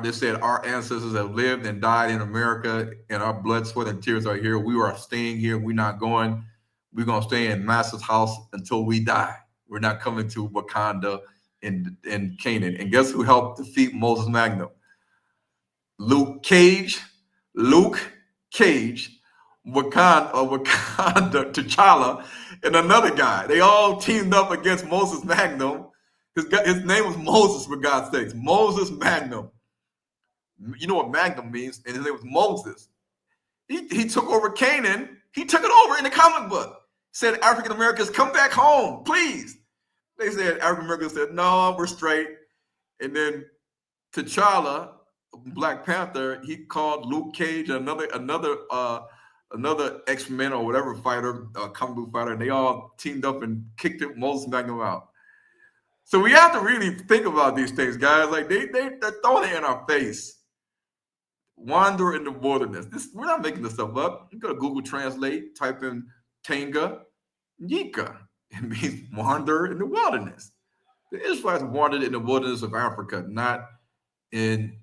They said our ancestors have lived and died in America, and our blood, sweat, and tears are here. We are staying here. We're not going. We're going to stay in Master's house until we die. We're not coming to Wakanda in Canaan. And guess who helped defeat Moses Magnum? Luke Cage, Wakanda, T'Challa, and another guy. They all teamed up against Moses Magnum. His name was Moses, for God's sakes. Moses Magnum. You know what Magnum means, and his name was Moses. He took over Canaan. He took it over in the comic book. Said, African Americans, come back home, please. They said, African Americans said, no, we're straight. And then T'Challa, Black Panther, he called Luke Cage, another X-Men or whatever fighter, comic book fighter, and they all teamed up and kicked Moses Magnum out. So we have to really think about these things, guys. Like they're throwing it in our face. Wander in the wilderness. We're not making this stuff up. You go to Google Translate, type in Tanga Yika. It means wander in the wilderness. The Israelites wandered in the wilderness of Africa, not in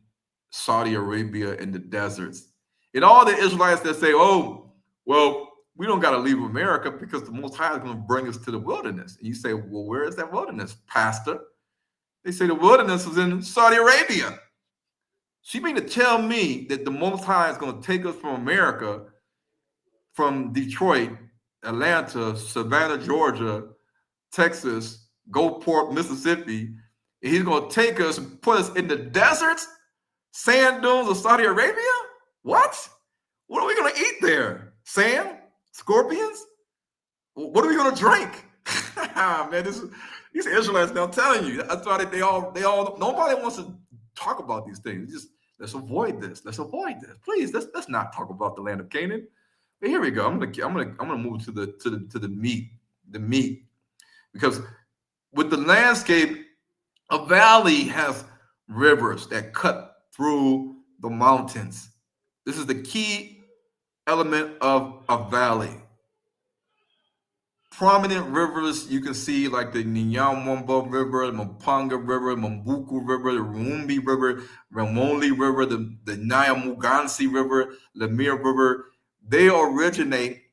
Saudi Arabia in the deserts. And all the Israelites that say, oh, well, we don't got to leave America because the Most High is going to bring us to the wilderness. And you say, well, where is that wilderness, Pastor? They say the wilderness is in Saudi Arabia. So you mean to tell me that the Most High is going to take us from America, from Detroit, Atlanta, Savannah, Georgia, Texas, Gulfport, Mississippi, and he's going to take us and put us in the deserts, sand dunes of Saudi Arabia? What? What are we going to eat there? Sand? Scorpions? What are we going to drink? Man, these Israelites, I'm telling you, that's why they all, nobody wants to talk about these things. Just let's avoid this. Let's avoid this. Please, let's not talk about the land of Canaan. But here we go. I'm gonna move to the meat, because with the landscape, a valley has rivers that cut through the mountains. This is the key element of a valley. Prominent rivers you can see, like the Nyamwamba River, the Mpanga River, Mambuku River, the Rumbi River, Ramoli River, the Nyamugansi River, Lemire River. They originate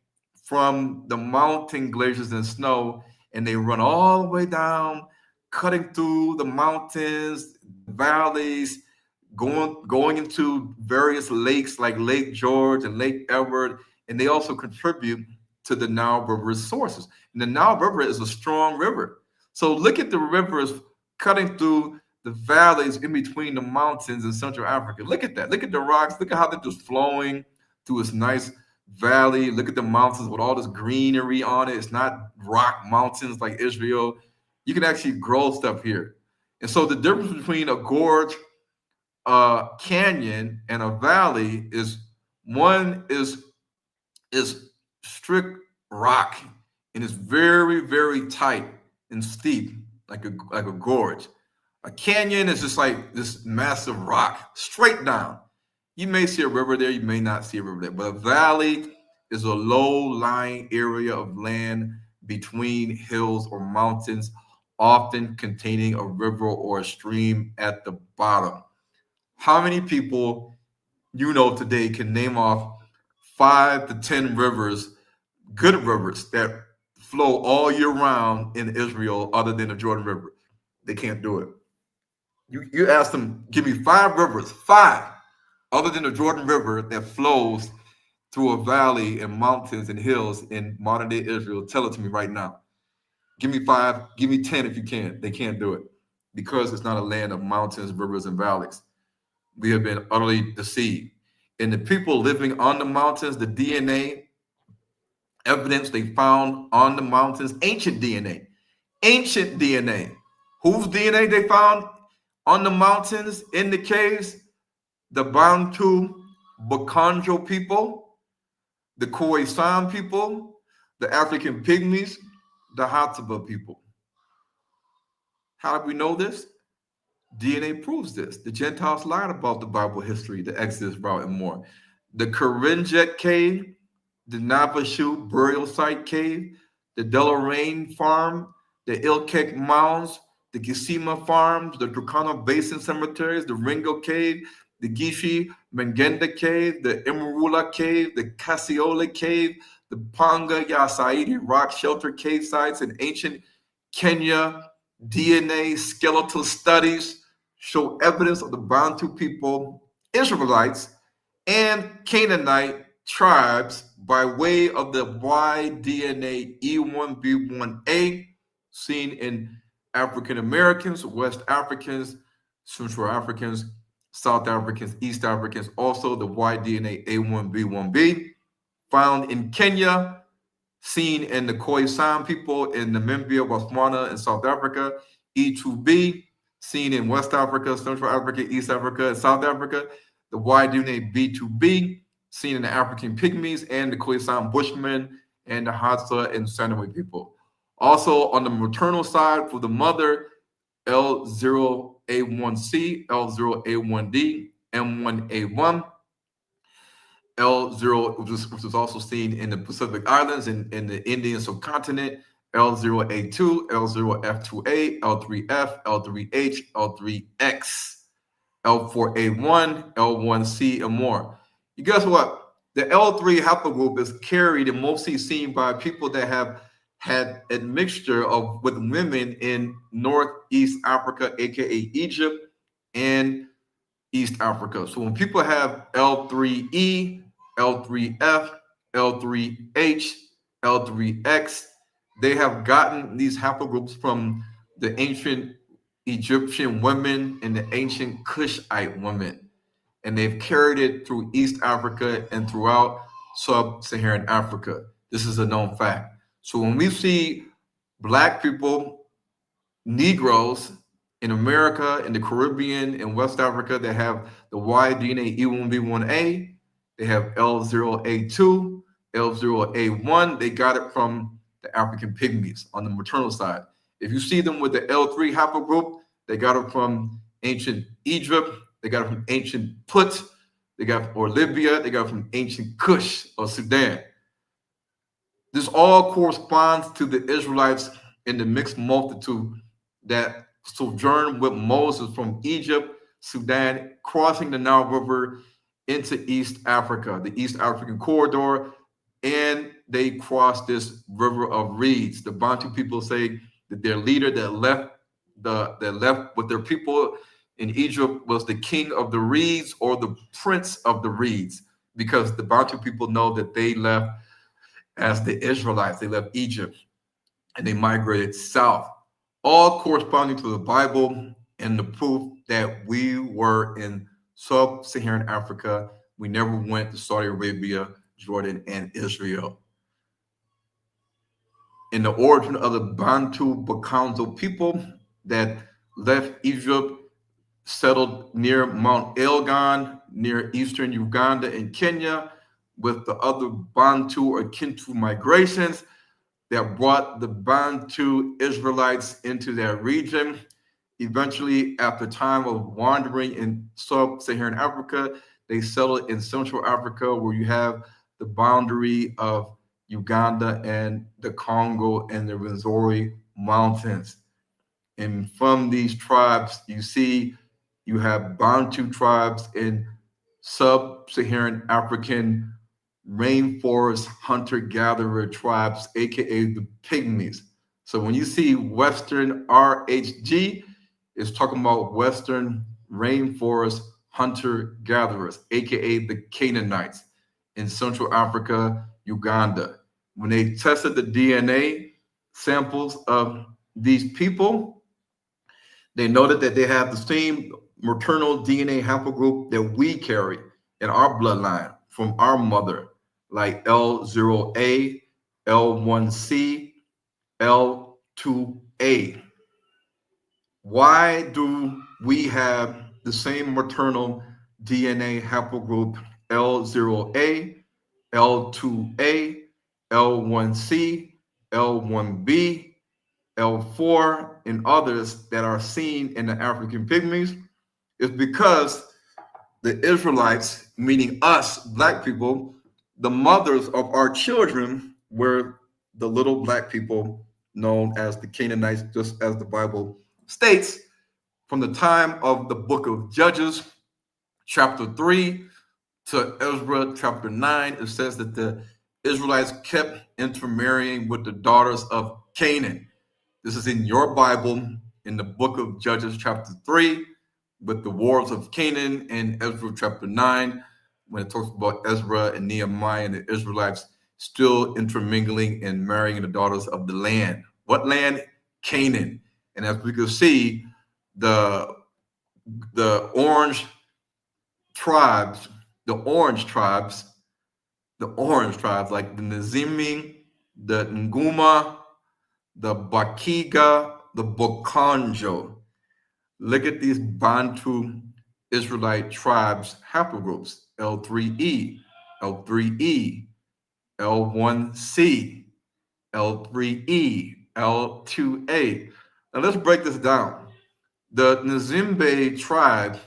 from the mountain glaciers and snow, and they run all the way down, cutting through the mountains, valleys, going into various lakes like Lake George and Lake Edward, and they also contribute to the Nile River's sources. And the Nile River is a strong river. So look at the rivers cutting through the valleys in between the mountains in Central Africa. Look at that. Look at the rocks. Look at how they're just flowing through this nice valley. Look at the mountains with all this greenery on it. It's not rock mountains like Israel. You can actually grow stuff here. And so the difference between a gorge, canyon, and a valley is one is strict rock, and it's very, very tight and steep, like a gorge. A canyon is just like this massive rock straight down. You may see a river there, you may not see a river there, but a valley is a low-lying area of land between hills or mountains, often containing a river or a stream at the bottom. How many people you know today can name off 5 to 10 rivers, good rivers that flow all year round in Israel other than the Jordan River? They can't do it. You ask them, give me 5 rivers, 5, other than the Jordan River that flows through a valley and mountains and hills in modern day Israel. Tell it to me right now. Give me 5, give me 10 if you can. They can't do it because it's not a land of mountains, rivers, and valleys. We have been utterly deceived. And the people living on the mountains, the DNA evidence they found on the mountains, ancient DNA, Whose DNA they found on the mountains, in the caves? The Bantu Bakonjo people, the Khoisan people, the African Pygmies, the Hataba people. How do we know this? DNA proves this. The Gentiles lied about the Bible history, the Exodus route, and more. The Kerinjet cave, the Navashu burial site cave, the Deloraine farm, the Ilkek mounds, the Kisima farms, the Turkana Basin cemeteries, the Ringo cave, the Gishi Mengenda cave, the Imarula cave, the Casiola cave, the Panga Yasaidi rock shelter cave sites in ancient Kenya. DNA skeletal studies show evidence of the Bantu people, Israelites, and Canaanite tribes by way of the Y-DNA E1B1A seen in African Americans, West Africans, Central Africans, South Africans, East Africans, also the Y-DNA A1B1B found in Kenya, seen in the Khoisan people in Namibia, Botswana, and South Africa. E2B, seen in West Africa, Central Africa, East Africa, and South Africa. The Y-DNA B2B, seen in the African Pygmies and the Khoisan Bushmen and the Hadza and Sandway people. Also on the maternal side, for the mother, L0A1C, L0A1D, M1A1, L0, which was also seen in the Pacific Islands and in the Indian subcontinent, L0A2, L0F2A, L3F, L3H, L3X, L4A1, L1C, and more. You guess what? The L3 haplogroup is carried and mostly seen by people that have had a mixture of with women in Northeast Africa, aka Egypt, and East Africa. So when people have L3E, L3F, L3H, L3X, they have gotten these haplogroups from the ancient Egyptian women and the ancient Cushite women. And they've carried it through East Africa and throughout sub-Saharan Africa. This is a known fact. So when we see Black people, Negroes in America, in the Caribbean, and West Africa that have the Y-DNA E1B1A, they have L0A2, L0A1. They got it from the African Pygmies on the maternal side. If you see them with the L3 haplogroup, they got it from ancient Egypt, they got it from ancient Put, they got it or Libya, they got it from ancient Kush or Sudan. This all corresponds to the Israelites in the mixed multitude that sojourned with Moses from Egypt, Sudan, crossing the Nile River into East Africa, the East African corridor, and they crossed this river of reeds. The Bantu people say that their leader that left with their people in Egypt was the king of the reeds or the prince of the reeds, because the Bantu people know that they left as the Israelites. They left Egypt and they migrated south, all corresponding to the Bible and the proof that we were in sub-Saharan Africa. We never went to Saudi Arabia, Jordan, and Israel. In the origin of the Bantu Bakonzo people that left Egypt, settled near Mount Elgon, near eastern Uganda and Kenya, with the other Bantu or Kintu migrations that brought the Bantu Israelites into that region. Eventually, after time of wandering in sub-Saharan Africa, they settled in Central Africa, where you have the boundary of Uganda and the Congo and the Rwenzori Mountains. And from these tribes, you have Bantu tribes in sub-Saharan African rainforest hunter-gatherer tribes, aka the Pygmies. So when you see Western RHG, it's talking about Western rainforest hunter-gatherers, aka the Canaanites in Central Africa, Uganda. When they tested the DNA samples of these people, they noted that they have the same maternal DNA haplogroup that we carry in our bloodline from our mother, like L0A, L1C, L2A. Why do we have the same maternal DNA haplogroup L0A, L2A, L1C, L1B, L4, and others that are seen in the African pygmies? It's because the Israelites, meaning us, black people, the mothers of our children were the little black people known as the Canaanites, just as the Bible states. From the time of the book of Judges, chapter 3, to Ezra chapter 9, it says that the Israelites kept intermarrying with the daughters of Canaan. This is in your Bible, in the book of Judges chapter 3, with the wars of Canaan, and Ezra chapter 9, when it talks about Ezra and Nehemiah and the Israelites still intermingling and marrying the daughters of the land. What land? Canaan. And as we can see, the orange tribes, like the Nzimi, the Nguma, the Bakiga, the Bokanjo. Look at these Bantu Israelite tribes haplogroups: L3E, L3E, L1C, L3E, L2A. Now let's break this down. The Nzimbe tribe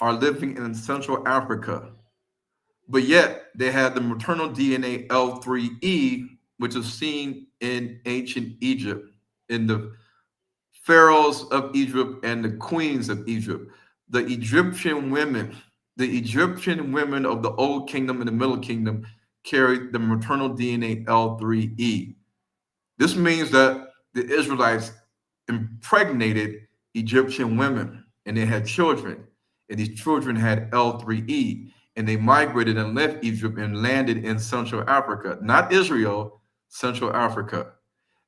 are living in Central Africa, but yet they had the maternal DNA L3E, which is seen in ancient Egypt, in the pharaohs of Egypt and the queens of Egypt. The Egyptian women of the Old Kingdom and the Middle Kingdom carried the maternal DNA L3E. This means that the Israelites impregnated Egyptian women and they had children, and these children had L3E, and they migrated and left Egypt and landed in Central Africa, not Israel, Central Africa.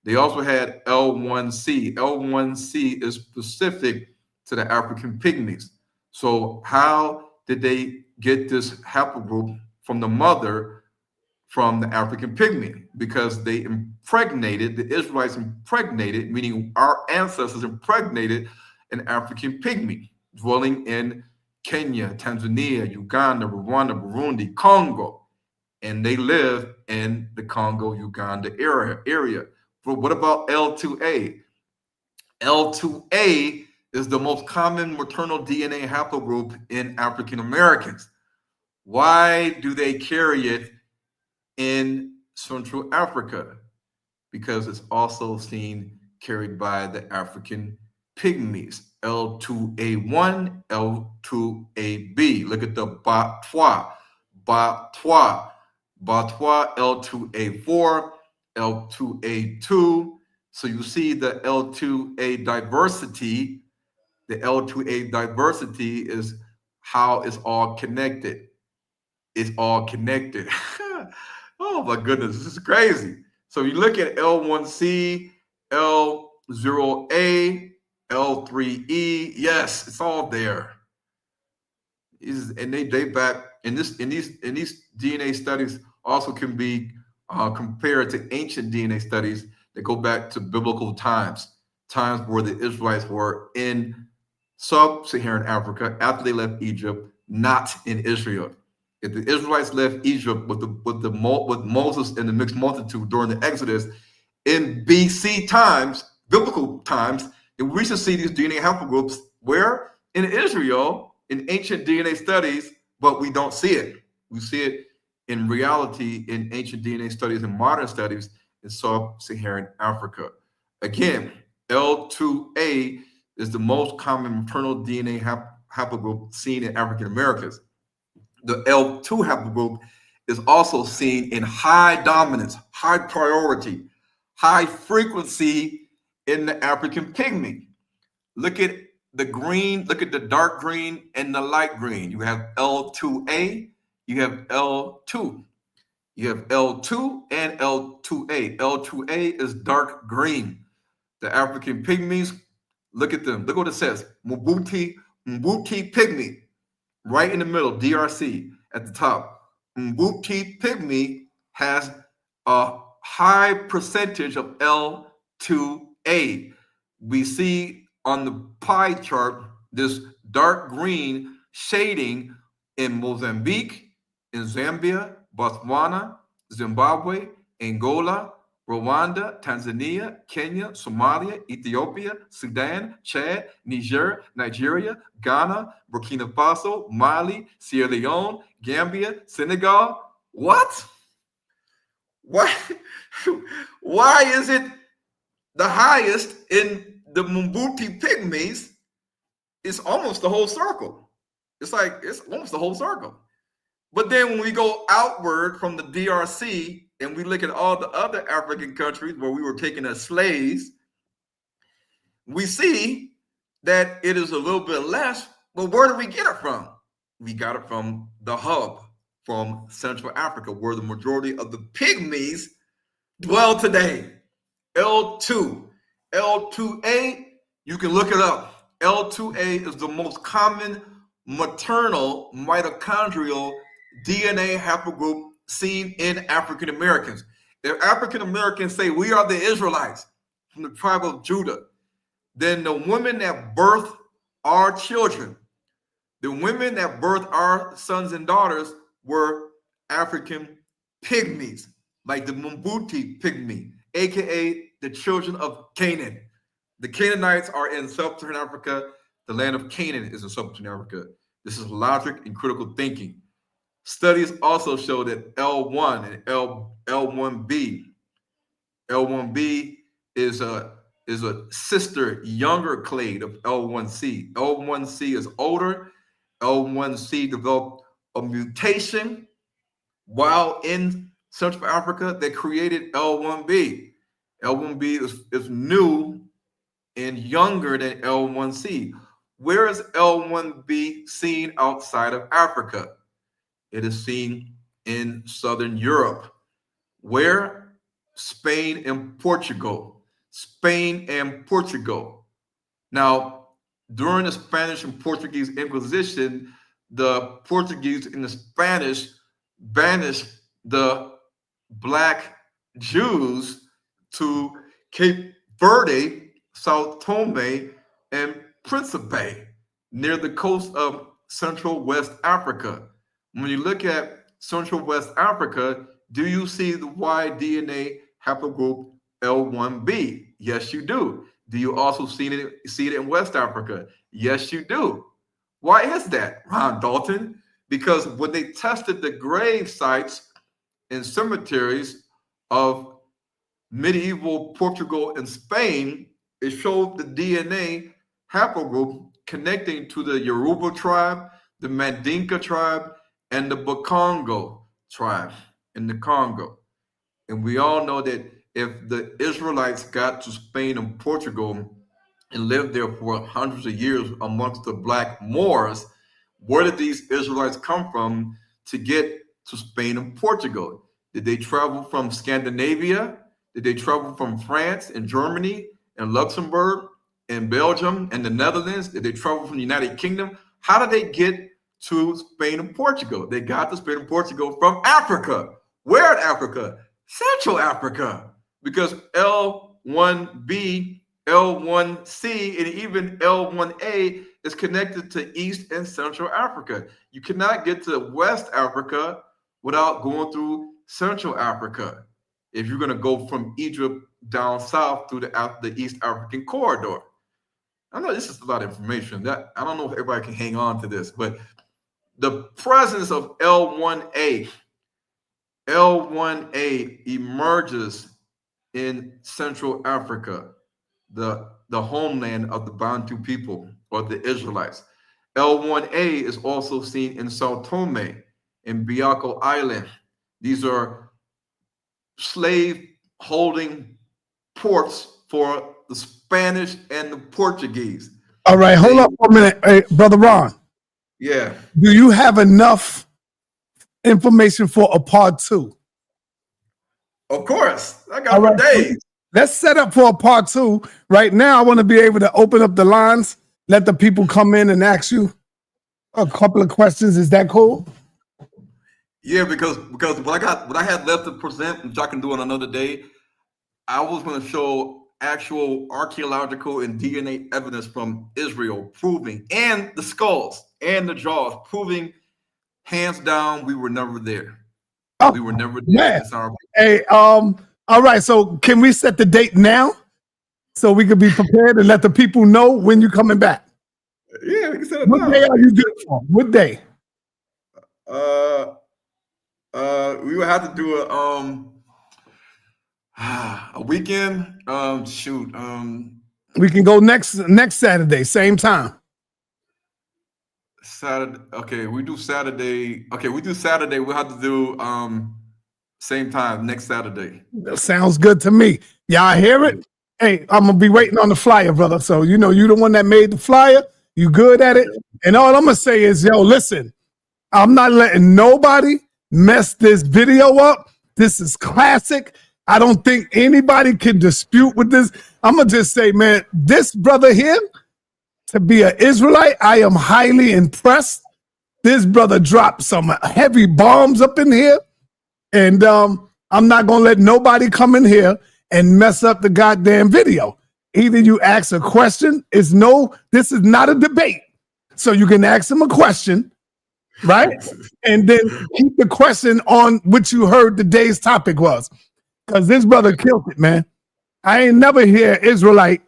They also had L1C. L1C is specific to the African pygmies. So how did they get this haplogroup from the mother from the African pygmy? Because they impregnated, the Israelites impregnated, meaning our ancestors impregnated an African pygmy dwelling in Kenya, Tanzania, Uganda, Rwanda, Burundi, Congo. And they live in the Congo-Uganda area. But what about L2A? L2A is the most common maternal DNA haplogroup in African Americans. Why do they carry it in Central Africa? Because it's also seen carried by the African pygmies. L2A1, L2AB. Look at the Batwa, L2A4, L2A2. So you see the L2A diversity. The L2A diversity is how it's all connected. It's all connected. Oh my goodness, this is crazy. So you look at L1C, L0A, L3E. Yes, it's all there. And they date back, and these DNA studies also can be compared to ancient DNA studies that go back to biblical times where the Israelites were in sub-Saharan Africa after they left Egypt, not in Israel. If the Israelites left Egypt with Moses and the mixed multitude during the Exodus in BC times, biblical times, then we should see these DNA haplogroups where? In Israel, in ancient DNA studies, but we don't see it. We see it in reality in ancient DNA studies and modern studies in sub-Saharan Africa. Again, L2A is the most common maternal DNA haplogroup seen in African Americans. The L2 haplogroup is also seen in high dominance, high priority, high frequency in the African pygmy. Look at the green, look at the dark green and the light green. You have L2A, you have L2. You have L2 and L2A. L2A is dark green. The African pygmies, look at them. Look what it says. Mbuti pygmy. Right in the middle, DRC at the top. Mbuti pygmy has a high percentage of L2A. We see on the pie chart, this dark green shading in Mozambique, in Zambia, Botswana, Zimbabwe, Angola, Rwanda, Tanzania, Kenya, Somalia, Ethiopia, Sudan, Chad, Niger, Nigeria, Ghana, Burkina Faso, Mali, Sierra Leone, Gambia, Senegal. What? Why? Why is it the highest in the Mbuti Pygmies? It's almost the whole circle. It's almost the whole circle. But then when we go outward from the DRC and we look at all the other African countries where we were taken as slaves, we see that it is a little bit less. But where do we get it from? We got it from the hub, from Central Africa, where the majority of the pygmies dwell today. L2. L2A, you can look it up. L2A is the most common maternal mitochondrial DNA haplogroup seen in African Americans. If African Americans say we are the Israelites from the tribe of Judah, then the women that birth our children, the women that birth our sons and daughters were African pygmies, like the Mbuti pygmy, aka the children of Canaan. The Canaanites are in sub-Saharan Africa. The land of Canaan is in sub-Saharan Africa. This is logic and critical thinking. Studies also show that L1 and L1B is a sister, younger clade of L1C. L1C is older. L1C developed a mutation while in Central Africa that created L1B. L1B is new and younger than L1C. Where is L1B seen outside of Africa? It is seen in Southern Europe. Where? Spain and Portugal. Spain and Portugal. Now, during the Spanish and Portuguese Inquisition, the Portuguese and the Spanish banished the Black Jews to Cape Verde, Sao Tome, and Principe, near the coast of Central West Africa. When you look at Central West Africa, do you see the Y DNA haplogroup L1B? Yes, you do. Do you also see it in West Africa? Yes, you do. Why is that, Ron Dalton? Because when they tested the grave sites in cemeteries of medieval Portugal and Spain, it showed the DNA haplogroup connecting to the Yoruba tribe, the Mandinka tribe, and the Bakongo tribe in the Congo. And we all know that if the Israelites got to Spain and Portugal and lived there for hundreds of years amongst the Black Moors, where did these Israelites come from to get to Spain and Portugal? Did they travel from Scandinavia? Did they travel from France and Germany and Luxembourg and Belgium and the Netherlands? Did they travel from the United Kingdom? How did they get to Spain and Portugal? They got to Spain and Portugal from Africa. Where in Africa? Central Africa. Because L1B, L1C, and even L1A is connected to East and Central Africa. You cannot get to West Africa without going through Central Africa if you're going to go from Egypt down south through the East African corridor. I know this is a lot of information. That I don't know if everybody can hang on to this, but the presence of L1A emerges in Central Africa, the homeland of the Bantu people or the Israelites. L1A is also seen in Sao Tome and Biako Island. These are slave-holding ports for the Spanish and the Portuguese. All right, hold up for a minute. Hey, Brother Ron. Yeah. Do you have enough information for a part 2? Of course. I got for days. Let's set up for a part 2. Right now, I want to be able to open up the lines, let the people come in and ask you a couple of questions. Is that cool? Yeah, because what I had left to present, which I can do on another day, I was going to show actual archaeological and DNA evidence from Israel proving, and the skulls and the jaws proving, hands down, we were never there. Oh, we were never man. there. It's our Hey, all right. So can we set the date now so we could be prepared and let the people know when you're coming back? Yeah, we can set it What now. day are you good for? What day? We would have to do a weekend. We can go next Saturday, same time. Saturday. Okay, we do Saturday. Okay, we do Saturday. We'll have to do same time next Saturday. That sounds good to me. Y'all hear it? Hey, I'm gonna be waiting on the flyer, brother. So you know you the one that made the flyer. You good at it. And all I'm gonna say is, yo, listen, I'm not letting nobody mess this video up. This is classic. I don't think anybody can dispute with this. I'm gonna just say, man, this brother here, to be an Israelite, I am highly impressed. This brother dropped some heavy bombs up in here. And I'm not gonna let nobody come in here and mess up the goddamn video. Either you ask a question, this is not a debate. So you can ask him a question, right? And then keep the question on which you heard today's topic was. Because this brother killed it, man. I ain't never hear Israelite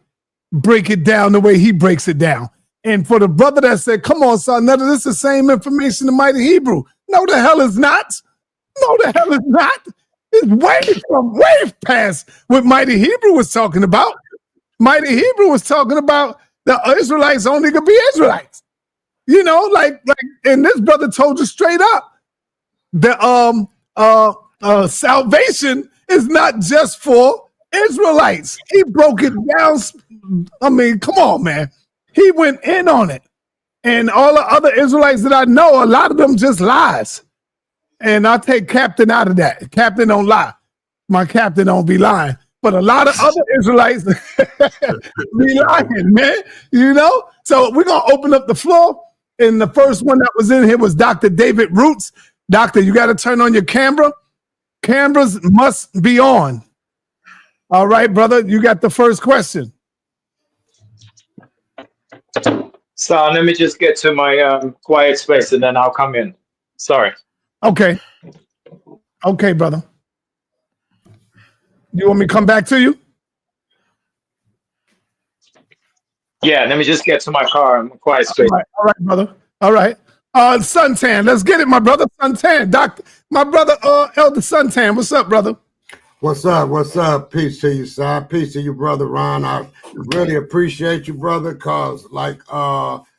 break it down the way he breaks it down. And for the brother that said, come on, sa.neter, this is the same information the Mighty Hebrew. No, the hell is not. No, the hell is not. It's way past what Mighty Hebrew was talking about. Mighty Hebrew was talking about the Israelites only could be Israelites. You know, like, and this brother told you straight up, the salvation is not just for Israelites. He broke it down. I mean, come on, man. He went in on it. And all the other Israelites that I know, a lot of them just lies. And I'll take Captain out of that. Captain don't lie. My captain don't be lying. But a lot of other Israelites be lying, man. You know? So we're going to open up the floor. And the first one that was in here was Dr. David Roots. Doctor, you got to turn on your camera. Cameras must be on. All right, brother. You got the first question. So let me just get to my quiet space and then I'll come in. Sorry. Okay. Okay, brother. You want me to come back to you? Yeah, let me just get to my car. I'm in a quiet space. All right, brother. All right. Suntan, let's get it, my brother. Suntan, doctor, my brother, Elder Suntan. What's up, brother? What's up? What's up? Peace to you, son. Peace to you, brother Ron. I really appreciate you, brother, because like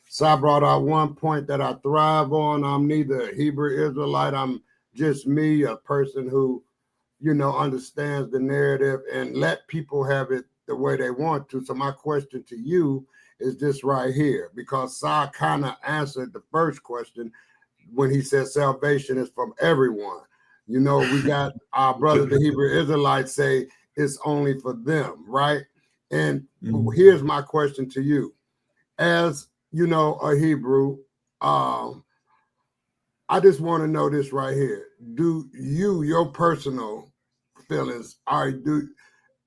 Si brought out one point that I thrive on. I'm neither a Hebrew Israelite. I'm just me, a person who, you know, understands the narrative and let people have it the way they want to. So my question to you is this right here, because Si kind of answered the first question when he said salvation is from everyone. You know, we got our brothers, the Hebrew Israelites, say it's only for them, right? And here's my question to you. As, you know, a Hebrew, I just want to know this right here. Do you, your personal feelings,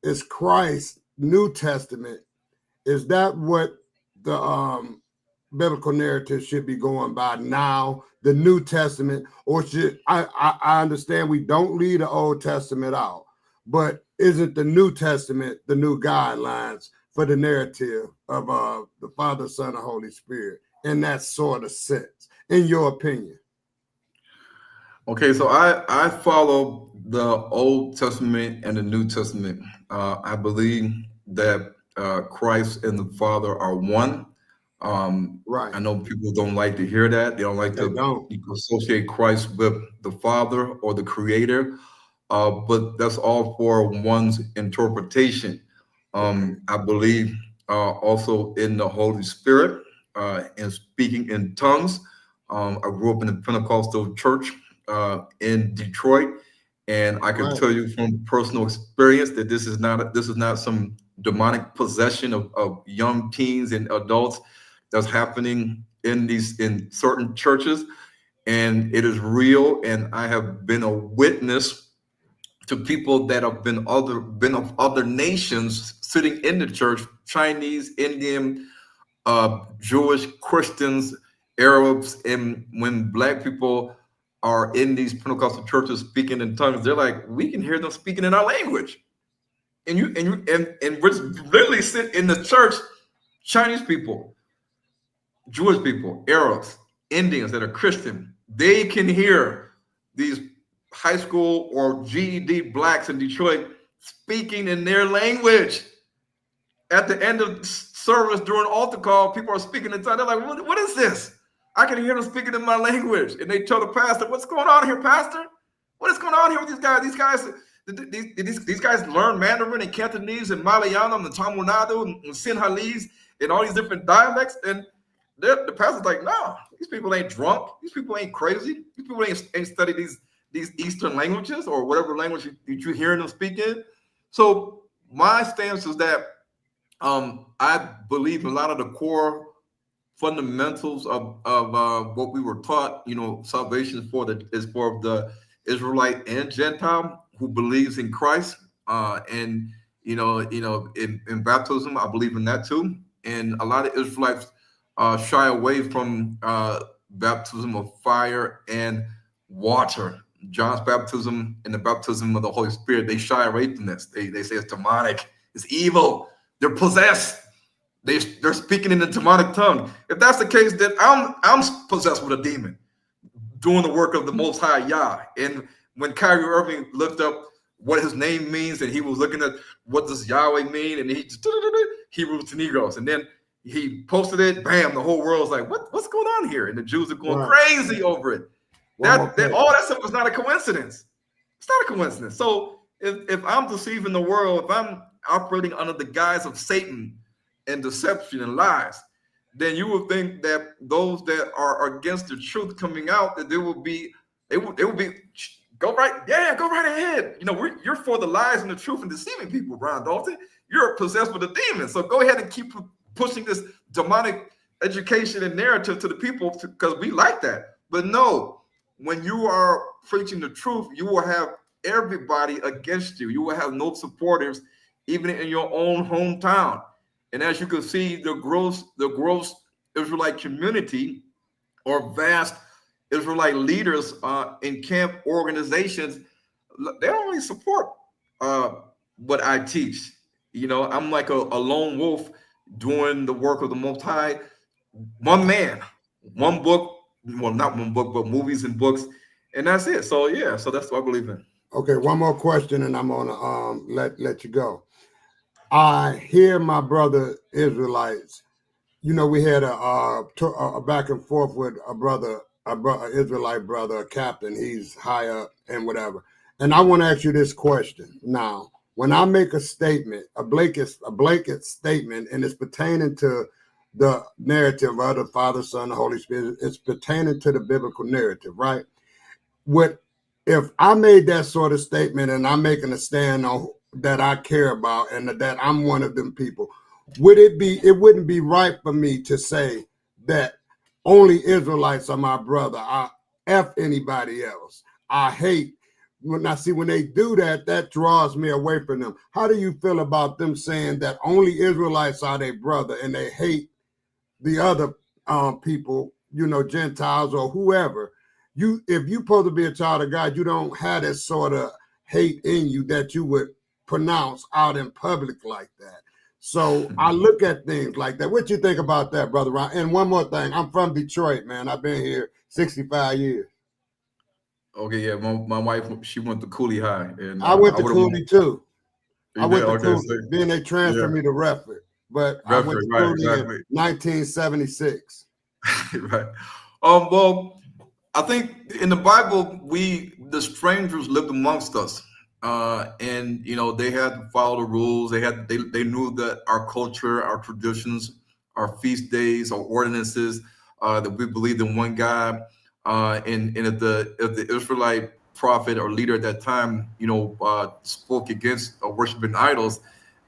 is Christ New Testament, is that what the biblical narrative should be going by now, the New Testament, or should I understand we don't leave the Old Testament out, but isn't the New Testament the new guidelines for the narrative of the Father, Son, and Holy Spirit in that sort of sense, in your opinion? Okay, so I follow the Old Testament and the New Testament. I believe that Christ and the Father are one. Right. I know people don't like to hear that. They don't like to associate Christ with the Father or the Creator, but that's all for one's interpretation. I believe also in the Holy Spirit and speaking in tongues. I grew up in the Pentecostal church in Detroit, and I can tell you from personal experience that this is not some demonic possession of young teens and adults that's happening in certain churches, and it is real. And I have been a witness to people that have been of other nations sitting in the church, Chinese, Indian, Jewish, Christians, Arabs, and when black people are in these Pentecostal churches speaking in tongues, they're like, we can hear them speaking in our language. And we're literally sit in the church, Chinese people, Jewish people, Arabs, Indians that are Christian, they can hear these high school or GED blacks in Detroit speaking in their language. At the end of service during altar call, people are speaking in tongues. They're like, what is this? I can hear them speaking in my language. And they tell the pastor, what's going on here, pastor? What is going on here with these guys? These guys learn Mandarin and Cantonese and Malayalam and Tamil Nadu and Sinhalese and all these different dialects. And the pastor's like, no, these people ain't drunk. These people ain't crazy. These people ain't studied these Eastern languages or whatever language you hear them speaking. So my stance is that I believe a lot of the core fundamentals of what we were taught, salvation is for the Israelite and Gentile who believes in Christ. And in baptism, I believe in that too. And a lot of Israelites shy away from baptism of fire and water. John's baptism and the baptism of the Holy Spirit, they shy away from this. They say it's demonic, it's evil, they're possessed. They're speaking in the demonic tongue. If that's the case, then I'm possessed with a demon doing the work of the Most High Yah. And when Kyrie Irving looked up what his name means, and he was looking at what does Yahweh mean, and he just Hebrew to Negroes, and then he posted it. Bam! The whole world's like, what's going on here? And the Jews are going crazy over it. All that stuff was not a coincidence. It's not a coincidence. So if I'm deceiving the world, if I'm operating under the guise of Satan and deception and lies, then you would think that those that are against the truth coming out, that they will be go right ahead. You're for the lies and the truth and deceiving people, Ron Dalton. You're possessed with a demon. So go ahead and keep pushing this demonic education and narrative to the people because we like that. But no, when you are preaching the truth, you will have everybody against you. You will have no supporters, even in your own hometown. And as you can see, the gross Israelite community or vast Israelite leaders in camp organizations, they don't really support what I teach. I'm like a lone wolf doing the work of the Most High. One man, one book, well, not one book, but movies and books, and that's it. So yeah, so that's what I believe in. Okay, one more question, and I'm gonna let you go. I hear my brother Israelites. We had a back and forth with a Israelite brother, a captain. He's high up and whatever. And I want to ask you this question now. When I make a statement, a blanket statement, and it's pertaining to the narrative of the Father, Son, and Holy Spirit, it's pertaining to the biblical narrative, right? If I made that sort of statement and I'm making a stand on that I care about and that I'm one of them people, it wouldn't be right for me to say that only Israelites are my brother. I F anybody else. I hate when they do that, that draws me away from them. How do you feel about them saying that only Israelites are their brother and they hate the other people, Gentiles or whoever? If you're supposed to be a child of God, you don't have that sort of hate in you that you would pronounce out in public like that. So I look at things like that. What you think about that, Brother Ron? And one more thing, I'm from Detroit, man. I've been here 65 years. Okay, yeah, my wife, she went to Cooley High. And I went to Cooley too. I went to Cooley. So, then they transferred me to Redford. But I went to Cooley in 1976. Right. Well, I think in the Bible, the strangers lived amongst us. And they had to follow the rules. They knew that our culture, our traditions, our feast days, our ordinances, that we believed in one God. And if the Israelite prophet or leader at that time, spoke against worshiping idols,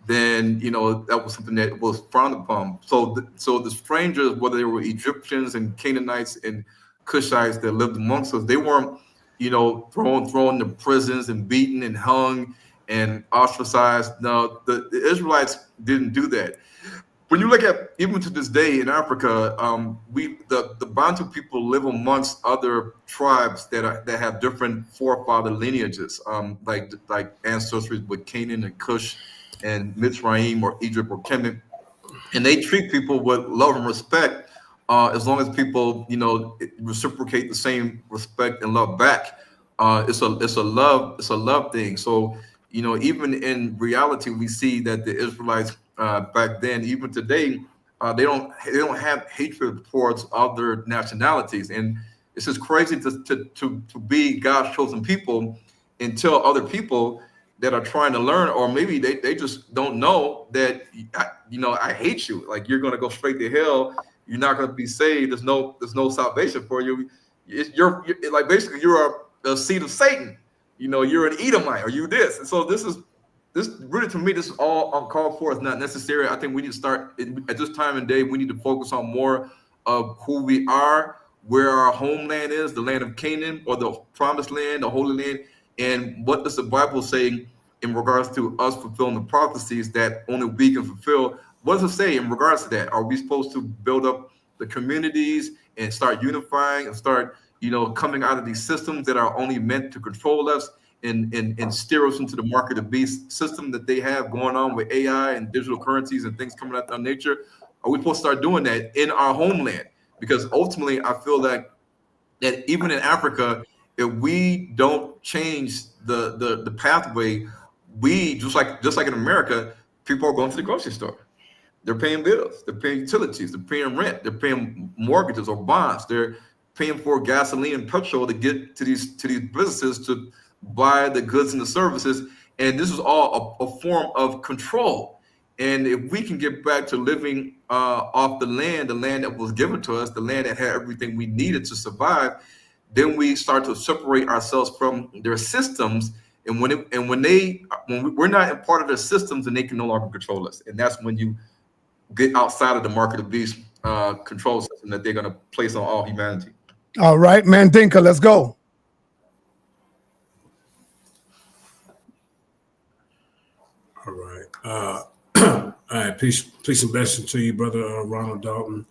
then that was something that was frowned upon. So the strangers, whether they were Egyptians and Canaanites and Cushites that lived amongst us, they weren't thrown into prisons and beaten and hung and ostracized. No, the Israelites didn't do that. When you look at, even to this day in Africa, the Bantu people live amongst other tribes that have different forefather lineages, like ancestors with Canaan and Cush and Mitzrayim or Egypt or Kemet, and they treat people with love and respect, as long as people, reciprocate the same respect and love back. It's a love thing. So, even in reality, we see that the Israelites back then, even today, they don't have hatred towards other nationalities, and it's just crazy to be God's chosen people and tell other people that are trying to learn, or maybe they just don't know that, I hate you. Like, you're going to go straight to hell. You're not going to be saved. There's no salvation for you. You're like, basically you're a seed of Satan. You're an Edomite, or you this. And so this really, to me, this is all uncalled for. It's not necessary. I think we need to start at this time and day. We need to focus on more of who we are, where our homeland is, the land of Canaan, or the promised land, the Holy Land. And what does the Bible say in regards to us fulfilling the prophecies that only we can fulfill? What does it say in regards to that? Are we supposed to build up the communities and start unifying and start, coming out of these systems that are only meant to control us and steer us into the mark of the beast system that they have going on with AI and digital currencies and things coming out of that nature? Are we supposed to start doing that in our homeland? Because ultimately, I feel that even in Africa, if we don't change the pathway, we just like in America, people are going to the grocery store. They're paying bills, they're paying utilities, they're paying rent, they're paying mortgages or bonds, they're paying for gasoline and petrol to get to these businesses to buy the goods and the services. And this is all a form of control. And if we can get back to living off the land that was given to us, the land that had everything we needed to survive, then we start to separate ourselves from their systems. And when we're not a part of their systems, then they can no longer control us. And that's when you get outside of the mark of the beast control system that they're going to place on all humanity. All right, Mandinka, let's go. All right. All right. Peace and blessings to you, brother Ronald Dalton.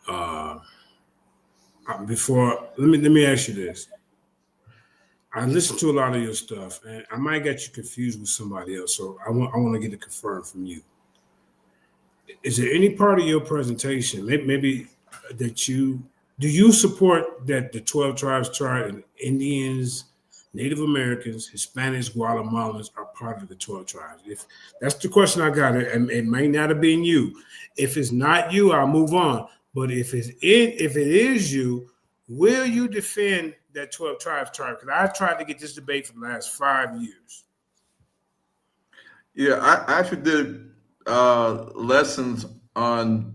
Let me ask you this. I listened to a lot of your stuff, and I might get you confused with somebody else. So I want to get it confirmed from you. Is there any part of your presentation, maybe that do you support that the 12 tribes chart and Indians, Native Americans, Hispanics, Guatemalans are part of the 12 tribes? If that's the question I got, it may not have been you. If it's not you, I'll move on. But if it is you, will you defend that 12 tribes chart? Because I tried to get this debate for the last 5 years. Yeah, I actually did lessons on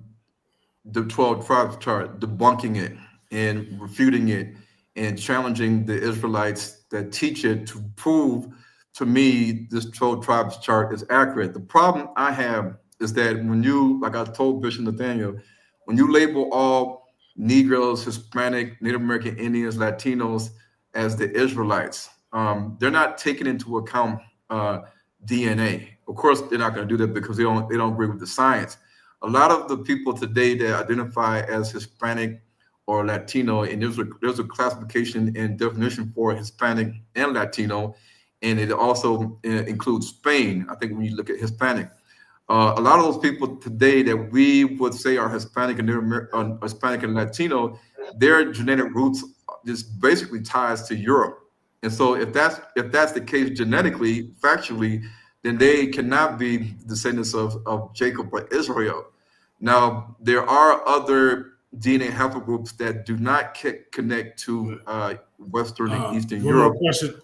the 12 tribes chart, debunking it and refuting it and challenging the Israelites that teach it to prove to me this 12 tribes chart is accurate. The problem I have is that when you, like I told Bishop Nathaniel, when you label all Negroes, Hispanic, Native American Indians, Latinos as the Israelites, they're not taking into account DNA. Of course, they're not going to do that because they don't agree with the science. A lot of the people today that identify as Hispanic or Latino, and there's a classification and definition for Hispanic and Latino, and it also includes Spain. I think when you look at Hispanic, a lot of those people today that we would say are Hispanic and Hispanic and Latino, their genetic roots just basically ties to Europe. And so if that's the case genetically, factually, then they cannot be descendants of Jacob or Israel. Now, there are other DNA haplogroups that do not connect to Western and Eastern Europe.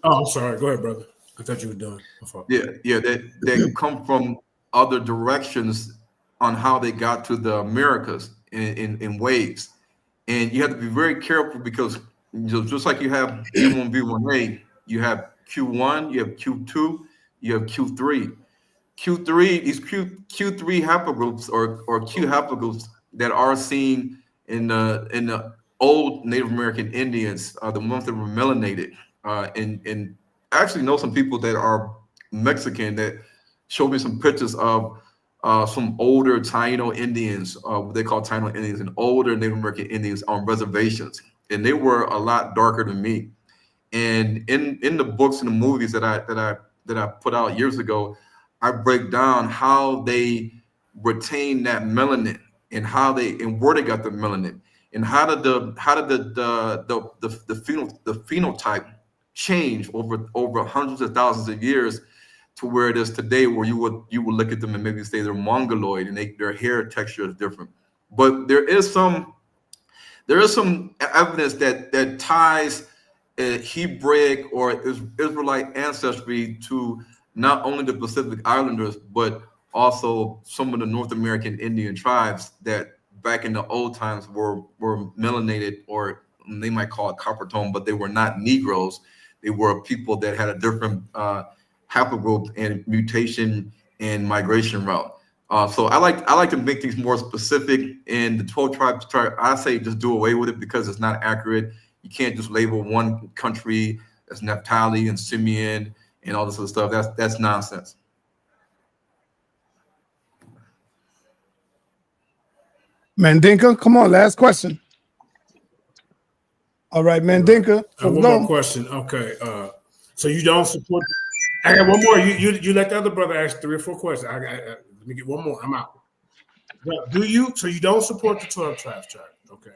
Oh, I'm sorry. Go ahead, brother. I thought you were done. Yeah, that come from other directions on how they got to the Americas in waves. And you have to be very careful because just like you have V1, V1A, you have Q1, you have Q2, you have Q3. These Q3 haplogroups or Q haplogroups that are seen in the old Native American Indians, the ones that were melanated, and I actually know some people that are Mexican that showed me some pictures of some older Taino Indians, what they call Taino Indians, and older Native American Indians on reservations, and they were a lot darker than me. And in the books and the movies that I put out years ago, I break down how they retain that melanin and how they and where they got the melanin and how did the phenotype change over hundreds of thousands of years to where it is today, where you would look at them and maybe say they're mongoloid and their hair texture is different. But there is some evidence that ties Hebraic or Israelite ancestry to not only the Pacific Islanders, but also some of the North American Indian tribes that back in the old times were melanated, or they might call it copper tone, but they were not Negroes. They were people that had a different haplogroup and mutation and migration route. So I like to make things more specific. And the 12 tribes, I say just do away with it because it's not accurate. You can't just label one country as Naphtali and Simeon and all this other stuff. That's nonsense. Mandinka, come on, last question. All right, Mandinka. One more question. Okay. So you don't support. I got one more. You let the other brother ask 3 or 4 questions. Let me get one more. I'm out. But do you? So you don't support the 12 tribes, chart? Okay.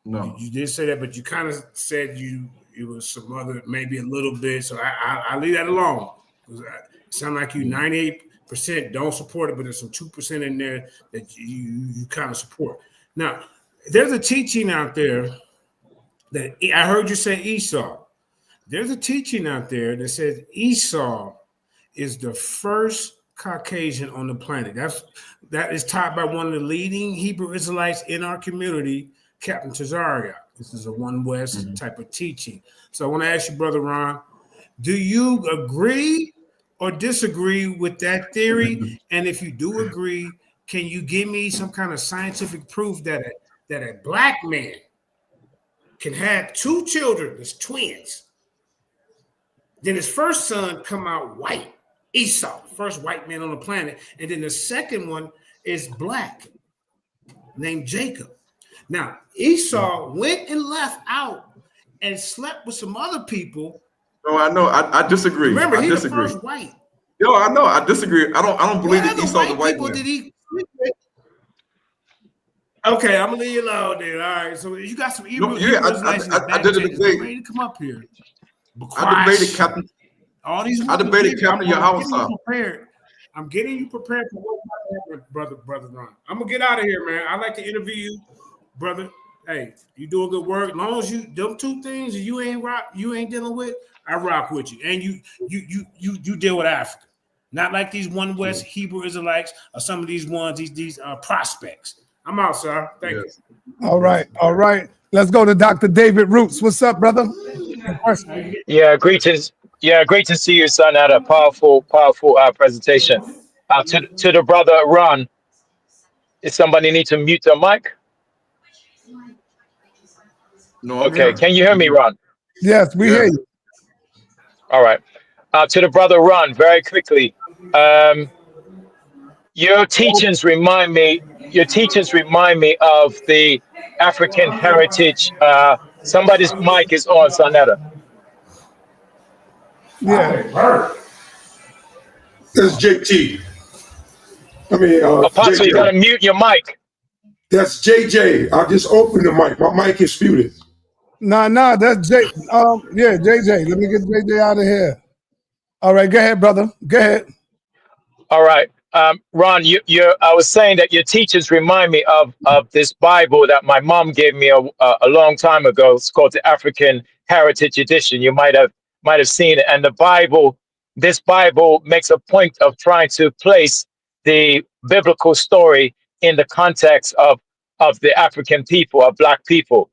No. You did say that, but you kind of said it was some other, maybe a little bit. So I leave that alone. It sound like you 98% don't support it, but there's some 2% in there that you kind of support. Now, there's a teaching out there that I heard you say Esau. There's a teaching out there that says Esau is the first Caucasian on the planet. That is taught by one of the leading Hebrew Israelites in our community, Captain Tazaria. This is a One West type of teaching. So I want to ask you, Brother Ron, do you agree or disagree with that theory? And if you do agree, can you give me some kind of scientific proof that a black man can have 2 children as twins? Then his first son come out white, Esau, first white man on the planet. And then the second one is black, named Jacob. Now, Esau went and left out and slept with some other people. No, I know. I disagree. Remember, he's the first white. Yo, I know. I disagree. I don't believe that Esau's a white man. Did he sleep with? Okay, I'm gonna leave you alone then. All right. So you got some Hebrew. I did a debate. Ready to come up here. I debated Captain. All these. I debated Captain Yahweh. I'm getting you prepared for what brother Ron. I'm gonna get out of here, man. I like to interview you, brother. Hey, you doing good work. As long as you them 2 things you ain't dealing with, I rock with you. And you deal with Africa, not like these One West Hebrew Israelites or some of these ones, these prospects. I'm out, sir. Thank you. All right. Let's go to Dr. David Roots. What's up, brother? Yeah, greetings. Yeah, great to see you, son. Had a powerful presentation. To the brother Ron, if somebody need to mute their mic. No. Okay, can you hear me, Ron? Yes, we hear you. All right. To the brother Ron, very quickly. Your teachings remind me of the African heritage. Somebody's mic is on, sa.neter. Yeah. That's JT. Apostle, JJ. you gotta mute your mic. That's JJ. I just opened the mic. My mic is muted. Nah, that's J. Yeah, JJ. Let me get JJ out of here. All right, go ahead, brother. Go ahead. All right. Ron, I was saying that your teachers remind me of this Bible that my mom gave me a long time ago. It's called the African Heritage Edition. You might have seen it. And this Bible makes a point of trying to place the biblical story in the context of the African people, of Black people.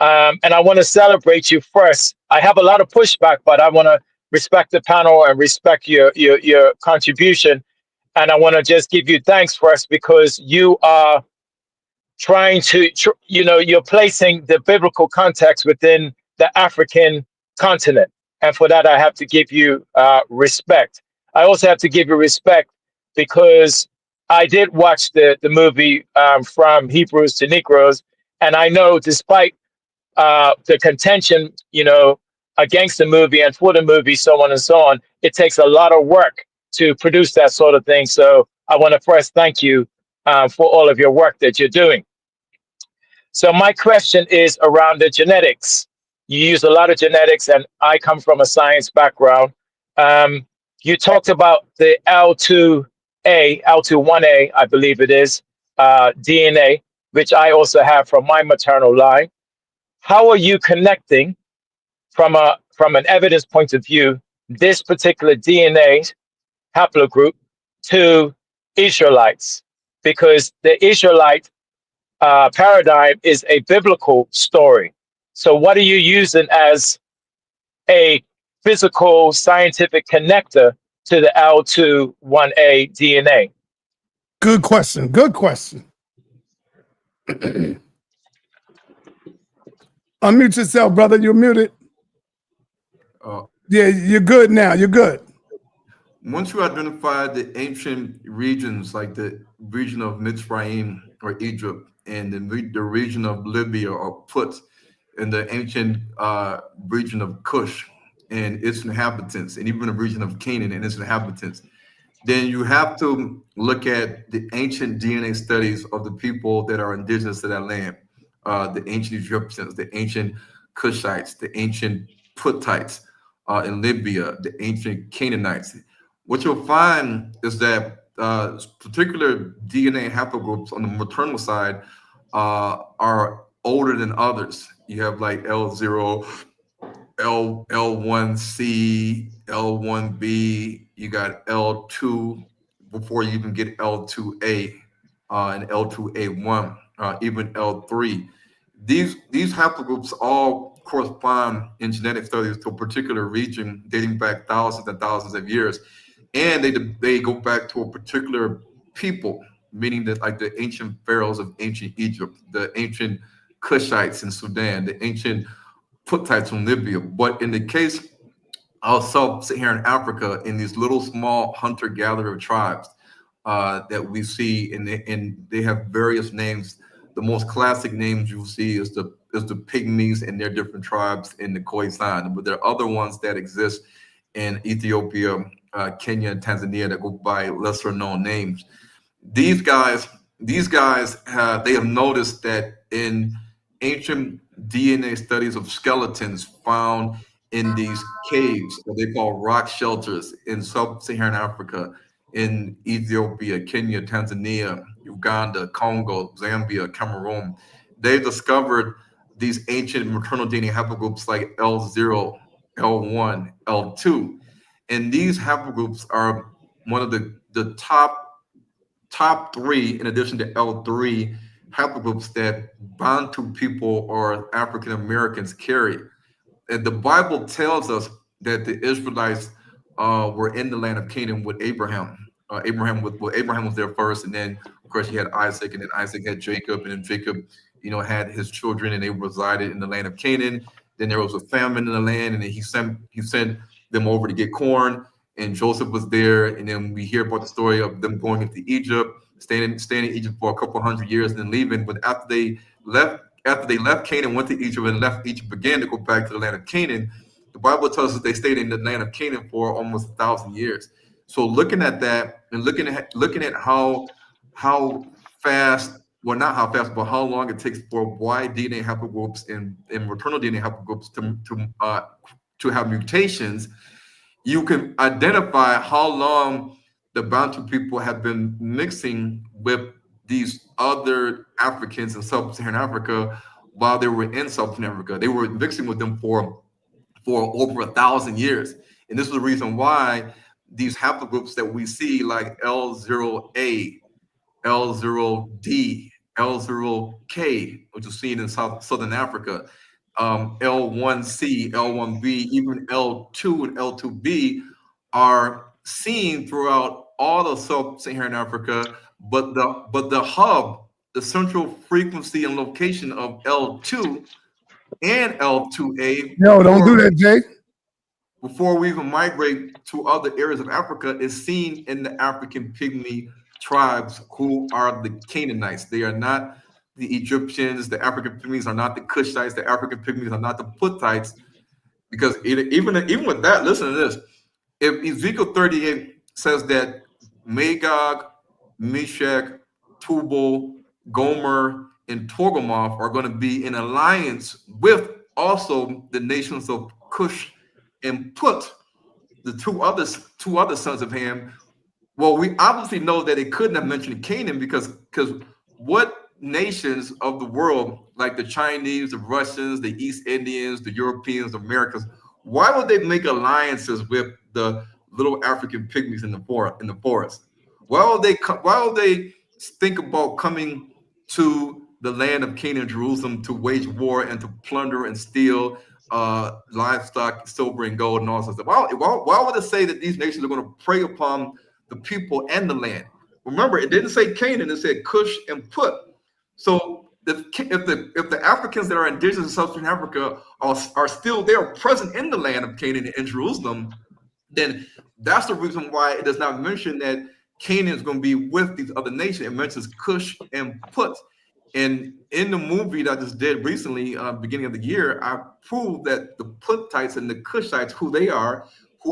And I want to celebrate you first. I have a lot of pushback, but I want to respect the panel and respect your contribution. And I want to just give you thanks first because you are trying to, you're placing the biblical context within the African continent. And for that, I have to give you respect. I also have to give you respect because I did watch the movie From Hebrews to Negroes, and I know despite the contention, against the movie and for the movie, so on and so on, it takes a lot of work to produce that sort of thing. So I want to first thank you for all of your work that you're doing. So my question is around the genetics. You use a lot of genetics, and I come from a science background. You talked about the L21A, I believe it is, DNA, which I also have from my maternal line. How are you connecting from an evidence point of view this particular DNA haplogroup to Israelites? Because the Israelite paradigm is a biblical story. So what are you using as a physical scientific connector to the L21A DNA? Good question. Good question. Unmute yourself, brother. You're muted. Yeah, you're good now. You're good. Once you identify the ancient regions, like the region of Mitzrayim or Egypt, and the region of Libya or Put, and the ancient region of Cush and its inhabitants, and even the region of Canaan and its inhabitants, then you have to look at the ancient DNA studies of the people that are indigenous to that land, the ancient Egyptians, the ancient Cushites, the ancient Putites in Libya, the ancient Canaanites. What you'll find is that particular DNA haplogroups on the maternal side are older than others. You have like L0, L1C, L1B, you got L2 before you even get L2A and L2A1, even L3. These haplogroups all correspond in genetic studies to a particular region dating back thousands and thousands of years. And they go back to a particular people, meaning that like the ancient pharaohs of ancient Egypt, the ancient Cushites in Sudan, the ancient Putites in Libya. But in the case of sub-Saharan Africa, in these little small hunter-gatherer tribes that we see, and they have various names. The most classic names you'll see is the Pygmies and their different tribes in the Khoisan. But there are other ones that exist in Ethiopia, Kenya, and Tanzania that go by lesser known names. These guys, they have noticed that in ancient DNA studies of skeletons found in these caves, what they call rock shelters in sub-Saharan Africa, in Ethiopia, Kenya, Tanzania, Uganda, Congo, Zambia, Cameroon, they discovered these ancient maternal DNA haplogroups like L0, L1, L2. And these haplogroups are one of the top three, in addition to L3, haplogroups that Bantu people or African Americans carry. And the Bible tells us that the Israelites were in the land of Canaan with Abraham. Abraham was there first, and then of course he had Isaac, and then Isaac had Jacob, and then Jacob, had his children, and they resided in the land of Canaan. Then there was a famine in the land, and then he sent them over to get corn, and Joseph was there. And then we hear about the story of them going into Egypt, staying in Egypt for a couple hundred years, and then leaving. But after they left Canaan, went to Egypt, and left Egypt again to go back to the land of Canaan, the Bible tells us they stayed in the land of Canaan for almost 1,000 years. So looking at that, and looking at how fast, well, not how fast, but how long it takes for Y DNA haplogroups and maternal DNA haplogroups to have mutations, you can identify how long the Bantu people have been mixing with these other Africans in sub-Saharan Africa while they were in sub-Saharan Africa. They were mixing with them for over 1,000 years. And this is the reason why these haplogroups that we see, like L0A, L0D, L0K, which is seen in Southern Africa, L1C, L1B, even L2 and L2B are seen throughout all of sub-Saharan Africa, but the hub, the central frequency and location of L2 and L2A. No, don't do that, Jay. before we even migrate to other areas of Africa, is seen in the African pygmy tribes who are the Canaanites. They are not the Egyptians. The African pygmies are not the Cushites. The African pygmies are not the Puthites. Because even with that, listen to this. If Ezekiel 38 says that Magog, Meshach, Tubal, Gomer, and Togarmah are going to be in alliance with also the nations of Cush and Put, the two other sons of Ham. Well, we obviously know that it couldn't have mentioned Canaan because what nations of the world, like the Chinese, the Russians, the East Indians, the Europeans, the Americans, why would they make alliances with the little African pygmies in the forest? Why would they think about coming to the land of Canaan, Jerusalem, to wage war and to plunder and steal livestock, silver and gold and all sorts of stuff? Why would it say that these nations are going to prey upon the people and the land? Remember, it didn't say Canaan; it said Cush and Put. So if the Africans that are indigenous in Southern Africa are still there, present in the land of Canaan and Jerusalem, then that's the reason why it does not mention that Canaan is going to be with these other nations. It mentions Cush and Put. And in the movie that I just did recently, beginning of the year, I proved that the Puthites and the Cushites, who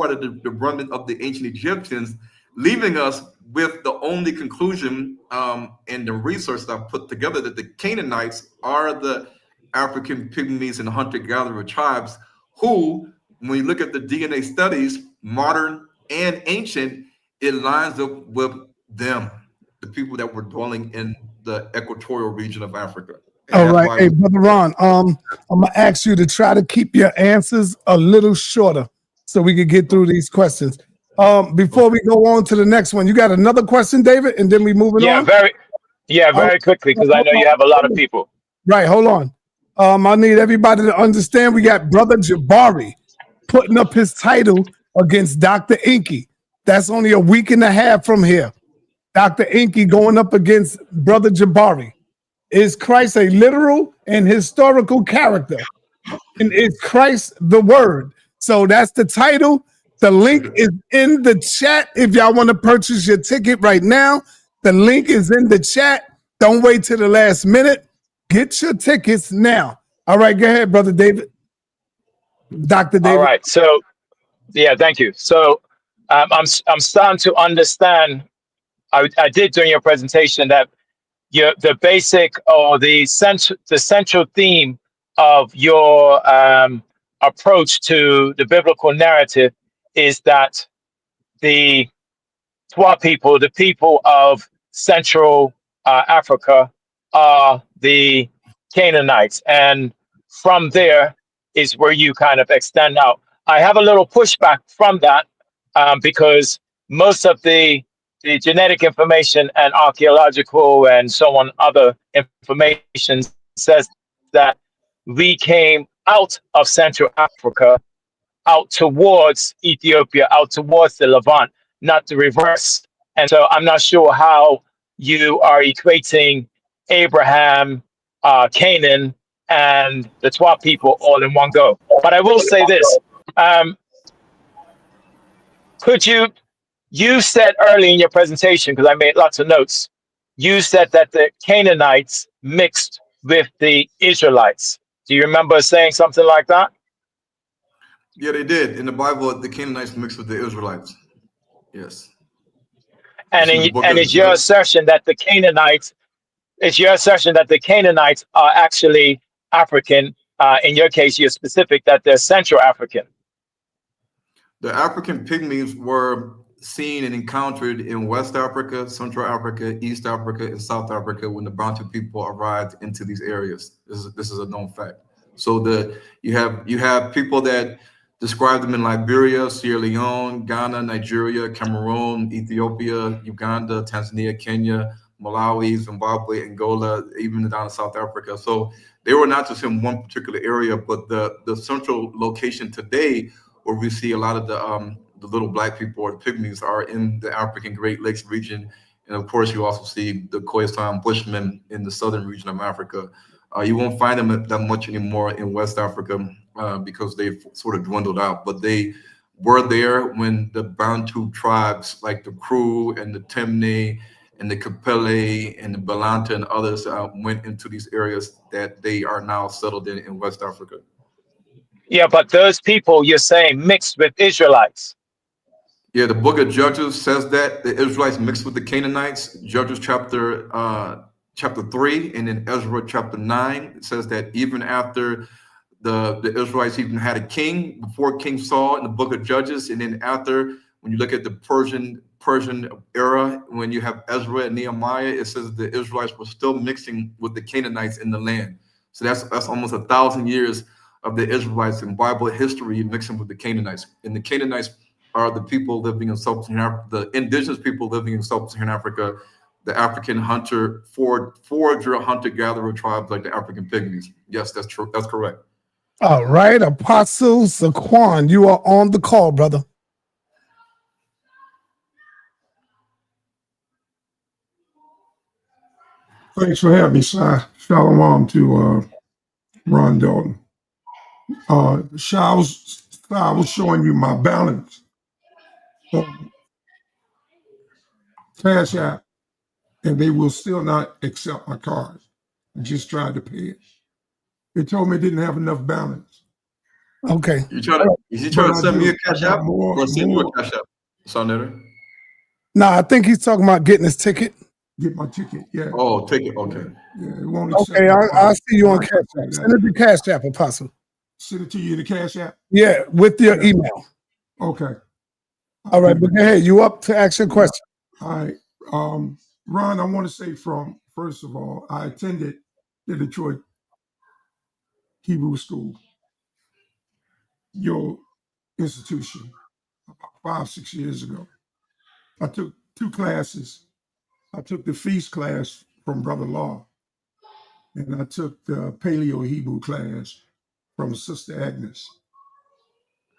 are the remnant of the ancient Egyptians, leaving us with the only conclusion and the research that I put together that the Canaanites are the African pygmies and hunter-gatherer tribes who, when you look at the DNA studies, modern and ancient, it lines up with them, the people that were dwelling in the equatorial region of Africa. All right. Hey, Brother Ron, I'm going to ask you to try to keep your answers a little shorter so we can get through these questions. Before we go on to the next one, you got another question, David, and then we moving on? Very quickly, because I know you have a lot of people. Right, hold on. I need everybody to understand we got Brother Jabari putting up his title against Dr. Inky. That's only a week and a half from here. Dr. Inky going up against Brother Jabari. Is Christ a literal and historical character? And is Christ the Word? So that's the title. The link is in the chat if y'all want to purchase your ticket right now. The link is in the chat. Don't wait till the last minute. Get your tickets now. All right, go ahead, Brother David. Dr. David. All right. So, yeah, thank you. So I'm starting to understand. I did during your presentation that the basic or the central theme of your approach to the biblical narrative is that the Twa people, the people of Central Africa, are the Canaanites, and from there is where you kind of extend out. I have a little pushback from that because most of the genetic information and archaeological and so on other information says that we came out of Central Africa, out towards Ethiopia, out towards the Levant, not the reverse. And so I'm not sure how you are equating Abraham, Canaan, and the Twa people all in one go. But I will say this. You said early in your presentation, because I made lots of notes, you said that the Canaanites mixed with the Israelites. Do you remember saying something like that? Yeah, they did. In the Bible, the Canaanites mixed with the Israelites. Yes. And it's your assertion that the Canaanites, are actually African. In your case, you're specific that they're Central African. The African pygmies were seen and encountered in West Africa, Central Africa, East Africa, and South Africa when the Bantu people arrived into these areas. This is a known fact. So you have people that describe them in Liberia, Sierra Leone, Ghana, Nigeria, Cameroon, Ethiopia, Uganda, Tanzania, Kenya, Malawi, Zimbabwe, Angola, even down in South Africa. So they were not just in one particular area, but the central location today where we see a lot of the little black people or the pygmies are in the African Great Lakes region. And of course, you also see the Khoisan Bushmen in the southern region of Africa. You won't find them that much anymore in West Africa because they've sort of dwindled out, but they were there when the Bantu tribes like the Kru and the Temne and the Kapele and the Balanta and others went into these areas that they are now settled in West Africa. Yeah, but those people you're saying mixed with Israelites. Yeah, the book of Judges says that the Israelites mixed with the Canaanites. Judges chapter 3, and then Ezra chapter 9, it says that even after the Israelites even had a king before King Saul in the book of Judges, and then after, when you look at the Persian era, when you have Ezra and Nehemiah, it says the Israelites were still mixing with the Canaanites in the land. So that's almost 1,000 years of the Israelites in Bible history mixing with the Canaanites. And the Canaanites are the people living in sub-Saharan Africa, the indigenous people living in sub-Saharan Africa, the African forager, hunter-gatherer tribes like the African Pygmies. Yes, that's true. That's correct. All right, Apostle Saquon, you are on the call, brother. Thanks for having me, Si. Shalom to Ron Dalton. Si, I was showing you my balance on Cash App, and they will still not accept my card. I just tried to pay it. They told me it didn't have enough balance. Okay. Is he trying to send me a Cash App or send you a Cash App, sa.neter? No, I think he's talking about getting his ticket. Get my ticket, yeah. Oh, ticket, okay. Yeah, it won't accept Okay, I'll see you on I Cash App. Send it to Cash App, Apostle. Send it to you in the Cash App? Yeah, with your email. Okay. All right, but hey, you up to ask your question? All right. Ron, I want to say first of all, I attended the Detroit Hebrew School, your institution, about 5-6 years ago. I took 2 classes. I took the feast class from Brother Law, and I took the Paleo Hebrew class from Sister Agnes.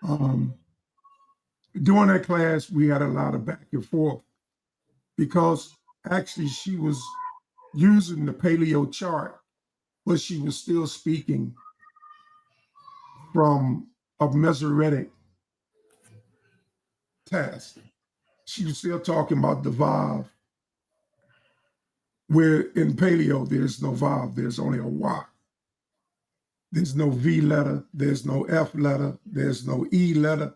During that class, we had a lot of back and forth because actually she was using the Paleo chart, but she was still speaking from a Masoretic text. She was still talking about the Vav, where in Paleo, there's no Vav, there's only a Y. There's no V letter, there's no F letter, there's no E letter.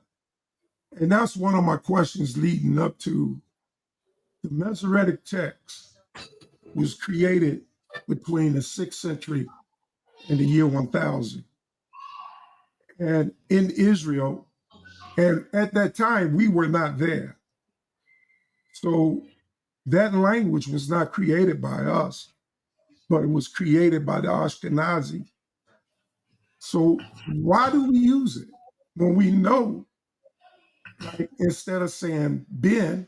And that's one of my questions leading up to the Masoretic text was created between the 6th century and the year 1000. And in Israel, and at that time, we were not there. So that language was not created by us, but it was created by the Ashkenazi. So why do we use it when we know, like, instead of saying Ben,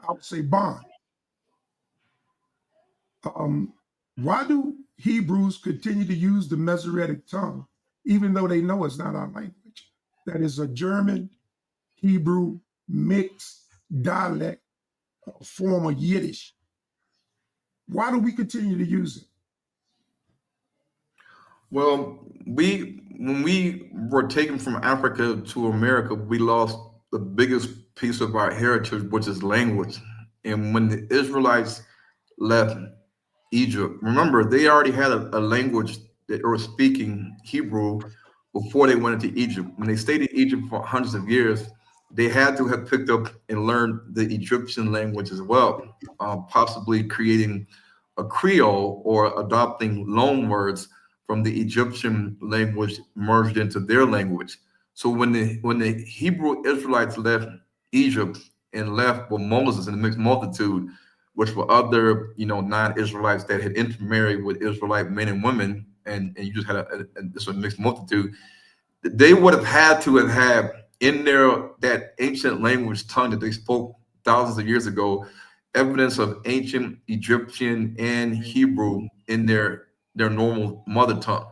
I would say Bon? Why do Hebrews continue to use the Masoretic tongue, even though they know it's not our language? That is a German, Hebrew, mixed dialect, form of Yiddish. Why do we continue to use it? Well, when we were taken from Africa to America, we lost the biggest piece of our heritage, which is language. And when the Israelites left Egypt, remember, they already had a language that were speaking Hebrew before they went into Egypt. When they stayed in Egypt for hundreds of years, they had to have picked up and learned the Egyptian language as well, possibly creating a Creole or adopting loan words from the Egyptian language merged into their language. So when the Hebrew Israelites left Egypt and left with Moses and the mixed multitude, which were other, non-Israelites that had intermarried with Israelite men and women, and you just had a mixed multitude, they would have had to have had in that ancient language tongue that they spoke thousands of years ago, evidence of ancient Egyptian and Hebrew in their normal mother tongue.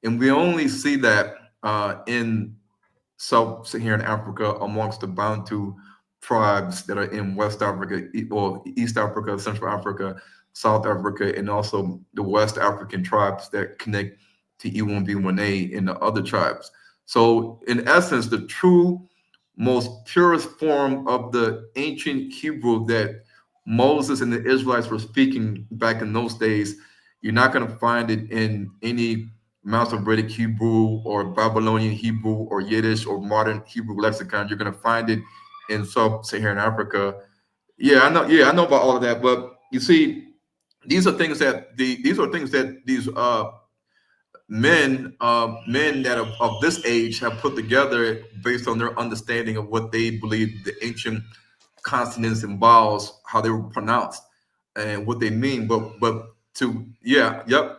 And we only see that in sub-Saharan Africa amongst the Bantu tribes that are in West Africa or East Africa, Central Africa, South Africa, and also the West African tribes that connect to E1B1A and the other tribes. So in essence, the true most purest form of the ancient Hebrew that Moses and the Israelites were speaking back in those days. You're not going to find it in any Masoretic Hebrew or Babylonian Hebrew or Yiddish or modern Hebrew lexicon. You're going to find it in sub-Saharan Africa. Yeah, I know. Yeah, I know about all of that. But you see, these are things that these men that are of this age have put together based on their understanding of what they believe the ancient consonants and vowels, how they were pronounced and what they mean. But to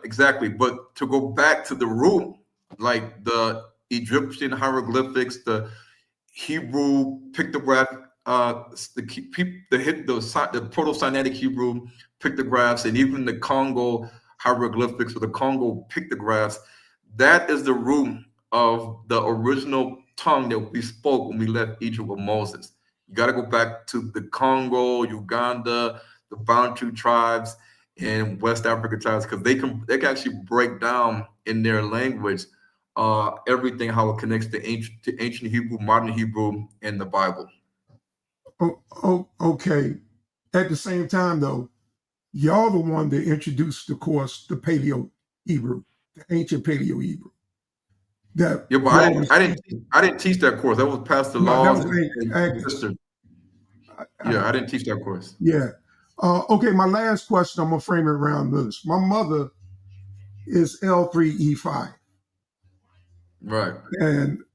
exactly. But to go back to the root, like the Egyptian hieroglyphics, the Hebrew pictograph, the Proto-Sinaitic Hebrew pictographs, and even the Congo hieroglyphics or the Congo pictographs. That is the root of the original tongue that we spoke when we left Egypt with Moses. You got to go back to the Congo, Uganda, the Bantu tribes, and West African tribes, because they can actually break down in their language everything, how it connects to ancient Hebrew, modern Hebrew, and the Bible. Okay. At the same time, though, y'all the one that introduced the course, the Paleo Hebrew, the ancient Paleo Hebrew. But I didn't teach that course. That was Pastor Laws and sister. I didn't teach that course. Yeah. Okay, my last question, I'm gonna frame it around this. My mother is L3E5. Right. And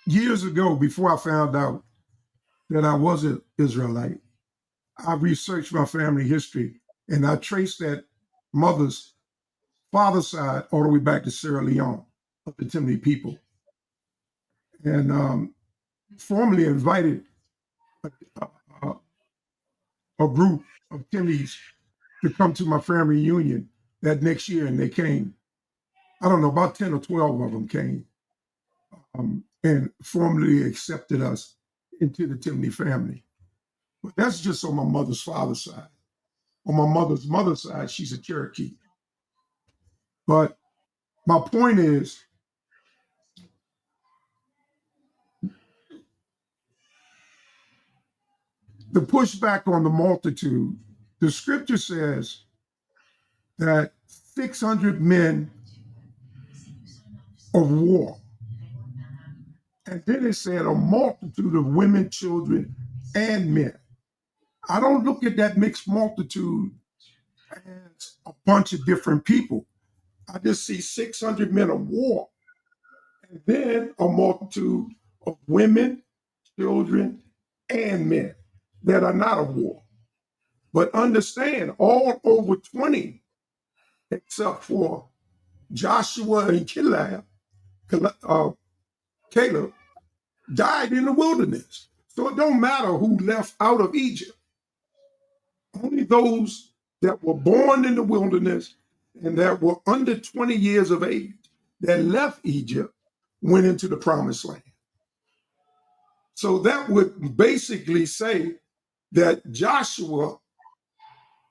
years ago, before I found out that I was an Israelite, I researched my family history and I traced that mother's father's side all the way back to Sierra Leone of the Timni people. And formally invited a group of Timnis to come to my family reunion that next year, and they came. I don't know, about 10 or 12 of them came and formally accepted us into the Timni family. But that's just on my mother's father's side. On my mother's side, she's a Cherokee. But my point is, the pushback on the multitude, the scripture says that 600 men of war. And then it said a multitude of women, children, and men. I don't look at that mixed multitude as a bunch of different people. I just see 600 men of war, and then a multitude of women, children, and men that are not of war. But understand, all over 20, except for Joshua and Caleb, died in the wilderness. So it don't matter who left out of Egypt. Only those that were born in the wilderness and that were under 20 years of age that left Egypt went into the promised land. So that would basically say that Joshua,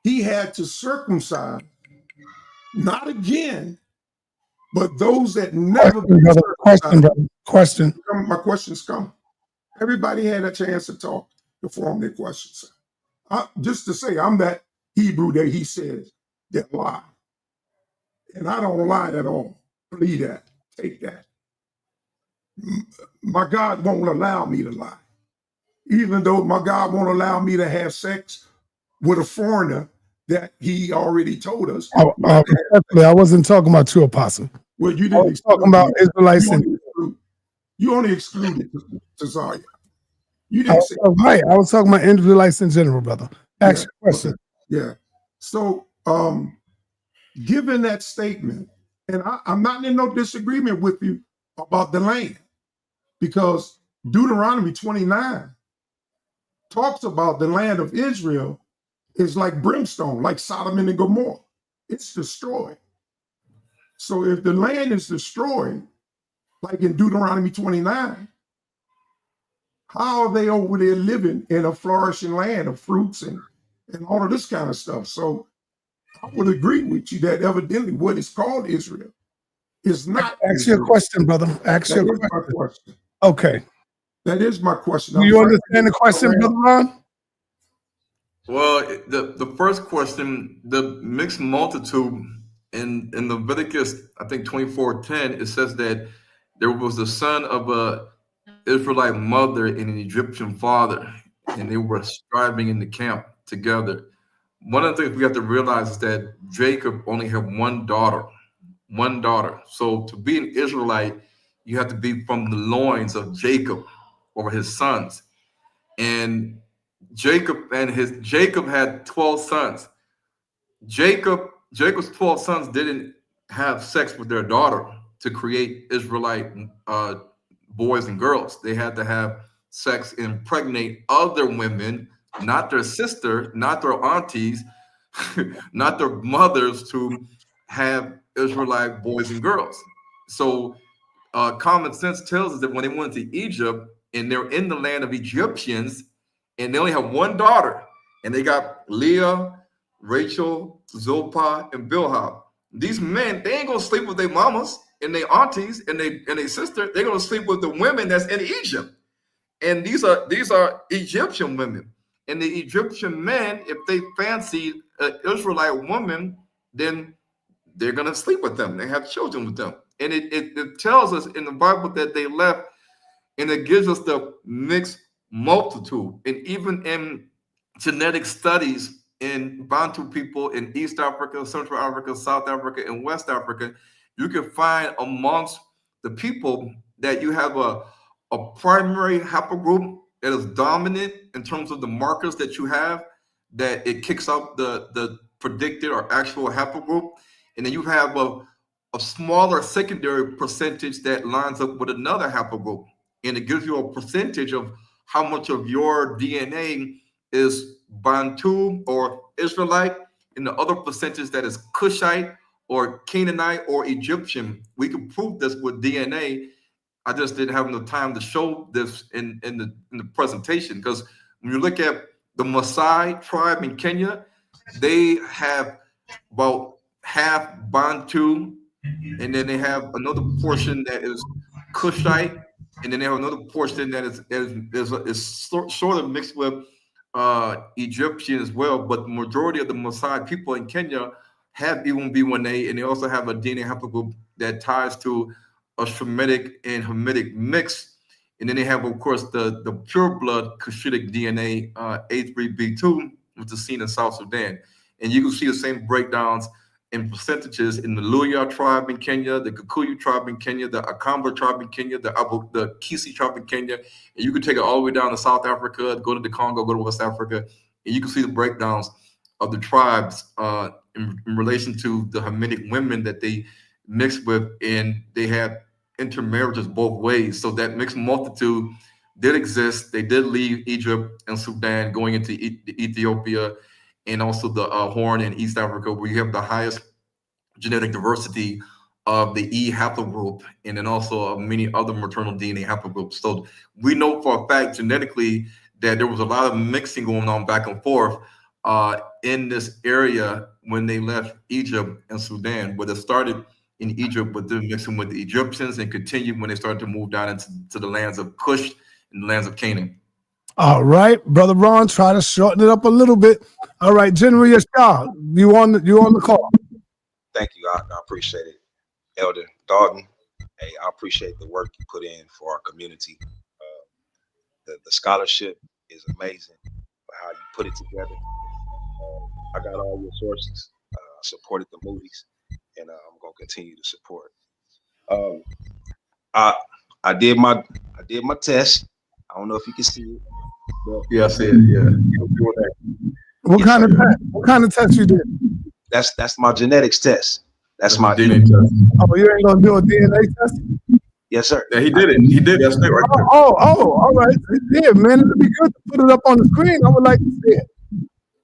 he had to circumcise, not again, but those that never been circumcised. Question. My questions come. Everybody had a chance to talk to form their questions. Just to say, I'm that Hebrew that he says that lie. And I don't lie at all. Believe that. Take that. My God won't allow me to lie. Even though my God won't allow me to have sex with a foreigner that he already told us. I wasn't talking about you, Apostle. Well, you didn't. I was talking about Israelites. You only excluded Cesaria. You didn't say right. I was talking about Israelites in general, brother. Ask your question. Okay. Yeah. So, given that statement, and I'm not in no disagreement with you about the land, because Deuteronomy 29 talks about the land of Israel is like brimstone, like Sodom and Gomorrah. It's destroyed. So if the land is destroyed, like in Deuteronomy 29, how are they over there living in a flourishing land of fruits and all of this kind of stuff? So I would agree with you that evidently what is called Israel is not. Ask your question, brother. Ask That your is my question. question. Okay. That is my question. Do you understand the question, brother Ron? Well, the first question, the mixed multitude in Leviticus, I think 24:10, it says that there was the son of a Israelite mother and an Egyptian father, and they were striving in the camp together. One of the things we have to realize is that Jacob only had one daughter. So to be an Israelite, you have to be from the loins of Jacob or his sons. And Jacob had 12 sons. Jacob's 12 sons didn't have sex with their daughter to create Israelite boys and girls. They had to have sex and impregnate other women, not their sister, not their aunties, not their mothers, to have Israelite boys and girls. So common sense tells us that when they went to Egypt and they're in the land of Egyptians and they only have one daughter, and they got Leah, Rachel, Zilpah, and Bilhah. These men, they ain't gonna sleep with their mamas and their aunties and their sister. They're gonna sleep with the women that's in Egypt. And these are Egyptian women. And the Egyptian men, if they fancy an Israelite woman, then they're gonna sleep with them. They have children with them. And it tells us in the Bible that they left, and it gives us the mixed multitude. And even in genetic studies in Bantu people in East Africa, Central Africa, South Africa, and West Africa, you can find amongst the people that you have a primary haplogroup that is dominant in terms of the markers that you have, that it kicks up the predicted or actual haplogroup. And then you have a smaller secondary percentage that lines up with another haplogroup. And it gives you a percentage of how much of your DNA is Bantu or Israelite, and the other percentage that is Cushite or Canaanite or Egyptian. We can prove this with DNA. I just didn't have enough time to show this in the presentation, because when you look at the Maasai tribe in Kenya, they have about half Bantu, and then they have another portion that is Cushite, and then they have another portion that is sort of mixed with Egyptian as well. But the majority of the Maasai people in Kenya have B1B1A, and they also have a DNA haplogroup that ties to a Shemitic and Hamitic mix. And then they have, of course, the pure blood Cushitic DNA, A3B2, which is seen in South Sudan. And you can see the same breakdowns in percentages in the Luya tribe in Kenya, the Kikuyu tribe in Kenya, the Akamba tribe in Kenya, the Kisi tribe in Kenya. And you can take it all the way down to South Africa, go to the Congo, go to West Africa, and you can see the breakdowns of the tribes in relation to the Hamitic women that they mixed with, and they had intermarriages both ways. So that mixed multitude did exist. They did leave Egypt and Sudan, going into Ethiopia, and also the Horn in East Africa, where you have the highest genetic diversity of the E haplogroup, and then also many other maternal DNA haplogroups. So we know for a fact genetically that there was a lot of mixing going on back and forth in this area when they left Egypt and Sudan, where it started in Egypt with them mixing with the Egyptians and continued when they started to move down into the lands of Cush and the lands of Canaan. All right, Brother Ron, try to shorten it up a little bit. All right, General Yashar, you on the call. Thank you. I appreciate it. Elder Dalton, hey, I appreciate the work you put in for our community. The scholarship is amazing for how you put it together. I got all your sources. I supported the movies, and I'm gonna continue to support. I did my test. I don't know if you can see it. Yeah, I see it. Yeah. What kind of test you did? That's my genetics test. That's my DNA test. Oh, you ain't gonna do a DNA test? Yes, sir. Yeah, he did it. He did. That's it right there. All right. Yeah, man, it'd be good to put it up on the screen. I would like to see it.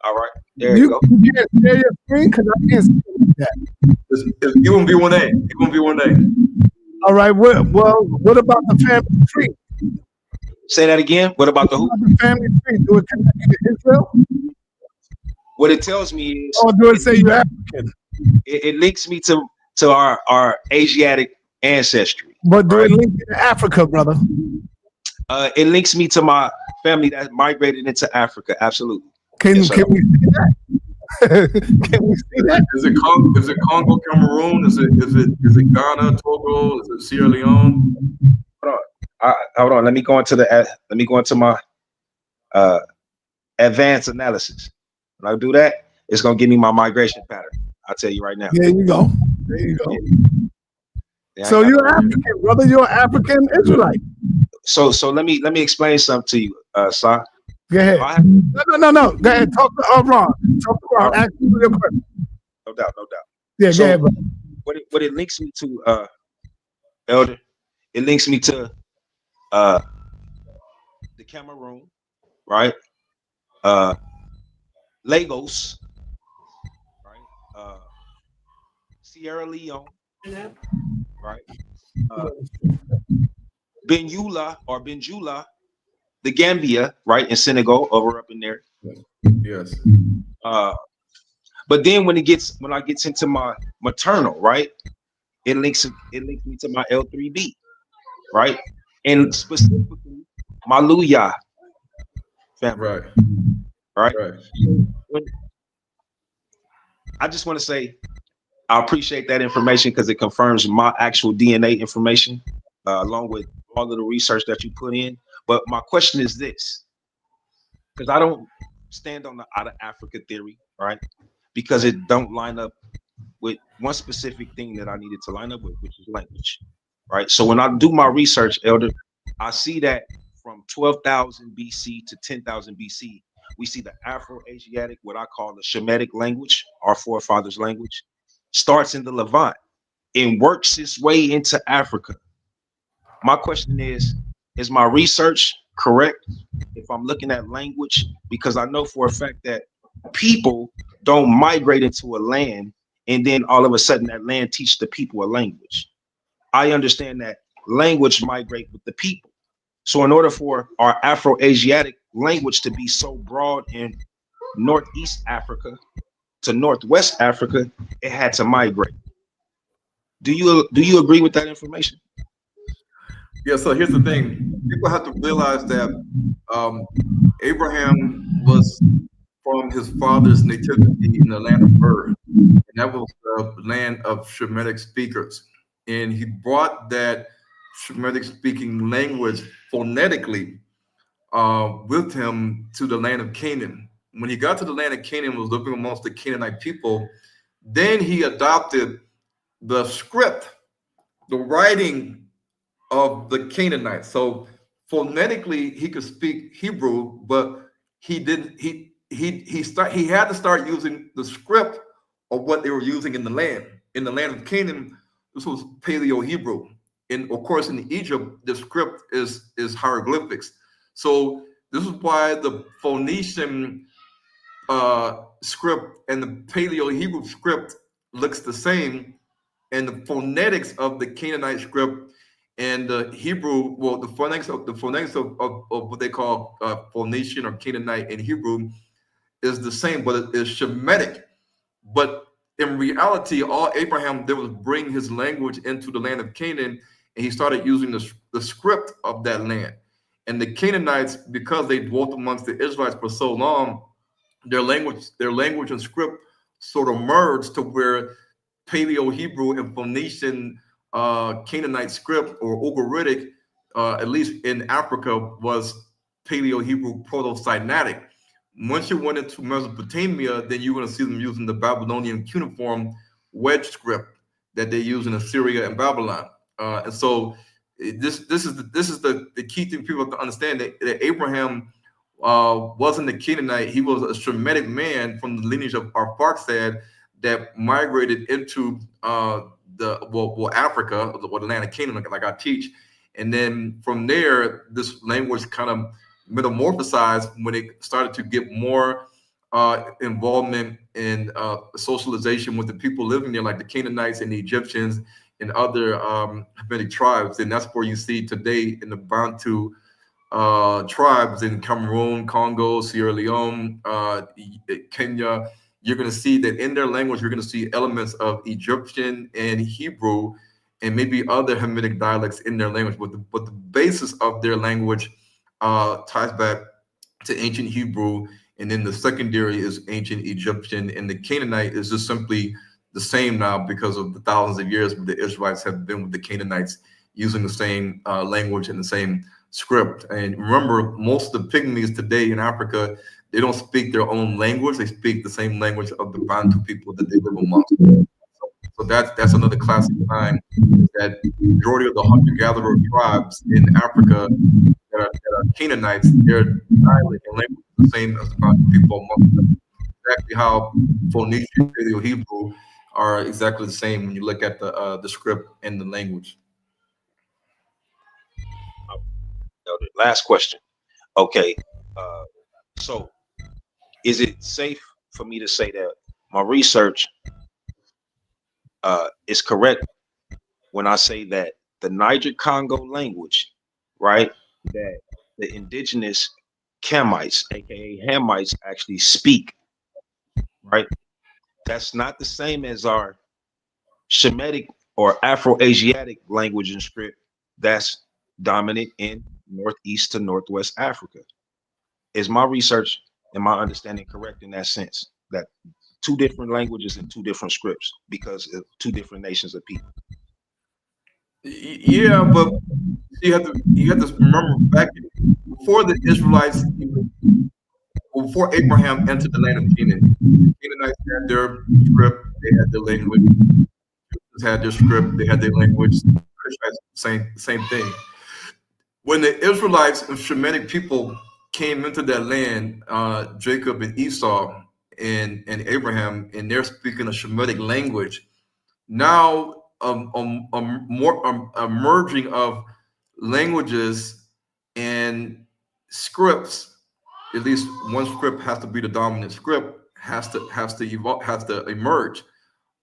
All right. There you go. You can't share your screen because I can't see that. It's B1B1A. B1B1A. All right. What about the family tree? Say that again. What about the who? The family tree. Do it connect you to Israel? What it tells me is. Or do it say you're African? It links me to to our Asiatic ancestry. But do it link to Africa, brother? It links me to my family that migrated into Africa. Absolutely. Can we see that? Can we see that? Is it Congo, Cameroon? Is it Ghana, Togo? Is it Sierra Leone? Hold on. Let me go into my advanced analysis. When I do that, it's gonna give me my migration pattern. I'll tell you right now. There you go. There you go. Yeah, so you're African, brother. You're African Israelite. So let me explain something to you, Sa. Go ahead. No. Go ahead. Talk to Ron. Talk to Ron. Ask me your question. No doubt. Yeah, so, go ahead, brother. What it links me to, Elder, it links me to the Cameroon, right? Lagos, right? Sierra Leone, right? Benjula, the Gambia, right, in Senegal, over up in there. Yes. But then when I get into my maternal, right, it links me to my L3B, right, and specifically my Luya family, right. I just want to say I appreciate that information because it confirms my actual DNA information, along with all of the research that you put in. But my question is this, because I don't stand on the out of Africa theory, right? Because it don't line up with one specific thing that I needed to line up with, which is language, right? So when I do my research, Elder, I see that from 12,000 BC to 10,000 BC, we see the Afro-Asiatic, what I call the Shemitic language, our forefathers' language, starts in the Levant and works its way into Africa. My question is my research correct if I'm looking at language? Because I know for a fact that people don't migrate into a land and then all of a sudden that land teach the people a language. I understand that language migrate with the people. So in order for our Afro-Asiatic language to be so broad in Northeast Africa to Northwest Africa, it had to migrate. Do you agree with that information? Yeah, so here's the thing. People have to realize that Abraham was from his father's nativity in the land of Ur, and that was the land of Shemitic speakers. And he brought that Shemitic speaking language phonetically with him to the land of Canaan. When he got to the land of Canaan, was living amongst the Canaanite people, then he adopted the script, the writing of the Canaanites. So phonetically he could speak Hebrew, but he didn't. He had to start using the script of what they were using in the land. In the land of Canaan, this was Paleo Hebrew. And of course, in Egypt, the script is hieroglyphics. So this is why the Phoenician script and the Paleo Hebrew script looks the same, and the phonetics of the Canaanite script and the Hebrew, well, the phonetics of what they call Phoenician or Canaanite in Hebrew is the same, but it is Shemitic. But in reality, all Abraham did was bring his language into the land of Canaan, and he started using the script of that land. And the Canaanites, because they dwelt amongst the Israelites for so long, their language and script sort of merged to where Paleo Hebrew and Phoenician Canaanite script or Ugaritic, at least in Africa, was Paleo Hebrew Proto-Sinaitic. Once you went into Mesopotamia, then you're going to see them using the Babylonian cuneiform wedge script that they use in Assyria and Babylon. And so this is the key thing people have to understand, that Abraham wasn't a Canaanite. He was a Shemitic man from the lineage of Arphaxad that migrated into Africa, or the land of Canaan, like I teach. And then from there, this language kind of metamorphosized when it started to get more involvement in socialization with the people living there, like the Canaanites and the Egyptians and other Hamitic tribes. And that's where you see today in the Bantu tribes in Cameroon, Congo, Sierra Leone, Kenya, you're going to see that in their language, you're going to see elements of Egyptian and Hebrew and maybe other Hamitic dialects in their language. But the basis of their language ties back to ancient Hebrew. And then the secondary is ancient Egyptian. And the Canaanite is just simply the same now because of the thousands of years the Israelites have been with the Canaanites using the same language and the same script. And remember, most of the pygmies today in Africa, they don't speak their own language. They speak the same language of the Bantu people that they live amongst. So that's another classic sign that the majority of the hunter-gatherer tribes in Africa that are Canaanites, their dialect and language is the same as the Bantu people amongst them. Exactly how Phoenician and Paleo-Hebrew are exactly the same when you look at the script and the language. Last question. Okay, so is it safe for me to say that my research is correct when I say that the Niger-Congo language, right, that the indigenous Kamites, aka Hamites, actually speak, right? That's not the same as our Shemitic or Afro-Asiatic language and script that's dominant in Northeast to Northwest Africa. Is my research and my understanding correct in that sense? That two different languages and two different scripts because of two different nations of people? Yeah, but you have to remember back before the Israelites, before Abraham entered the land of Canaan, the Canaanites had their script, they had their language, Jews had their script, they had their language, same thing. When the Israelites and Shemitic people came into that land, Jacob and Esau and Abraham, and they're speaking a Shemitic language. Now, a merging of languages and scripts. At least one script has to be the dominant script, has to emerge.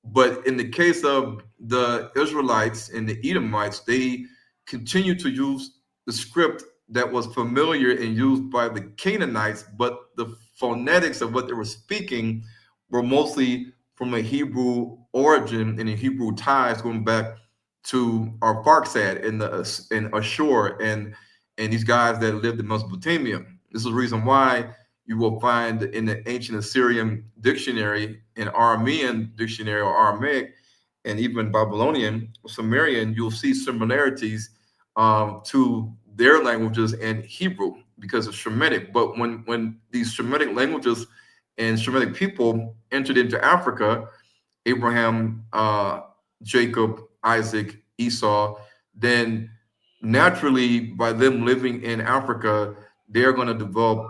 But in the case of the Israelites and the Edomites, they continue to use the script that was familiar and used by the Canaanites, but the phonetics of what they were speaking were mostly from a Hebrew origin and a Hebrew ties going back to Arphaxad and Ashur and these guys that lived in Mesopotamia. This is the reason why you will find in the ancient Assyrian dictionary, in Aramean dictionary or Aramaic, and even Babylonian, Sumerian, you'll see similarities to their languages and Hebrew because of Shemitic. But when these Shemitic languages and Shemitic people entered into Africa, Abraham, Jacob, Isaac, Esau, then naturally by them living in Africa, they're going to develop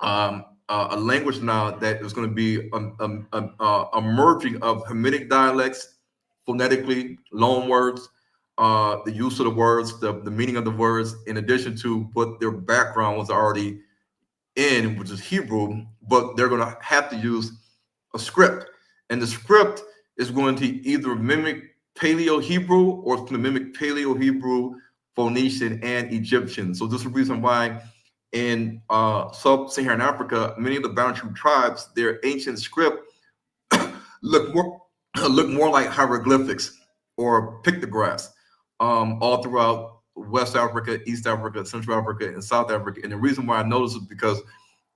a language now that is going to be a merging of Hamitic dialects, phonetically, loan words, the use of the words, the meaning of the words, in addition to what their background was already in, which is Hebrew, but they're going to have to use a script. And the script is going to either mimic Paleo-Hebrew or it's going to mimic Paleo-Hebrew, Phoenician, and Egyptian. So this is the reason why in sub-Saharan Africa, many of the Bantu tribes, their ancient script look more like hieroglyphics or pictographs all throughout West Africa, East Africa, Central Africa, and South Africa. And the reason why I notice is because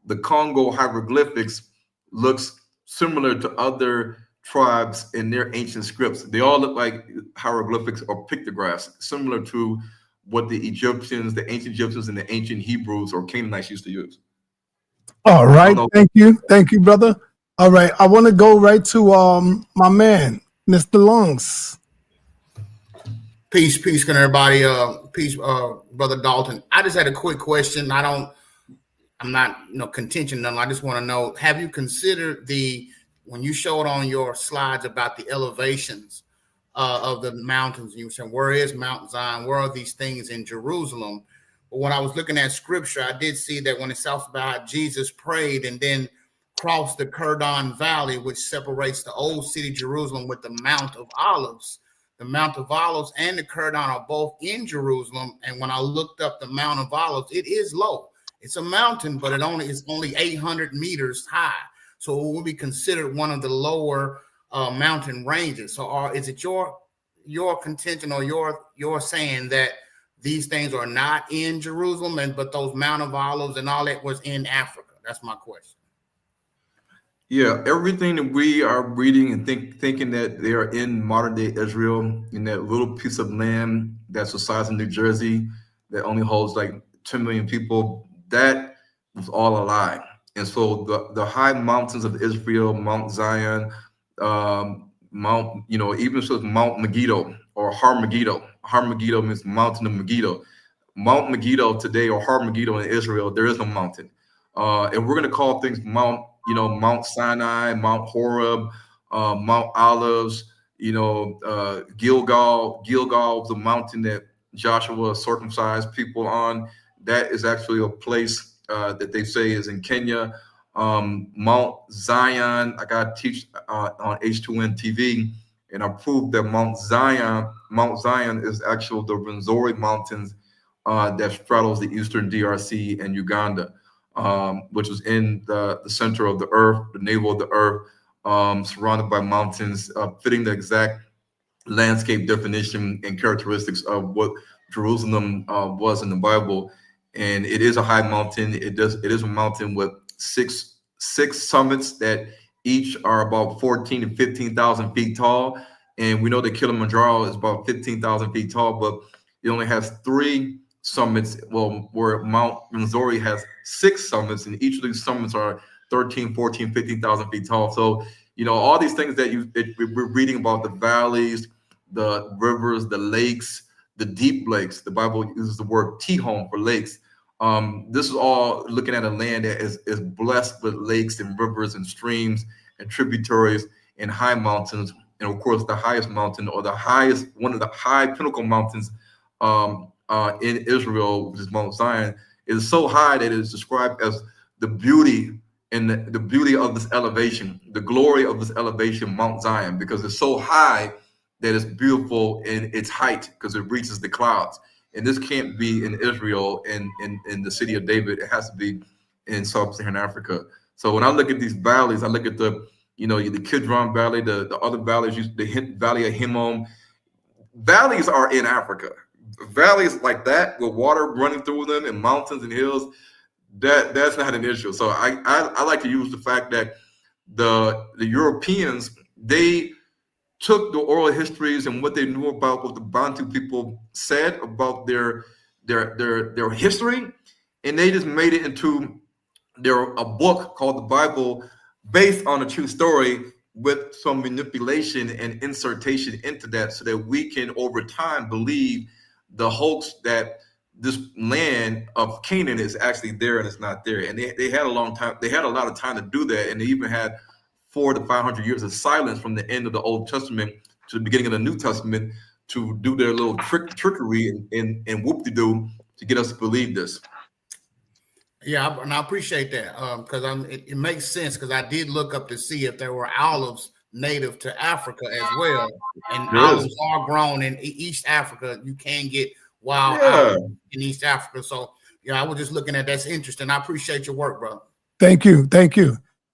the Congo hieroglyphics looks similar to other tribes in their ancient scripts. They all look like hieroglyphics or pictographs, similar to what the Egyptians, the ancient Egyptians, and the ancient Hebrews or Canaanites used to use. All right, thank you, brother. All right, I want to go right to my man, Mr. Lungs. Peace, can everybody. Peace, brother Dalton. I just had a quick question. I'm not, contention. I just want to know: have you considered when you showed on your slides about the elevations of the mountains? You were saying, where is Mount Zion? Where are these things in Jerusalem? But when I was looking at scripture, I did see that when it talks about Jesus prayed and then crossed the Kidron Valley, which separates the old city Jerusalem with the Mount of Olives. The Mount of Olives and the Kidron are both in Jerusalem. And when I looked up the Mount of Olives, it is low. It's a mountain, but it's only 800 meters high. So it will be considered one of the lower mountain ranges. So is it your contention or your saying that these things are not in Jerusalem, but those Mount of Olives and all that was in Africa? That's my question. Yeah, everything that we are reading and thinking that they are in modern day Israel, in that little piece of land that's the size of New Jersey, that only holds like 10 million people, that was all a lie. And so the high mountains of Israel, Mount Zion, Mount, even so Mount Megiddo or Har Megiddo. Har Megiddo means mountain of Megiddo. Mount Megiddo today, or Har Megiddo in Israel, there is no mountain. And we're going to call things Mount Sinai, Mount Horeb, Mount Olives, Gilgal. Gilgal, the mountain that Joshua circumcised people on. That is actually a place that they say is in Kenya. Mount Zion, I got to teach on H2N TV, and I proved that Mount Zion is actually the Rwenzori Mountains that straddles the eastern DRC and Uganda. Which was in the center of the earth, the navel of the earth, surrounded by mountains, fitting the exact landscape definition and characteristics of what Jerusalem was in the Bible. And it is a high mountain. It is a mountain with six summits that each are about 14 to 15,000 feet tall. And we know that Kilimanjaro is about 15,000 feet tall, but it only has 3 summits, where Mount Rwenzori has 6 summits, and each of these summits are 13, 14, 15,000 feet tall. So, all these things that we're reading about, the valleys, the rivers, the lakes, the deep lakes. The Bible uses the word Tihom for lakes. This is all looking at a land that is blessed with lakes and rivers and streams and tributaries and high mountains. And of course, the highest mountain, or one of the high pinnacle mountains in Israel, which is Mount Zion, is so high that it is described as the beauty and the beauty of this elevation, the glory of this elevation, Mount Zion, because it's so high that it's beautiful in its height because it reaches the clouds. And this can't be in Israel in the city of David. It has to be in sub-Saharan Africa. So when I look at these valleys, I look at the Kidron Valley, the other valleys, the Valley of Hinnom. Valleys are in Africa. Valleys like that with water running through them and mountains and hills, that's not an issue. So I like to use the fact that the Europeans, they took the oral histories and what they knew about what the Bantu people said about their history, and they just made it into a book called the Bible, based on a true story, with some manipulation and insertion into that, so that we can over time believe the hoax that this land of Canaan is actually there and it's not there. And they had a long time, they had a lot of time to do that, and they even had 400 to 500 years of silence from the end of the Old Testament to the beginning of the New Testament to do their little trickery and whoop-de-doo to get us to believe this. Yeah, and I appreciate that because it makes sense, because I did look up to see if there were olives native to Africa as well, and olives are grown in East Africa. You can get wild olives in East Africa. So I was just looking at that's interesting. I appreciate your work, brother. Thank you.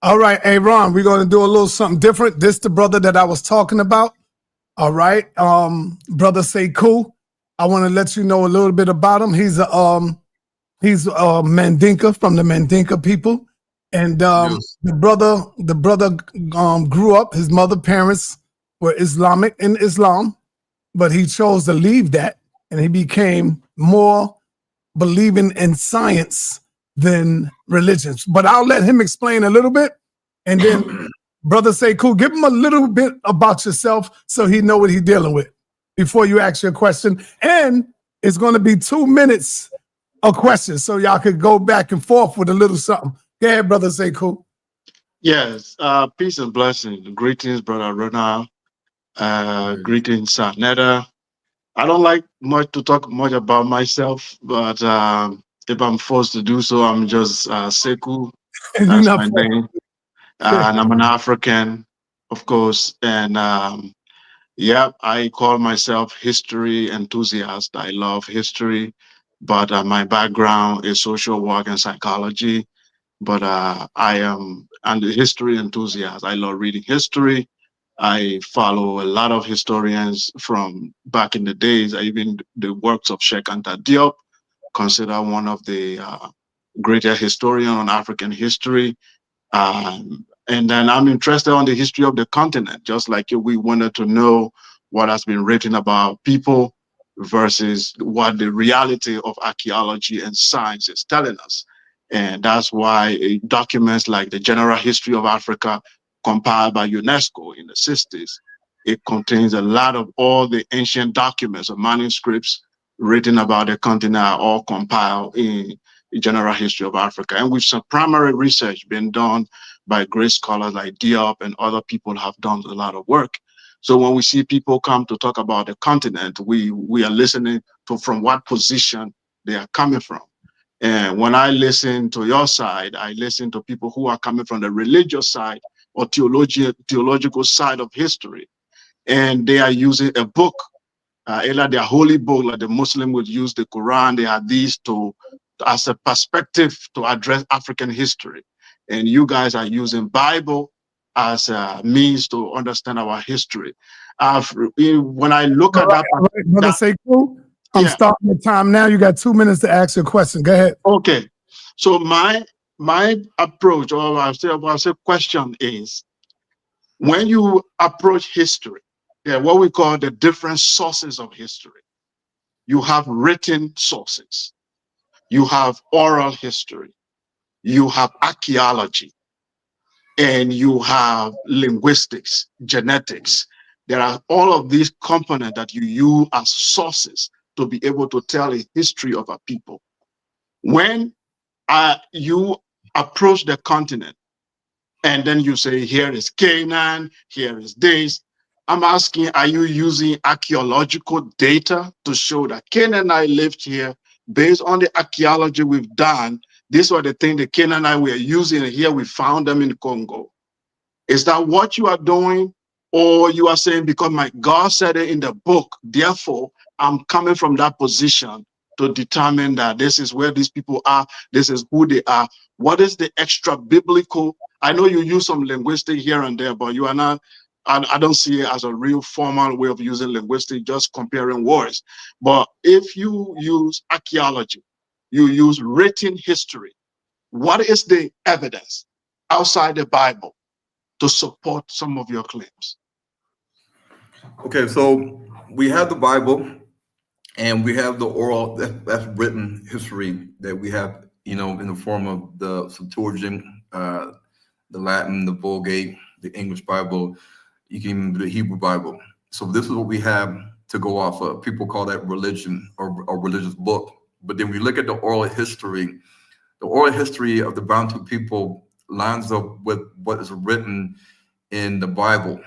All right, hey Ron, we're going to do a little something different. This the brother that I was talking about. All right, brother Sekou. I want to let you know a little bit about him. He's a Mandinka, from the Mandinka people. And the brother grew up, his mother parents were Islamic in Islam, but he chose to leave that, and he became more believing in science than religions. But I'll let him explain a little bit, and then brother Sekou, give him a little bit about yourself so he know what he's dealing with before you ask your question. And it's going to be 2 minutes of questions, so y'all could go back and forth with a little something. Go ahead, brother Sekou. Yes, peace and blessings. Greetings, brother Ronald. Greetings, sa.neter. I don't like to talk much about myself, but if I'm forced to do so, I'm just Sekou. That's my name. And I'm an African, of course. And I call myself history enthusiast. I love history, but my background is social work and psychology. but I am an history enthusiast. I love reading history. I follow a lot of historians from back in the days. I even the works of Sheikh Anta Diop, considered one of the greater historian on African history. And then I'm interested on the history of the continent, just like you. We wanted to know what has been written about people versus what the reality of archaeology and science is telling us. And that's why documents like the General History of Africa, compiled by UNESCO in the 60s, it contains a lot of all the ancient documents or manuscripts written about the continent are all compiled in the General History of Africa. And with some primary research being done by great scholars like Diop and other people have done a lot of work. So when we see people come to talk about the continent, we are listening to from what position they are coming from. And when I listen to your side, I listen to people who are coming from the religious side or theological side of history. And they are using a book, either their holy book, like the Muslim would use the Quran, they have these as a perspective to address African history. And you guys are using Bible as a means to understand our history. When I look at that, Brother Sekou, I'm starting the time now. You got 2 minutes to ask your question. Go ahead. Okay. So my approach, or I'll say question is, when you approach history, what we call the different sources of history. You have written sources, you have oral history, you have archaeology, and you have linguistics, genetics. There are all of these components that you use as sources to be able to tell a history of a people. When you approach the continent, and then you say, here is Canaan, here is this. I'm asking, are you using archaeological data to show that Canaanites lived here based on the archaeology we've done? These are the things the Canaanites were using, and here we found them in Congo. Is that what you are doing? Or you are saying, because my God said it in the book, therefore I'm coming from that position to determine that this is where these people are, this is who they are. What is the extra biblical? I know you use some linguistic here and there, but you are not, I don't see it as a real formal way of using linguistic, just comparing words. But if you use archaeology, you use written history, what is the evidence outside the Bible to support some of your claims? Okay, so we have the Bible and we have the oral, that's written history that we have, in the form of the Septuagint, the Latin, the Vulgate, the English Bible, you can even do the Hebrew Bible. So this is what we have to go off of. People call that religion or a religious book. But then we look at the oral history of the Bantu people lines up with what is written in the Bible.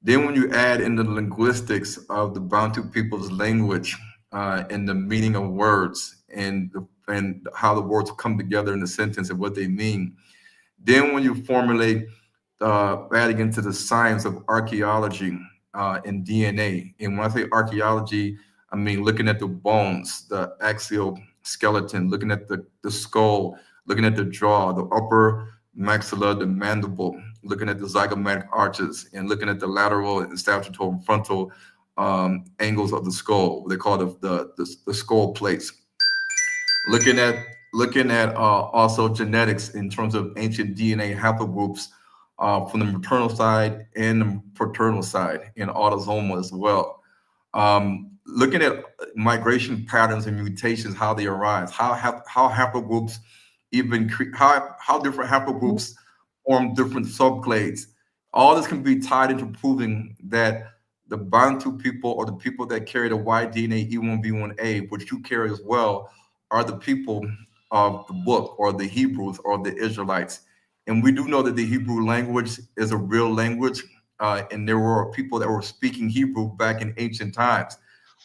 Then when you add in the linguistics of the Bantu people's language and the meaning of words and how the words come together in the sentence and what they mean, then when you formulate adding into the science of archaeology and DNA, and when I say archaeology, I mean looking at the bones, the axial skeleton, looking at the skull, looking at the jaw, the upper maxilla, the mandible, looking at the zygomatic arches, and looking at the lateral and sagittal and frontal angles of the skull. They call it the skull plates. Looking at also genetics in terms of ancient DNA haplogroups from the maternal side and the paternal side, and autosomal as well. Looking at migration patterns and mutations, how they arise, how haplogroups even how different haplogroups form different subclades. All this can be tied into proving that the Bantu people, or the people that carry the Y DNA E1B1A, which you carry as well, are the people of the book, or the Hebrews, or the Israelites. And we do know that the Hebrew language is a real language, and there were people that were speaking Hebrew back in ancient times.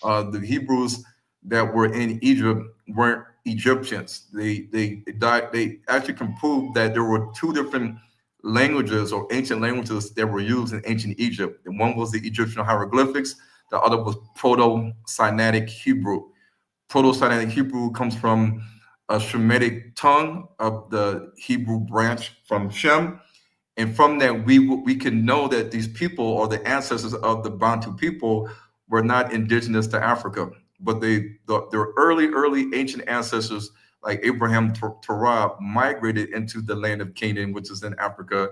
The Hebrews that were in Egypt weren't Egyptians. They died. They actually can prove that there were two different languages, or ancient languages, that were used in ancient Egypt. And one was the Egyptian hieroglyphics. The other was Proto-Sinaitic Hebrew. Proto-Sinaitic Hebrew comes from a Shemitic tongue of the Hebrew branch from Shem. And from that, we can know that these people, or the ancestors of the Bantu people, were not indigenous to Africa, but their early ancient ancestors, like Abraham, Terah, migrated into the land of Canaan, which is in Africa,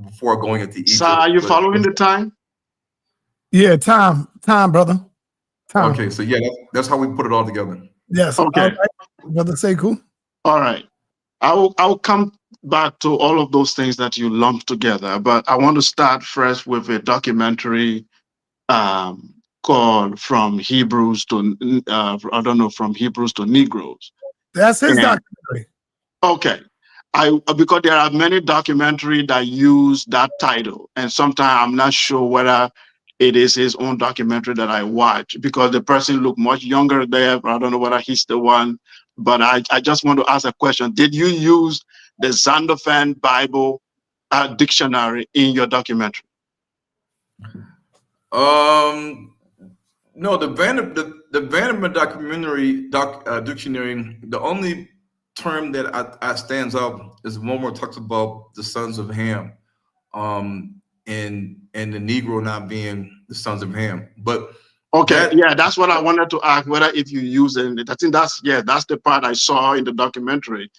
before going into Egypt. So are you following the time? Yeah, time, brother. Time. Okay, so yeah, that's how we put it all together. Yes. Okay. Right. Brother Sekou. All right. I'll come back to all of those things that you lumped together, but I want to start first with a documentary called From Hebrews to From Hebrews to Negroes. That's his documentary. Okay. Because there are many documentaries that use that title, and sometimes I'm not sure whether it is his own documentary that I watch, because the person looked much younger there. I don't know whether he's the one, but I just want to ask a question. Did you use the Zondervan Bible dictionary in your documentary? No, the Vanderbilt dictionary, the only term that I stands out is one where it talks about the sons of Ham, and the Negro not being the sons of Ham. But okay, that's what I wanted to ask, whether if you use it. I think that's the part I saw in the documentary.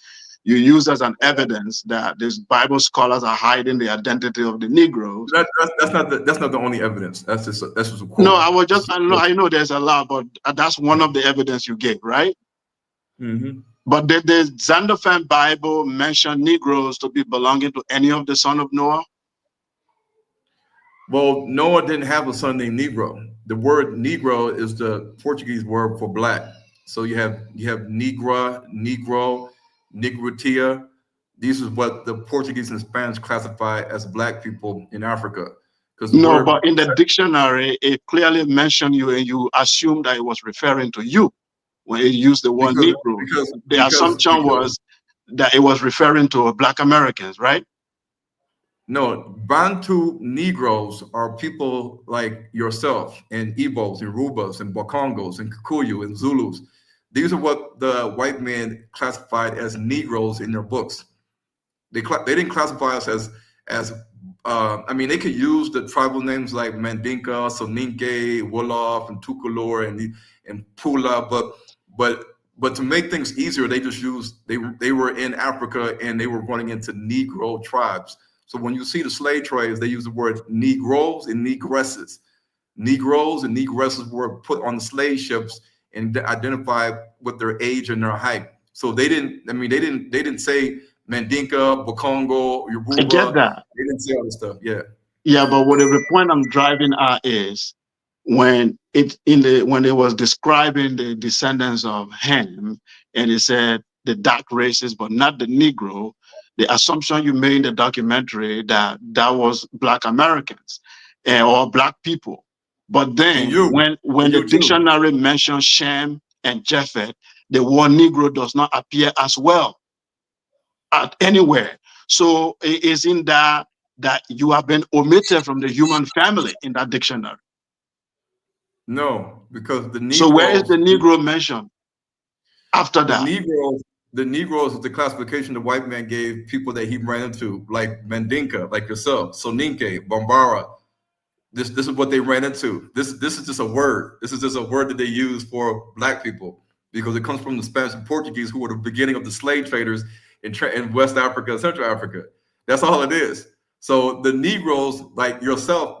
You use as an evidence that these Bible scholars are hiding the identity of the Negroes. That's not the only evidence. That's just a quote. No, I know there's a lot, but that's one of the evidence you gave, right? Mm-hmm. But did the Zondervan Bible mention Negroes to be belonging to any of the son of Noah? Well, Noah didn't have a son named Negro. The word Negro is the Portuguese word for black. So you have Negra, Negro, Negritia. These is what the Portuguese and Spanish classify as black people in Africa. No, but in the dictionary, it clearly mentioned you, and you assumed that it was referring to you when it used the word Negro. The assumption was that it was referring to Black Americans, right? No, Bantu Negroes are people like yourself, and Igbos, and Rubas, and Bakongos, and Kikuyu, and Zulus. These are what the white man classified as Negroes in their books. They didn't classify us as I mean, they could use the tribal names like Mandinka, Soninke, Wolof, and Tukulor, and Pula, but to make things easier, they just used they were in Africa and they were running into Negro tribes. So when you see the slave trades, they use the word Negroes and Negresses. Negroes and Negresses were put on the slave ships and identified with their age and their height. So they didn't say Mandinka, Bakongo, Yoruba. I get that. They didn't say all this stuff. Yeah. Yeah, but what the point I'm driving at is when it was describing the descendants of Ham, and it said the dark races, but not the Negro. The assumption you made in the documentary that was Black Americans or Black people. But then when the dictionary mentions Shem and Japheth, the word Negro does not appear as well anywhere. So it is in that you have been omitted from the human family in that dictionary. No, because the Negroes. So where is the Negro mentioned after that? The Negroes is the classification the white man gave people that he ran into, like Mandinka, like yourself, Soninke, Bambara. This is what they ran into. This is just a word. This is just a word that they use for black people because it comes from the Spanish and Portuguese, who were the beginning of the slave traders in West Africa and Central Africa. That's all it is. So the Negroes, like yourself,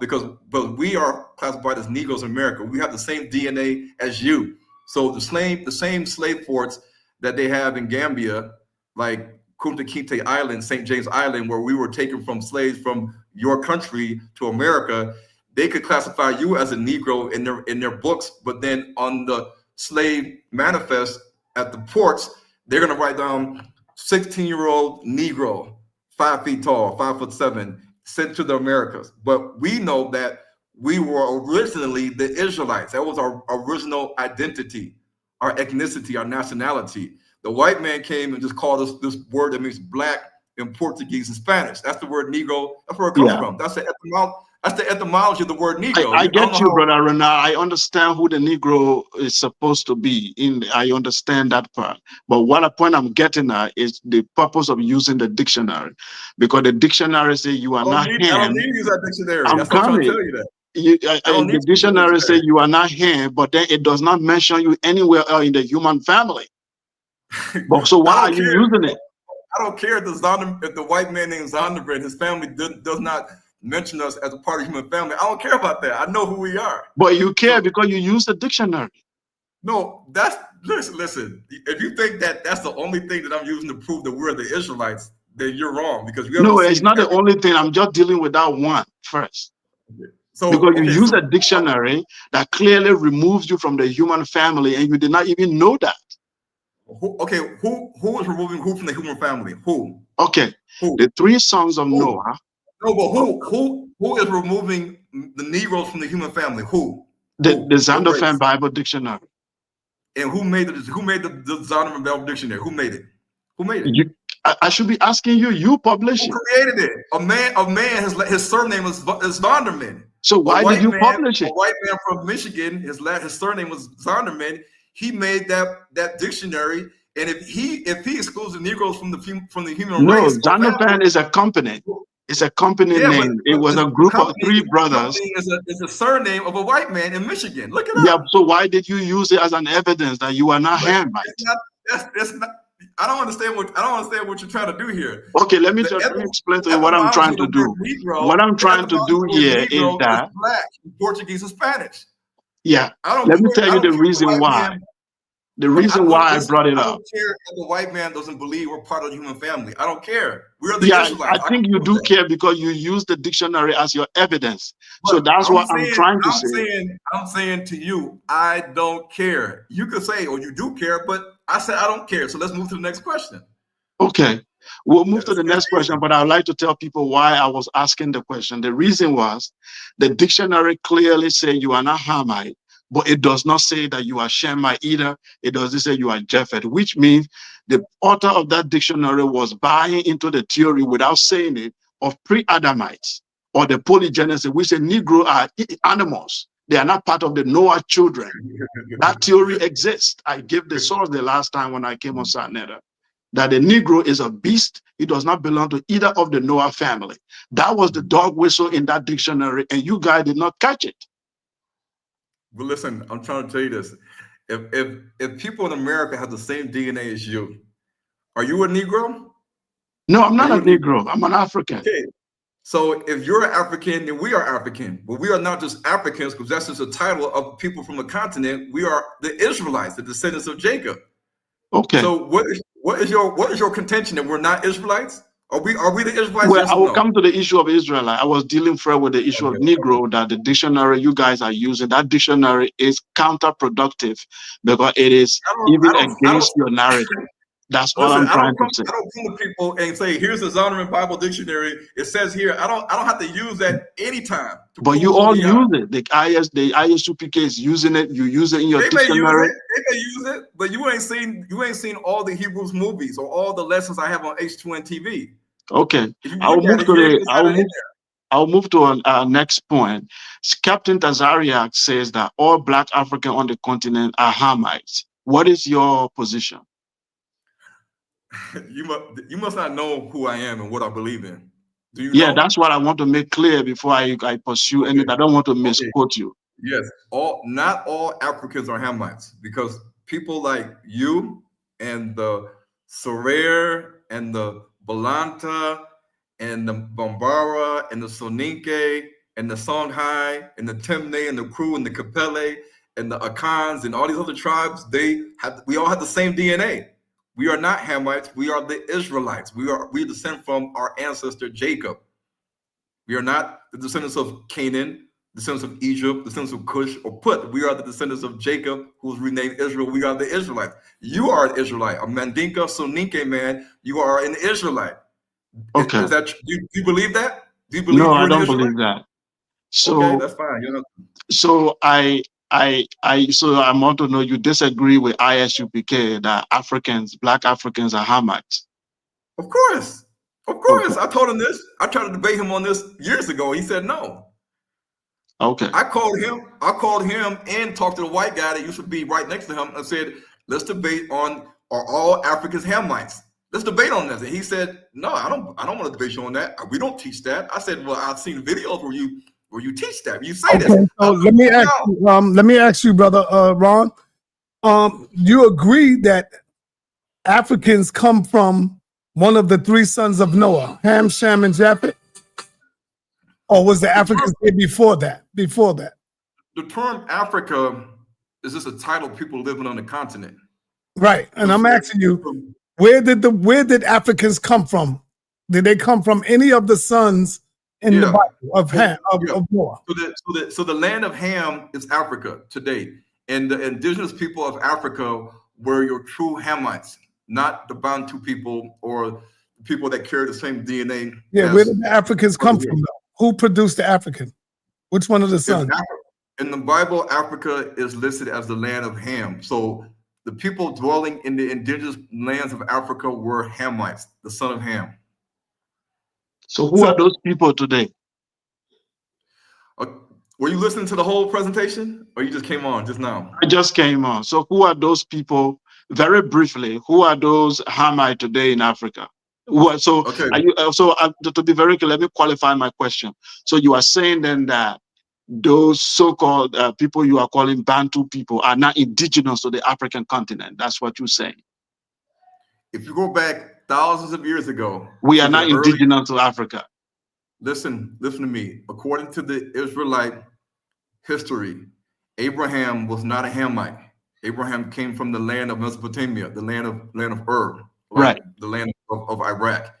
but we are classified as Negroes in America. We have the same DNA as you. So the same slave ports that they have in Gambia, like Kunta Kinte Island, St. James Island, where we were taken from slaves from your country to America, they could classify you as a Negro in their books, but then on the slave manifest at the ports, they're gonna write down 16-year-old Negro, 5 feet tall, 5'7", sent to the Americas. But we know that we were originally the Israelites. That was our original identity, our ethnicity, our nationality. The white man came and just called us this word that means black in Portuguese and Spanish. That's the word Negro. That's where it comes from. That's the That's the etymology of the word Negro. I get you, brother Renard. I understand who the Negro is supposed to be. I understand that part. But what a point I'm getting at is the purpose of using the dictionary, because the dictionary say you are not I don't need to use that dictionary. That's what I'm trying to tell you that. The dictionary say you are not Ham, but then it does not mention you anywhere else in the human family. But so why are you using it? I don't care if the white man named Zondervan, his family does not mention us as a part of human family. I don't care about that. I know who we are. But you care because you use the dictionary. No, listen. If you think that that's the only thing that I'm using to prove that we're the Israelites, then you're wrong, because no, it's not the only thing. I'm just dealing with that one first. So because you use a dictionary that clearly removes you from the human family, and you did not even know that. Who is removing who from the human family? Who? Okay, who? The three sons of Noah. No, but who is removing the Negroes from the human family? Who? The Zondervan Bible Dictionary. And who made the Zondervan Bible Dictionary? Who made it? Who made it? I should be asking you. You published it. Who created it? A man. His surname is Zondervan. So why did you publish it? A white man from Michigan. His surname was Zondervan. He made that dictionary. And if he excludes the Negroes from the human race, Zondervan is a company. It's a company name. It was a group of three brothers. It's a surname of a white man in Michigan. Look it up. Yeah. So why did you use it as an evidence that you are not Hamite? I don't understand what you're trying to do here. Okay, let me explain to you what I'm trying to do. What I'm trying to do here is that Black, Portuguese, and Spanish. Yeah. Let me tell you the reason why. The reason why I brought it up. I don't care if the white man doesn't believe we're part of the human family. I don't care. We're the Israelites. I think you do care because you use the dictionary as your evidence. So that's what I'm trying to say. I'm saying to you, I don't care. You could say, oh, you do care, but I said I don't care. So let's move to the next question. Okay. We'll move to the next question, but I'd like to tell people why I was asking the question. The reason was the dictionary clearly says you are not Hamite, but it does not say that you are Shemite either. It doesn't say you are Japhet, which means the author of that dictionary was buying into the theory without saying it of pre-Adamites or the polygenesis, which say Negro are animals. They are not part of the Noah children. That theory exists. I gave the source the last time when I came on sa.neter, that the Negro is a beast. He does not belong to either of the Noah family. That was the dog whistle in that dictionary, and you guys did not catch it. But listen, I'm trying to tell you this. If people in America have the same DNA as you, are you a Negro? No, I'm not a Negro. I'm an African. Okay. So if you're African, then we are African. But we are not just Africans, because that's just a title of people from the continent. We are the Israelites, the descendants of Jacob. Okay. So what is your contention that we're not Israelites? Are we the Israelites? Well, I will come to the issue of Israelite. I was dealing first with the issue of Negro, that the dictionary you guys are using, that dictionary is counterproductive because it is even against your narrative. That's all I'm trying to say. I don't come to people and say, here's the Zondervan Bible Dictionary. It says here, I don't have to use that anytime. But you all use it. The ISUPK is using it. You use it in your dictionary. They may use it, but you ain't seen all the Hebrews movies or all the lessons I have on H2N TV. Okay, I'll move to our next point. Captain Tazariak says that all Black Africans on the continent are Hamites. What is your position? You must not know who I am and what I believe in. Do you? Yeah, that's what I want to make clear before I pursue anything. I don't want to misquote you. Yes, not all Africans are Hamites, because people like you and the Sarer and the Balanta and the Bambara and the Soninke and the Songhai and the Temne and the Kru and the Kapele and the Akans and all these other tribes, we all have the same DNA. We are not Hamites. We are the Israelites. We descend from our ancestor Jacob. We are not the descendants of Canaan, descendants of Egypt, descendants of Cush or Put. We are the descendants of Jacob, who was renamed Israel. We are the Israelites. You are an Israelite, a Mandinka Soninke man. You are an Israelite. Okay. Do you believe that? Do you believe? No, I don't believe that. So okay, that's fine. So I want to know, you disagree with ISUPK that Black Africans are Hamites? Of course. Okay. I told him this. I tried to debate him on this years ago. He said no. Okay. I called him and talked to the white guy that used to be right next to him and said, let's debate on, are all Africans Hamites? Let's debate on this. And he said, no, I don't want to debate you on that. We don't teach that. I said, well, I've seen videos where you teach that. You say this. So let me ask you, brother Ron. You agree that Africans come from one of the three sons of Noah, Ham, Shem, and Japheth? Or was the Africans there before that? Before that? The term Africa is just a title of people living on the continent. Right. And I'm asking you, where did Africans come from? Did they come from any of the sons in the Bible of Ham, of Noah? So the land of Ham is Africa today. And the indigenous people of Africa were your true Hamites, not the Bantu people or people that carry the same DNA. Yeah, where did the Africans come from, though? Who produced the African? Which one of the sons? In the Bible, Africa is listed as the land of Ham. So the people dwelling in the indigenous lands of Africa were Hamites, the son of Ham. So who are those people today? Were you listening to the whole presentation, or you just came on just now? I just came on. So who are those people? Very briefly, who are those Hamites today in Africa? So, to be very clear, let me qualify my question. So you are saying then that those so-called people you are calling Bantu people are not indigenous to the African continent. That's what you're saying. If you go back thousands of years ago, we are not indigenous to Africa. Listen to me. According to the Israelite history, Abraham was not a Hamite. Abraham came from the land of Mesopotamia, the land of Ur, right? The land of Iraq.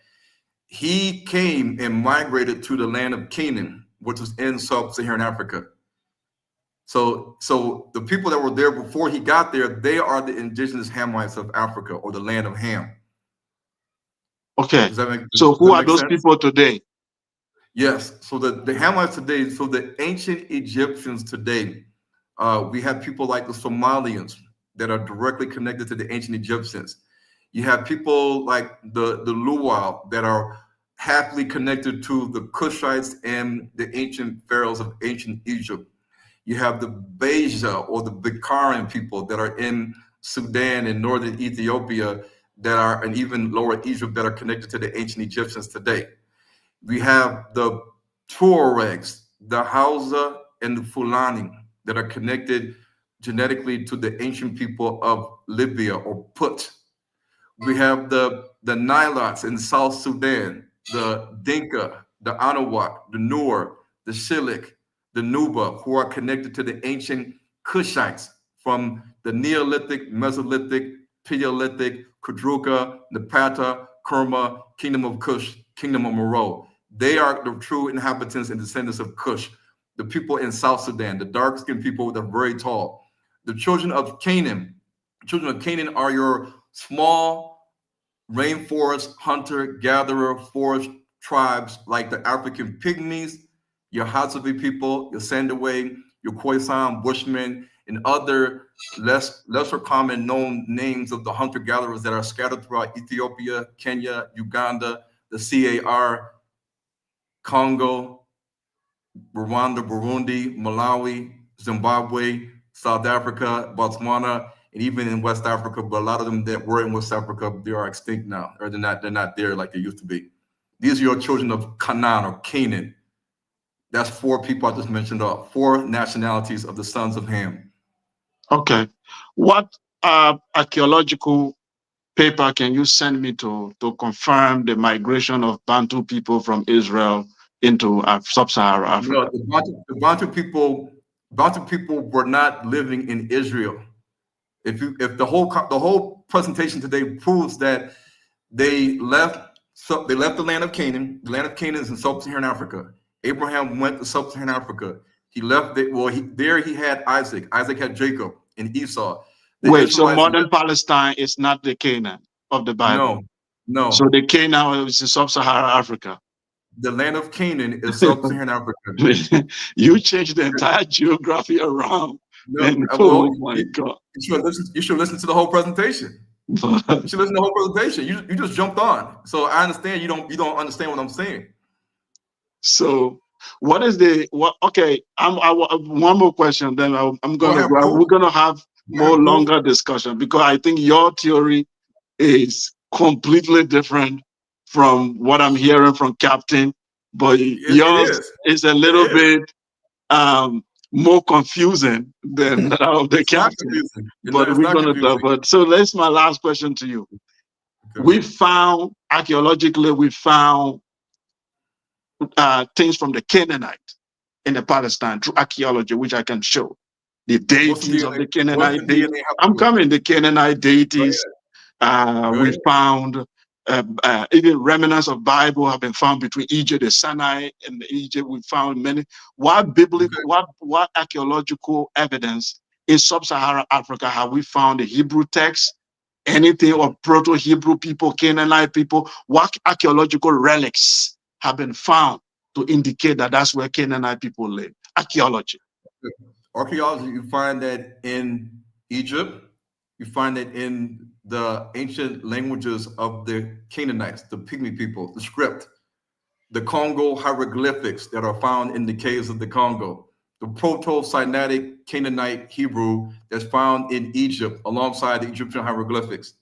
He came and migrated to the land of Canaan, which was in sub-Saharan Africa. So the people that were there before he got there, they are the indigenous Hamites of Africa, or the land of Ham. Okay. So who are those people today? Yes. So the Hamites today, so the ancient Egyptians today, we have people like the Somalians that are directly connected to the ancient Egyptians. You have people like the Luau that are happily connected to the Cushites and the ancient pharaohs of ancient Egypt. You have the Beja or the Bikharan people that are in Sudan and northern Ethiopia that are, and even lower Egypt, that are connected to the ancient Egyptians today. We have the Tuaregs, the Hausa, and the Fulani that are connected genetically to the ancient people of Libya or Put. We have the Nilots in South Sudan, the Dinka, the Anahuac, the Nuer, the Shilluk, the Nuba, who are connected to the ancient Cushites from the Neolithic, Mesolithic, Paleolithic, Kudruka, Napata, Kerma, Kingdom of Kush, Kingdom of Meroe. They are the true inhabitants and descendants of Kush. The people in South Sudan, the dark-skinned people that are very tall. The children of Canaan are your small rainforest hunter-gatherer forest tribes like the African Pygmies, your Hadzabe people, your Sandaway, your Khoisan Bushmen, and other lesser common known names of the hunter-gatherers that are scattered throughout Ethiopia, Kenya, Uganda, the CAR, Congo, Rwanda, Burundi, Malawi, Zimbabwe, South Africa, Botswana, and even in West Africa. But a lot of them that were in West Africa, they are extinct now, or they're not there like they used to be. These are your children of Canaan or Canaan. That's four people I just mentioned, four nationalities of the sons of Ham. Okay. What archaeological paper can you send me to confirm the migration of Bantu people from Israel into sub-Saharan Africa? No, the Bantu people were not living in Israel. If the whole presentation today proves that they left the land of Canaan. The land of Canaan is in sub-Saharan Africa. Abraham went to sub-Saharan Africa. He left it. Well, he had Isaac. Isaac had Jacob and Esau. Wait, so modern Palestine is not the Canaan of the Bible? No. So the Canaan is in sub-Saharan Africa. The land of Canaan is sub-Saharan Africa. You changed the entire geography around. Oh my God! You should listen to the whole presentation. You should listen to the whole presentation. You just jumped on. So I understand you don't understand what I'm saying. So What is the what? Okay, one more question. Then I'm gonna go. We're gonna have more longer discussion because I think your theory is completely different from what I'm hearing from Captain. But yours is a little bit more confusing than that of the Captain. But we're gonna talk. But so that's my last question to you. Okay. We found archaeologically, we found things from the Canaanites in the Palestine through archaeology, which I can show. The deities of the Canaanite deities. I'm coming, the Canaanite deities. We found even remnants of Bible have been found between Egypt and Sinai and Egypt. We found many. What biblical, what archaeological evidence in sub-Saharan Africa have we found the Hebrew text? Anything of Proto-Hebrew people, Canaanite people? What archaeological relics have been found to indicate that that's where Canaanite people live? Archaeology. Archaeology, you find that in Egypt. You find it in the ancient languages of the Canaanites, the Pygmy people, the script, the Congo hieroglyphics that are found in the caves of the Congo, the Proto-Sinaitic Canaanite Hebrew that's found in Egypt alongside the Egyptian hieroglyphics.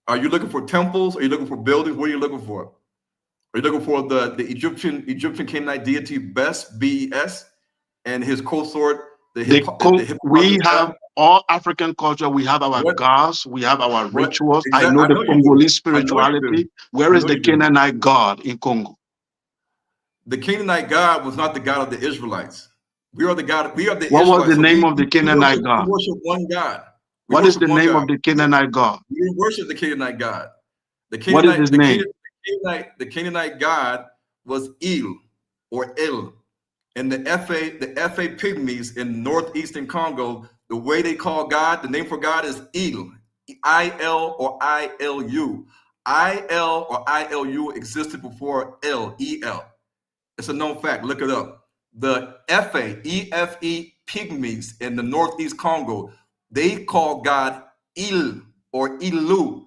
Are you looking for temples? Are you looking for buildings? What are you looking for? Are you looking for the Egyptian Canaanite deity Bes, B-E-S, and his consort, we have all African culture. We have our gods. We have our rituals. Exactly. I know the Congolese spirituality. Where is the Canaanite God in Congo? The Canaanite God was not the God of the Israelites. We are the God. We are the What Israelites. Was the name of the Canaanite God? We worship one God. What is the name of the Canaanite God? We worship the Canaanite God. What is his name? The Canaanite God was El or El. And the FA Pygmies in northeastern Congo, the way they call God, the name for God is El, I-L or I-L-U. I-L or I-L-U existed before El, E-L. It's a known fact. Look it up. The E-F-E Pygmies in the northeast Congo, they call God El or Ilu,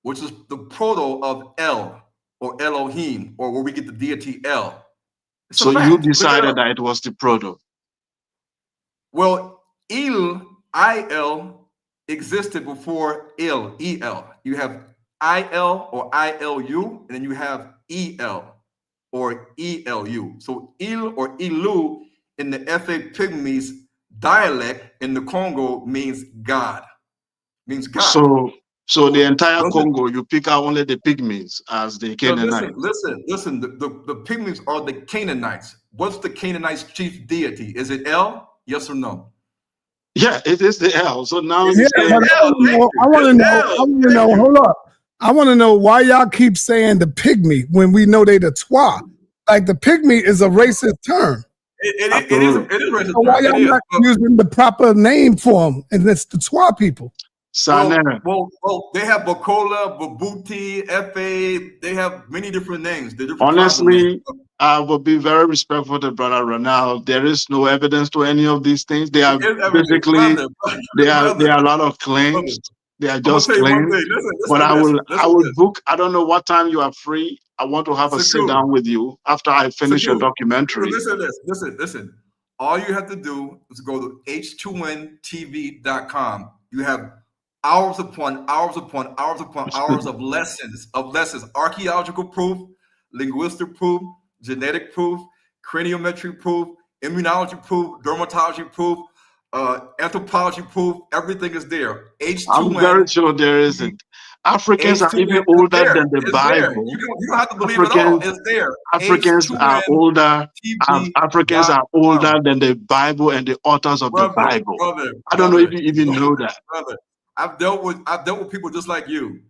which is the proto of El or Elohim, or where we get the deity El. So you decided that it was the proto. Well, I-L existed before El, E-L. You have I-L or I-L-U, and then you have E-L or E-L-U. So El or Ilu in the FA Pygmies dialect in the Congo means God. Means God. So the entire Congo, you pick out only the Pygmies as the Canaanites. Listen. The Pygmies are the Canaanites. What's the Canaanites' chief deity? Is it El? Yes or no? Yeah, it is the El. So now I want to know. Hold up. I want to know why y'all keep saying the Pygmy when we know they the Twa. Like the Pygmy is a racist term. It is racist. So why y'all not using the proper name for them? And it's the Twa people. Well, they have Bakola, Babuti, Fa. They have many different names. Honestly, I will be very respectful to Brother Ronald. There is no evidence to any of these things. They are basically there are a lot of claims. They are just claims. But I will book. I don't know what time you are free. I want to have a sit down with you after I finish your documentary. Listen. All you have to do is go to h2ntv.com. You have hours upon hours upon hours upon hours of lessons, archaeological proof, linguistic proof, genetic proof, craniometry proof, immunology proof, dermatology proof, anthropology proof. Everything is there. I'm very sure there isn't. Africans are even older than the Bible. You don't have to believe it all. It's there. Africans are older. Africans are older than the Bible and the authors of the Bible. I don't know if you even know that. Brother, I've dealt with people just like you,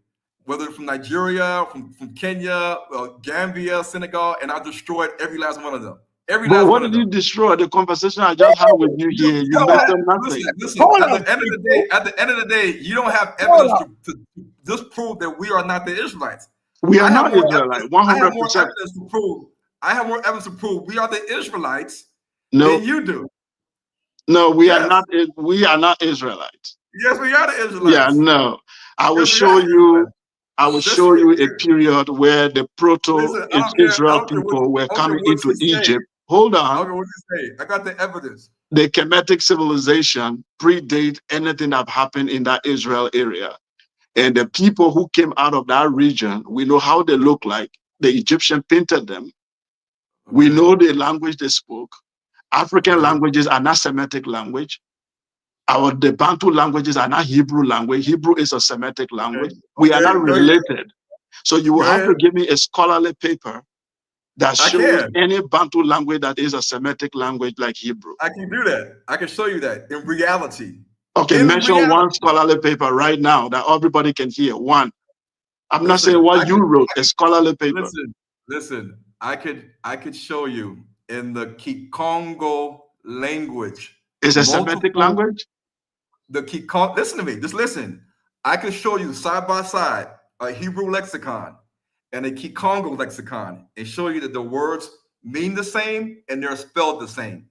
whether from Nigeria, from Kenya, Gambia, Senegal, and I destroyed every last one of them. But what did you destroy? The conversation I just had with you here, you messed up nothing. Listen, at the end of the day, you don't have evidence to disprove that we are not the Israelites. We are not Israelites, 100%. I have more evidence to prove we are the Israelites than you do. No, we are not. We are not Israelites. Yes, we are the Israelites. Yeah, no. I will show you. I will show you a period where the proto-Israel people were coming into Egypt hold on. Okay, what did you say? I got the evidence. The Kemetic civilization predate anything that happened in that Israel area. And the people who came out of that region, we know how they look like. The Egyptian painted them. Okay. We know the language they spoke. African languages are not Semitic language. The Bantu languages are not Hebrew language. Hebrew is a Semitic language. We are not related. So you will have to give me a scholarly paper that shows any Bantu language that is a Semitic language like Hebrew. I can do that. I can show you that in reality. Okay, mention one scholarly paper right now that everybody can hear. One. I'm not saying what you wrote, a scholarly paper. Listen. I could show you in the Kikongo language. Is a Semitic language? The Kikongo. Listen to me. Just listen. I could show you side by side a Hebrew lexicon and a Kikongo lexicon and show you that the words mean the same and they're spelled the same.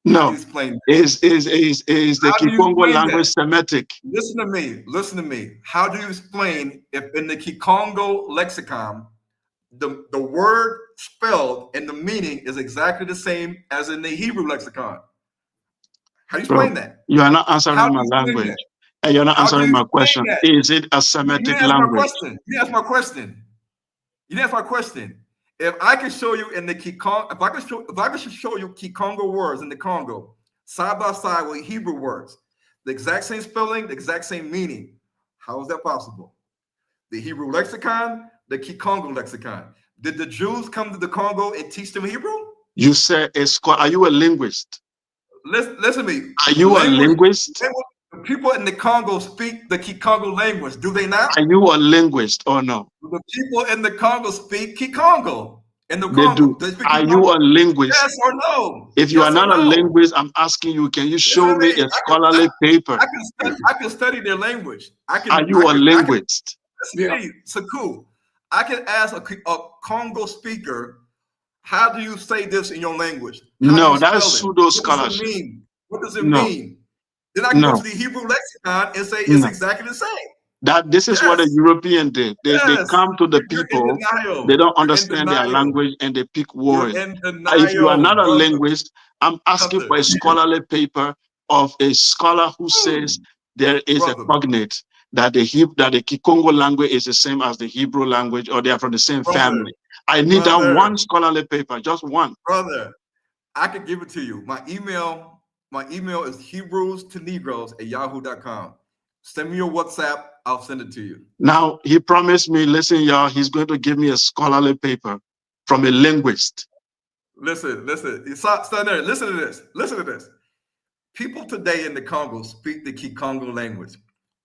No, is the Kikongo language Semitic? Listen to me. How do you explain if in the Kikongo lexicon, the word spelled and the meaning is exactly the same as in the Hebrew lexicon? How do you explain that? You are not answering my language. And you're not answering my question. Is it a Semitic language? You didn't ask my question. You didn't ask my question. If I could show you in the Kikongo, if I could show you Kikongo words in the Congo side by side with Hebrew words, the exact same spelling, the exact same meaning, how is that possible? The Hebrew lexicon, the Kikongo lexicon. Did the Jews come to the Congo and teach them Hebrew? You said, are you a linguist? Listen to me. Are you a linguist? People in the Congo speak the Kikongo language, do they not? Are you a linguist or no? The people in the Congo speak Kikongo. In the Congo, are you a linguist? Yes or no? If you are not a linguist, I'm asking you, can you show me a scholarly paper? I can study their language. Are you a linguist? So cool. I can ask a Congo speaker, how do you say this in your language? No, that's pseudo scholarship. What does it mean? Then I can go to the Hebrew lexicon and say it's exactly the same. This is what the European did. They come to the people, they don't understand their language, and they pick words. If you are not a linguist, I'm asking for a scholarly paper of a scholar who says there is a cognate that the Kikongo language is the same as the Hebrew language, or they are from the same family. I need that one scholarly paper, just one. Brother, I could give it to you. My email is HebrewsToNegroes@yahoo.com. Send me your WhatsApp. I'll send it to you. Now, he promised me, listen, y'all, he's going to give me a scholarly paper from a linguist. Listen. sa.neter, listen to this. Listen to this. People today in the Congo speak the Kikongo language.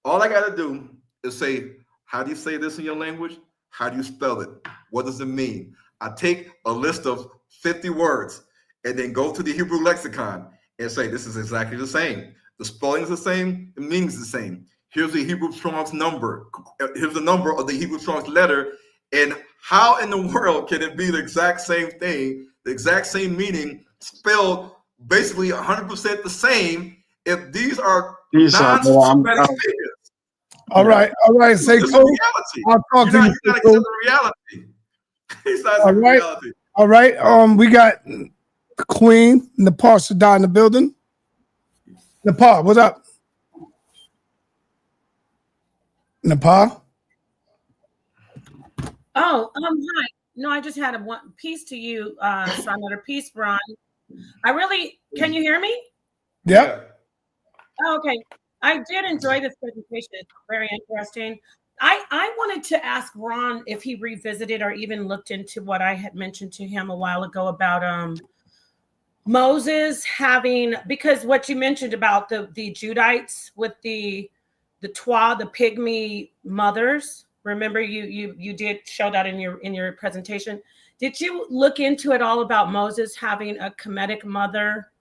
All I got to do is say, how do you say this in your language? How do you spell it? What does it mean? I take a list of 50 words and then go to the Hebrew lexicon and say, this is exactly the same. The spelling is the same. The meaning is the same. Here's the Hebrew Strong's number. Here's the number of the Hebrew Strong's letter. And how in the world can it be the exact same thing, the exact same meaning, spelled basically 100% the same if these are non-Semitic figures? All right. Seiko. I'll talk to you. You're not accepting reality. He's not accepting reality. All right. We got the Queen, Nepal Sadar in the building. Nepal, what's up? Nepal? Oh, hi. No, I just had one piece to you, sa.neter. Peace, Ron. Can you hear me? Yeah. Oh, okay. I did enjoy this presentation. It's very interesting. I wanted to ask Ron if he revisited or even looked into what I had mentioned to him a while ago about Moses having, because what you mentioned about the Judites with the pygmy mothers. Remember, you did show that in your presentation. Did you look into it all about Moses having a Kemetic mother?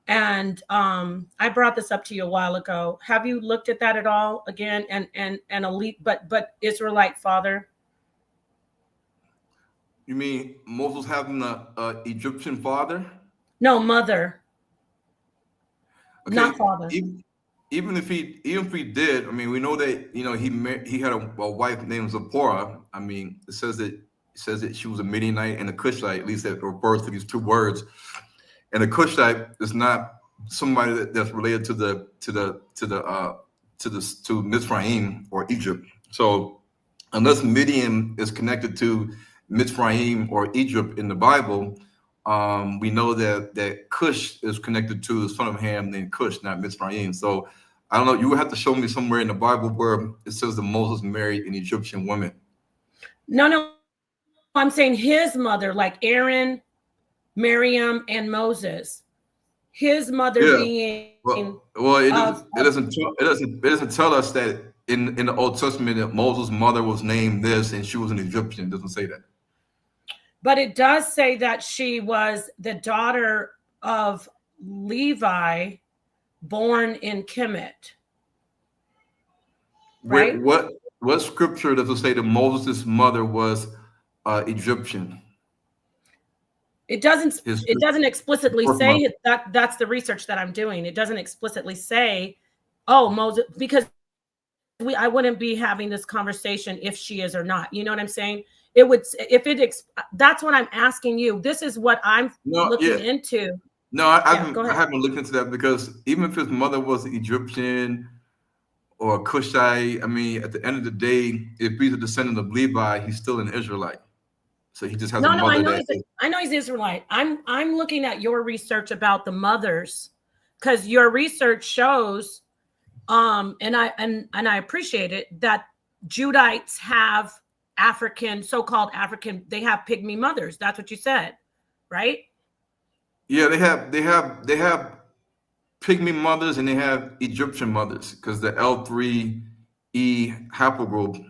And I brought this up to you a while ago. Have you looked at that at all again? And elite, but Israelite father. You mean Moses having a Egyptian father? No, mother. Okay. Not father. Even if he did, I mean, we know that he had a wife named Zipporah. I mean, it says that says that she was a Midianite and a Cushite. At least that refers to these two words. And a Cushite is not somebody that's related to Mizraim or Egypt. So unless Midian is connected to Mizraim or Egypt in the Bible, we know that Cush is connected to the son of Ham named Cush, not Mizraim. So I don't know. You would have to show me somewhere in the Bible where it says that Moses married an Egyptian woman. No, I'm saying his mother, like Aaron, Miriam, and Moses. His mother being it doesn't tell us that in the Old Testament that Moses' mother was named this and she was an Egyptian. It doesn't say that. But it does say that she was the daughter of Levi, born in Kemet. Right? What scripture does it say that Moses' mother was Egyptian? It doesn't explicitly say that. That's the research that I'm doing. It doesn't explicitly say, oh, Moses, because I wouldn't be having this conversation if she is or not. You know what I'm saying? It would, that's what I'm asking you. This is what I'm looking into. No, I haven't looked into that, because even if his mother was Egyptian or Cushite, I mean, at the end of the day, if he's a descendant of Levi, he's still an Israelite. So he just has a mother. I know he's Israelite. I'm looking at your research about the mothers, because your research shows, and I appreciate it, that Judites have so-called African, they have pygmy mothers. That's what you said, right? Yeah, they have pygmy mothers and they have Egyptian mothers, because the L3E haplogroup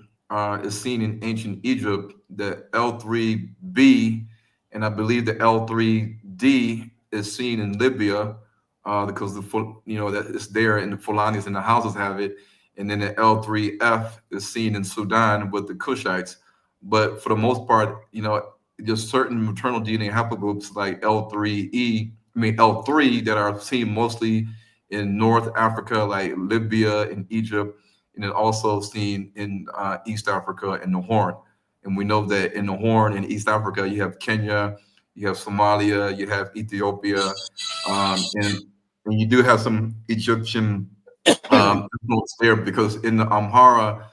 is seen in ancient Egypt. The L3B and I believe the L3D is seen in Libya, because that it's there, and the Fulanis and the houses have it. And then the L3F is seen in Sudan with the Cushites. But for the most part, there's certain maternal DNA haplogroups like L3 that are seen mostly in North Africa, like Libya and Egypt, and then also seen in East Africa and the Horn. And we know that in the Horn in East Africa, you have Kenya, you have Somalia, you have Ethiopia, and you do have some Egyptian influence there, because in the Amhara,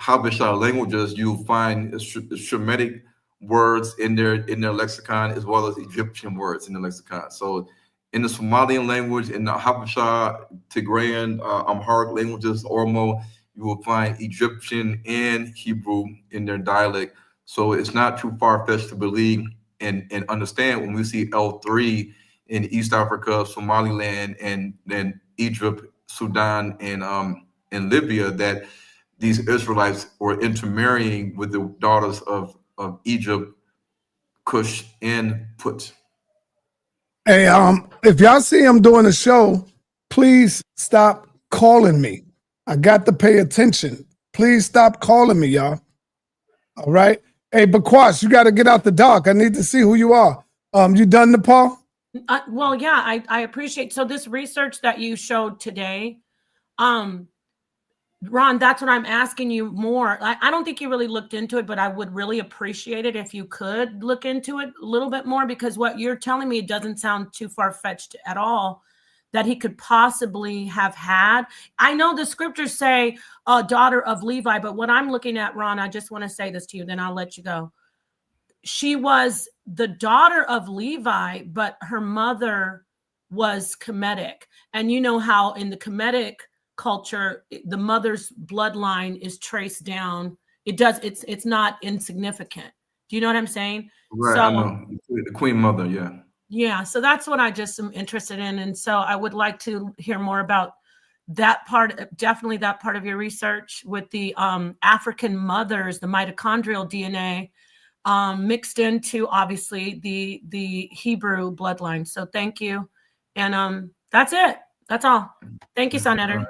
Habesha languages, you'll find Shemitic words in their lexicon, as well as Egyptian words in the lexicon. So in the Somalian language, in the Habesha, Tigrayan, Amharic languages, Oromo, you will find Egyptian and Hebrew in their dialect. So it's not too far-fetched to believe and understand when we see L3 in East Africa, Somaliland, and then Egypt, Sudan, and Libya, that these Israelites were intermarrying with the daughters of Egypt, Cush, and Put. Hey, if y'all see I'm doing a show, please stop calling me. I got to pay attention. Please stop calling me, y'all. All right. Hey, Bakwash, you got to get out the dark. I need to see who you are. You done, Nepal? Well, yeah, I appreciate. So this research that you showed today, Ron, that's what I'm asking you more. I don't think you really looked into it, but I would really appreciate it if you could look into it a little bit more, because what you're telling me doesn't sound too far-fetched at all that he could possibly have had. I know the scriptures say a daughter of Levi, but what I'm looking at, Ron, I just want to say this to you, then I'll let you go. She was the daughter of Levi, but her mother was Kemetic. And you know how in the Kemetic culture, the mother's bloodline is traced down. It's not insignificant. Do you know what I'm saying? Right, so, I know. The Queen Mother, yeah. Yeah, so that's what I just am interested in. And so I would like to hear more about that part, definitely that part of your research with the African mothers, the mitochondrial DNA, mixed into obviously the Hebrew bloodline. So thank you. And that's it. That's all. Thank you, sa.neter.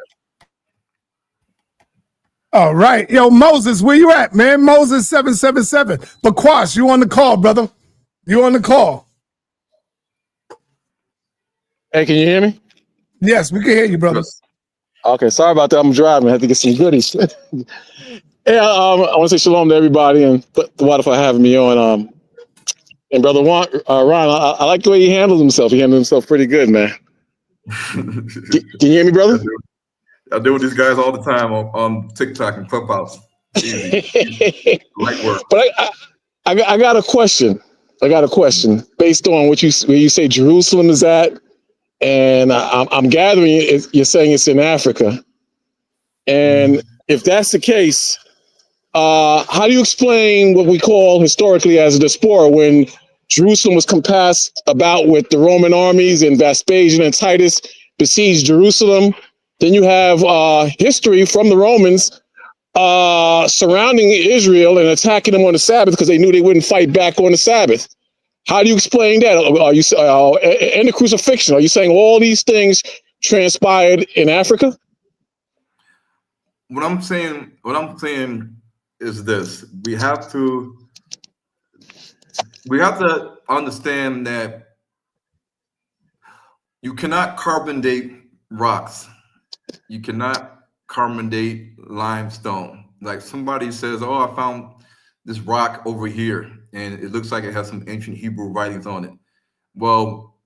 All right. Yo, Moses, where you at, man? Moses 777. Bakwash, you on the call, brother. You on the call. Hey, can you hear me? Yes, we can hear you, brother. Okay, sorry about that. I'm driving. I have to get some goodies. Yeah, I want to say shalom to everybody, and the water for having me on. And brother Ron, I like the way he handles himself. He handles himself pretty good, man. Can you hear me, brother? I deal with these guys all the time on TikTok and Clubhouse. Easy. Light work. But I got a question. Based on where you say Jerusalem is at, and I'm gathering you're saying it's in Africa. And if that's the case, how do you explain what we call historically as a diaspora when Jerusalem was compassed about with the Roman armies and Vespasian and Titus besieged Jerusalem? Then you have history from the Romans surrounding Israel and attacking them on the Sabbath because they knew they wouldn't fight back on the Sabbath. How do you explain that? Are you and the crucifixion? Are you saying all these things transpired in Africa? What I'm saying is this: we have to understand that you cannot carbon date rocks. You cannot carbon date limestone. Like somebody says, "Oh, I found this rock over here, and it looks like it has some ancient Hebrew writings on it." Well,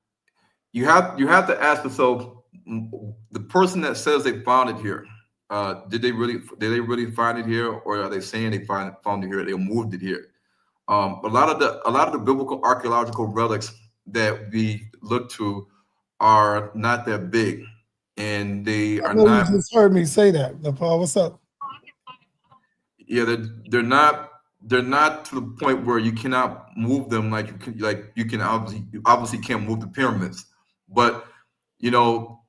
you have to ask yourself, the person that says they found it here, did they really find it here, or are they saying they found it here? They moved it here. A lot of the biblical archaeological relics that we look to are not that big, and they are not. You just heard me say that. Paul, what's up? Yeah, they're not to the point where you cannot move them like you can obviously can't move the pyramids. But you know,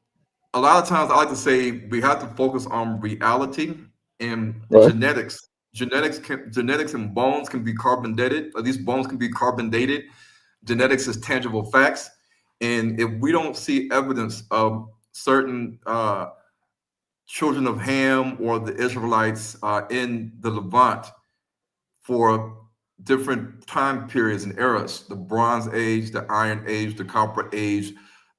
a lot of times I like to say we have to focus on reality and genetics. Genetics and bones can be carbon dated. At least bones can be carbon dated. Genetics is tangible facts, and if we don't see evidence of certain children of Ham or the Israelites in the Levant for different time periods and eras, the Bronze Age, the Iron Age, the Copper Age,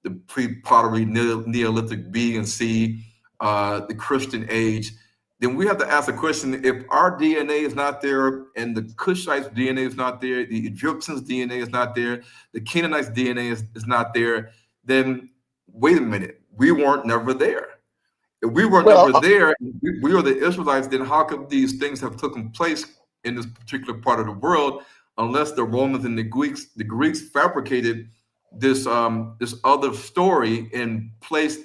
the pre-pottery Neolithic B and C, the Christian Age, then we have to ask the question: if our DNA is not there, and the Cushites' DNA is not there, the Egyptians' DNA is not there, the Canaanites' DNA is not there, then wait a minute, we weren't never there. If we were never there, we were the Israelites, then how could these things have taken place in this particular part of the world unless the Romans and the Greeks fabricated this other story and placed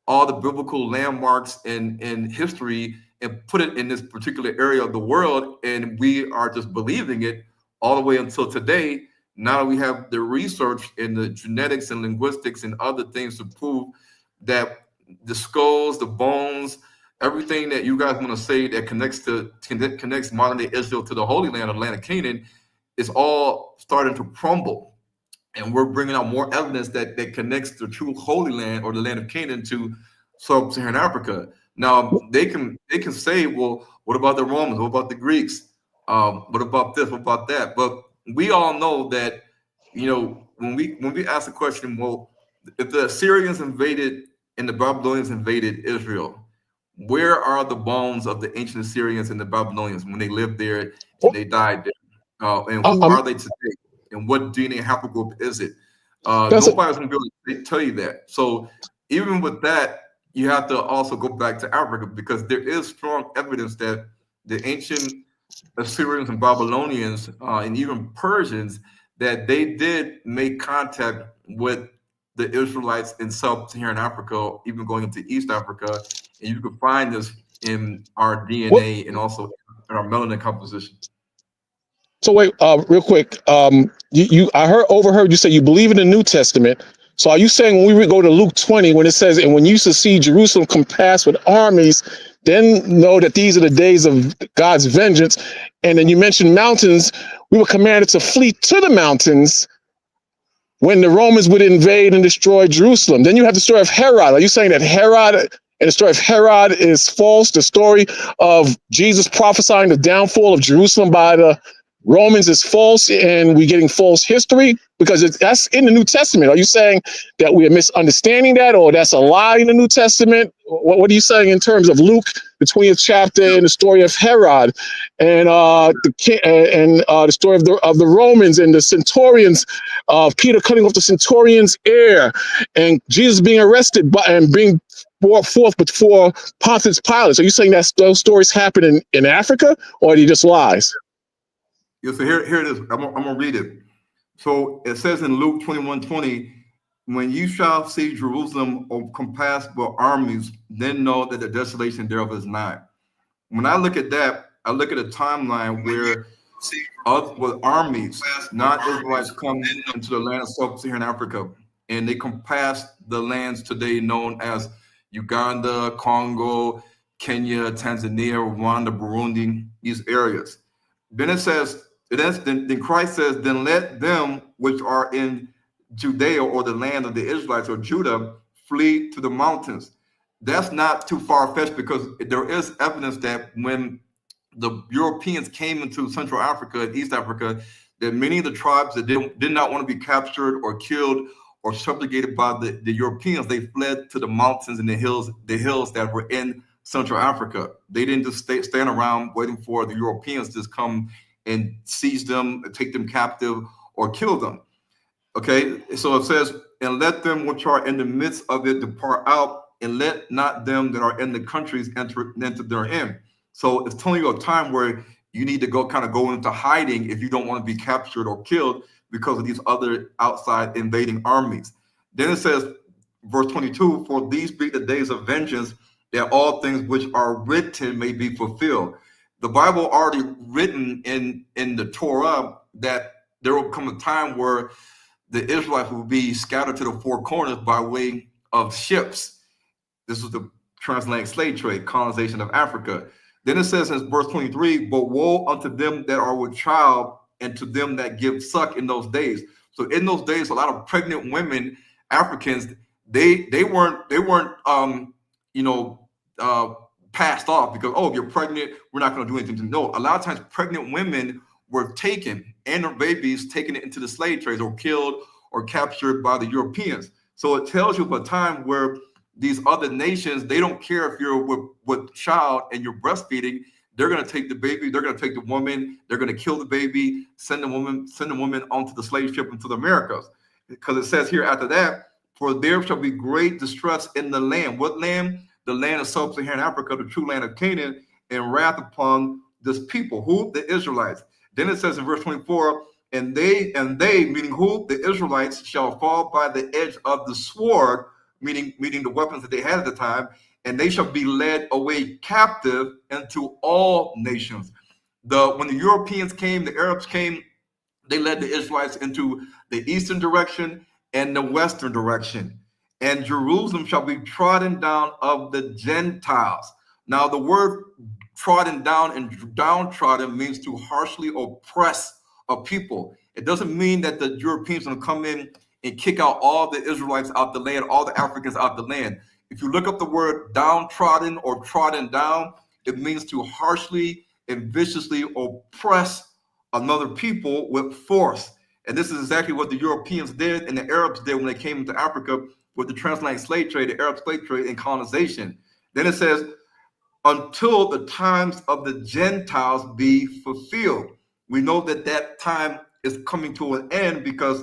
all the biblical landmarks and history and put it in this particular area of the world, and we are just believing it all the way until today. Now that we have the research and the genetics and linguistics and other things to prove that the skulls, the bones, everything that you guys want to say that connects modern day Israel to the Holy Land, or the land of Canaan, is all starting to crumble. And we're bringing out more evidence that connects the true Holy Land, or the land of Canaan, to sub-Saharan Africa. Now they can say, well, what about the Romans? What about the Greeks? What about this? What about that? But we all know that, you know, when we ask the question, well, if the Assyrians invaded and the Babylonians invaded Israel, where are the bones of the ancient Assyrians and the Babylonians when they lived there and they died there? And who are they today? And what DNA haplogroup is it? Nobody's going to be able to tell you that. So even with that, you have to also go back to Africa, because there is strong evidence that the ancient Assyrians and Babylonians and even Persians, that they did make contact with the Israelites in sub-Saharan Africa, even going into East Africa. And you can find this in our DNA and also in our melanin composition. So wait, real quick. I overheard you say you believe in the New Testament. So are you saying when we go to Luke 20, when it says, and when you used to see Jerusalem compassed with armies, then know that these are the days of God's vengeance? And then you mentioned mountains. We were commanded to flee to the mountains when the Romans would invade and destroy Jerusalem. Then you have the story of Herod. Are you saying that Herod and the story of Herod is false? The story of Jesus prophesying the downfall of Jerusalem by the Romans is false and we're getting false history? Because that's in the New Testament. Are you saying that we are misunderstanding that, or that's a lie in the New Testament? What are you saying in terms of Luke, the 20th chapter, and the story of Herod, and the story of the Romans and the centurions, Peter cutting off the centurion's ear, and Jesus being arrested and being brought forth before Pontius Pilate? Are you saying that those stories happen in Africa, or are they just lies? Yeah, so here it is. I'm gonna read it. So it says in Luke 21:20, when you shall see Jerusalem compassed with armies, then know that the desolation thereof is nigh. When I look at that, I look at a timeline where with armies, not Israelites, come into the land of sub-Saharan Africa, and they compass the lands today known as Uganda, Congo, Kenya, Tanzania, Rwanda, Burundi, these areas. Then it says, then Christ says, then let them which are in Judea, or the land of the Israelites, or Judah, flee to the mountains. That's not too far-fetched, because there is evidence that when the Europeans came into Central Africa and East Africa, that many of the tribes that did not want to be captured or killed or subjugated by the Europeans, they fled to the mountains and the hills that were in Central Africa. They didn't just stand around waiting for the Europeans to just come and seize them, take them captive, or kill them. Okay, so it says, and let them which are in the midst of it depart out, and let not them that are in the countries enter therein. So it's telling you a time where you need to go into hiding if you don't want to be captured or killed because of these other outside invading armies. Then it says, verse 22, for these be the days of vengeance, that all things which are written may be fulfilled. The Bible already written in the Torah that there will come a time where the Israelites will be scattered to the four corners by way of ships. This was the transatlantic slave trade, colonization of Africa. Then it says in verse 23, but woe unto them that are with child, and to them that give suck in those days. So in those days, a lot of pregnant women, Africans, they weren't passed off because, oh, if you're pregnant, we're not going to do anything. No, a lot of times pregnant women were taken and their babies taken into the slave trades or killed or captured by the Europeans. So it tells you of a time where these other nations, they don't care if you're with child and you're breastfeeding. They're going to take the baby, they're going to take the woman, they're going to kill the baby, send the woman onto the slave ship into the Americas. Because it says here after that, for there shall be great distress in the land. What land? The land of sub-Saharan Africa, the true land of Canaan, and wrath upon this people. Who? The Israelites. Then it says in verse 24, and they, meaning who? The Israelites, shall fall by the edge of the sword, meaning the weapons that they had at the time, and they shall be led away captive into all nations. When the Europeans came, the Arabs came, they led the Israelites into the eastern direction and the western direction. And Jerusalem shall be trodden down of the Gentiles. Now, the word trodden down and downtrodden means to harshly oppress a people. It doesn't mean that the Europeans are going to come in and kick out all the Israelites out the land, all the Africans out the land. If you look up the word downtrodden or trodden down, it means to harshly and viciously oppress another people with force. And this is exactly what the Europeans did and the Arabs did when they came into Africa with the transatlantic slave trade, the Arab slave trade, and colonization. Then it says, until the times of the Gentiles be fulfilled. We know that that time is coming to an end because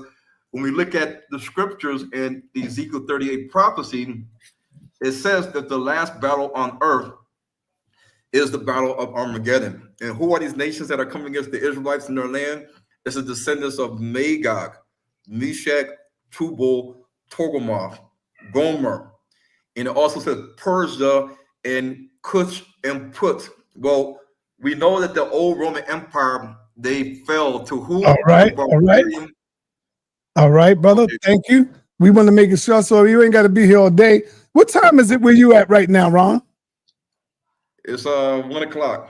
when we look at the scriptures in the Ezekiel 38 prophecy, it says that the last battle on earth is the battle of Armageddon. And who are these nations that are coming against the Israelites in their land? It's the descendants of Magog, Meshach, Tubal, Togarmah, Gomer. And it also says Persia and Cush and Put. Well, we know that the old Roman Empire, they fell to who? All right, brother. Okay. Thank you. We want to make it short, so you ain't got to be here all day. What time is it where you at right now, Ron? It's 1 o'clock.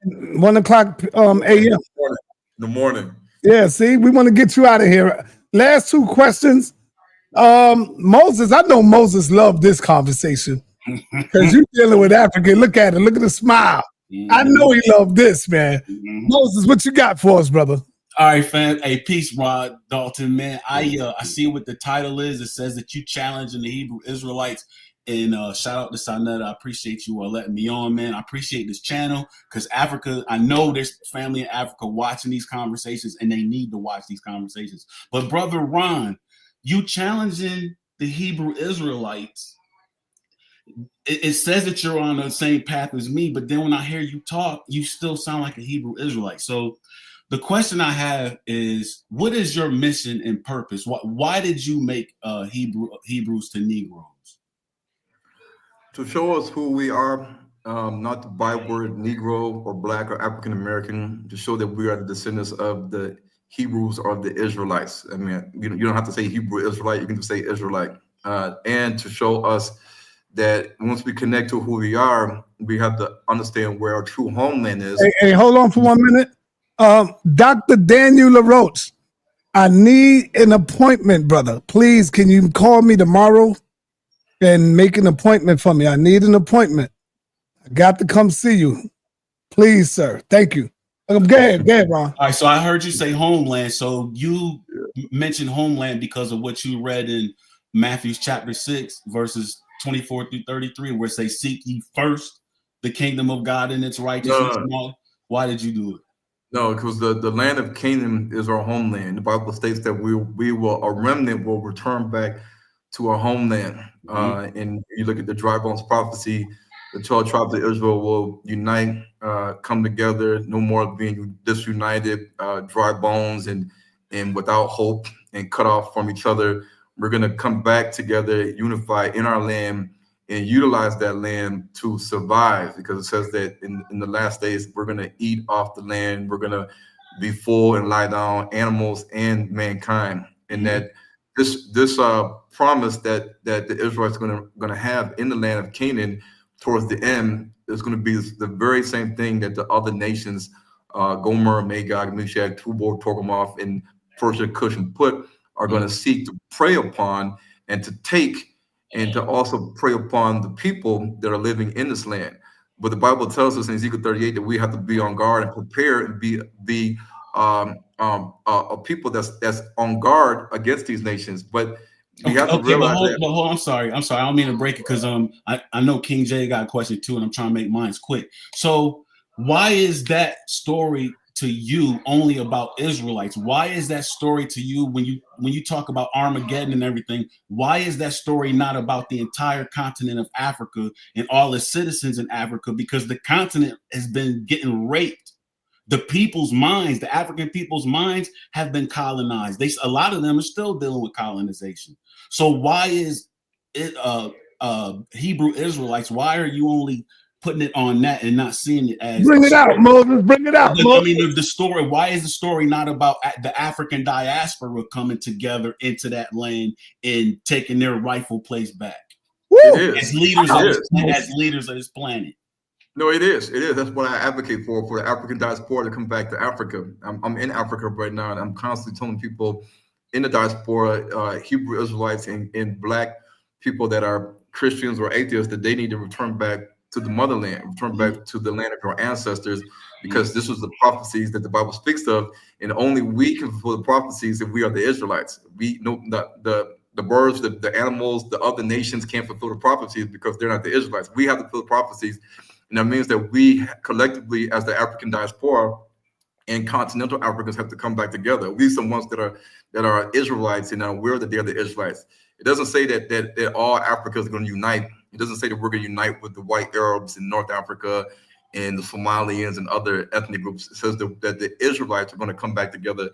1 o'clock a.m. In the morning. Yeah, see, we want to get you out of here. Last two questions. Moses, I know Moses loved this conversation because you're dealing with Africa. Look at it. Look at the smile. I know he loved this, man. Moses, what you got for us, brother? All right, fam. Hey, peace, Rod Dalton, man. I see what the title is. It says that you challenging the Hebrew Israelites. And shout out to sa.neter. I appreciate you letting me on, man. I appreciate this channel because Africa, I know there's family in Africa watching these conversations and they need to watch these conversations. But brother Ron, you challenging the Hebrew Israelites. It says that you're on the same path as me, but then when I hear you talk, you still sound like a Hebrew Israelite. So the question I have is, what is your mission and purpose? Why did you make Hebrews to Negroes? To show us who we are, not the byword Negro or Black or African American, to show that we are the descendants of the Hebrews or the Israelites. I mean, you don't have to say Hebrew Israelite, you can just say Israelite. And to show us that once we connect to who we are, we have to understand where our true homeland is. Hey, hold on for 1 minute. Dr. Daniel LaRoche, I need an appointment, brother. Please, can you call me tomorrow and make an appointment for me? I need an appointment. I got to come see you. Please, sir. Thank you. Go ahead, Ron. All right, so I heard you say homeland. So you mentioned homeland because of what you read in Matthew chapter 6, verses 24 through 33, where it says, seek ye first the kingdom of God and its righteousness. No. Why did you do it? No, because the land of Canaan is our homeland. The Bible states that a remnant will return back to our homeland. And you look at the dry bones prophecy, the 12 tribes of Israel will unite, come together, no more being disunited, dry bones and without hope and cut off from each other. We're going to come back together, unify in our land, and utilize that land to survive, because it says that in the last days, we're going to eat off the land. We're going to be full and lie down, animals and mankind. And that this promise that the Israelites are going to have in the land of Canaan towards the end is going to be the very same thing that the other nations, Gomer, Magog, Meshach, Tubal, Togarmah, and Persia, Cush, and Put, are going to seek to prey upon and to take, and to also prey upon the people that are living in this land. But the Bible tells us in Ezekiel 38 that we have to be on guard and prepare and be a people that's on guard against these nations. But we have to realize that. But hold, I'm sorry. I don't mean to break it, because I know King Jay got a question too, and I'm trying to make mine quick. So why is that story to you only about Israelites? Why is that story to you when you talk about Armageddon and everything? Why is that story not about the entire continent of Africa and all the citizens in Africa? Because the continent has been getting raped. The people's minds, the African people's minds, have been colonized. A lot of them are still dealing with colonization. So why is it Hebrew Israelites? Why are you only putting it on that and not seeing it as— bring it out, Moses, bring it out, Moses. I mean, the story, why is the story not about the African diaspora coming together into that land and taking their rightful place back? It is. As leaders of this planet. No, it is. It is. That's what I advocate for the African diaspora to come back to Africa. I'm in Africa right now, and I'm constantly telling people in the diaspora, Hebrew Israelites and Black people that are Christians or atheists, that they need to return back to the motherland, return back to the land of our ancestors, because this was the prophecies that the Bible speaks of, and only we can fulfill the prophecies if we are the Israelites. We know the birds, the animals, the other nations can't fulfill the prophecies because they're not the Israelites. We have to fulfill the prophecies, and that means that we collectively, as the African diaspora and continental Africans, have to come back together. We some ones that are Israelites and are aware that they are the Israelites. It doesn't say that all Africa is going to unite. It doesn't say that we're going to unite with the white Arabs in North Africa and the Somalians and other ethnic groups. It says that the Israelites are going to come back together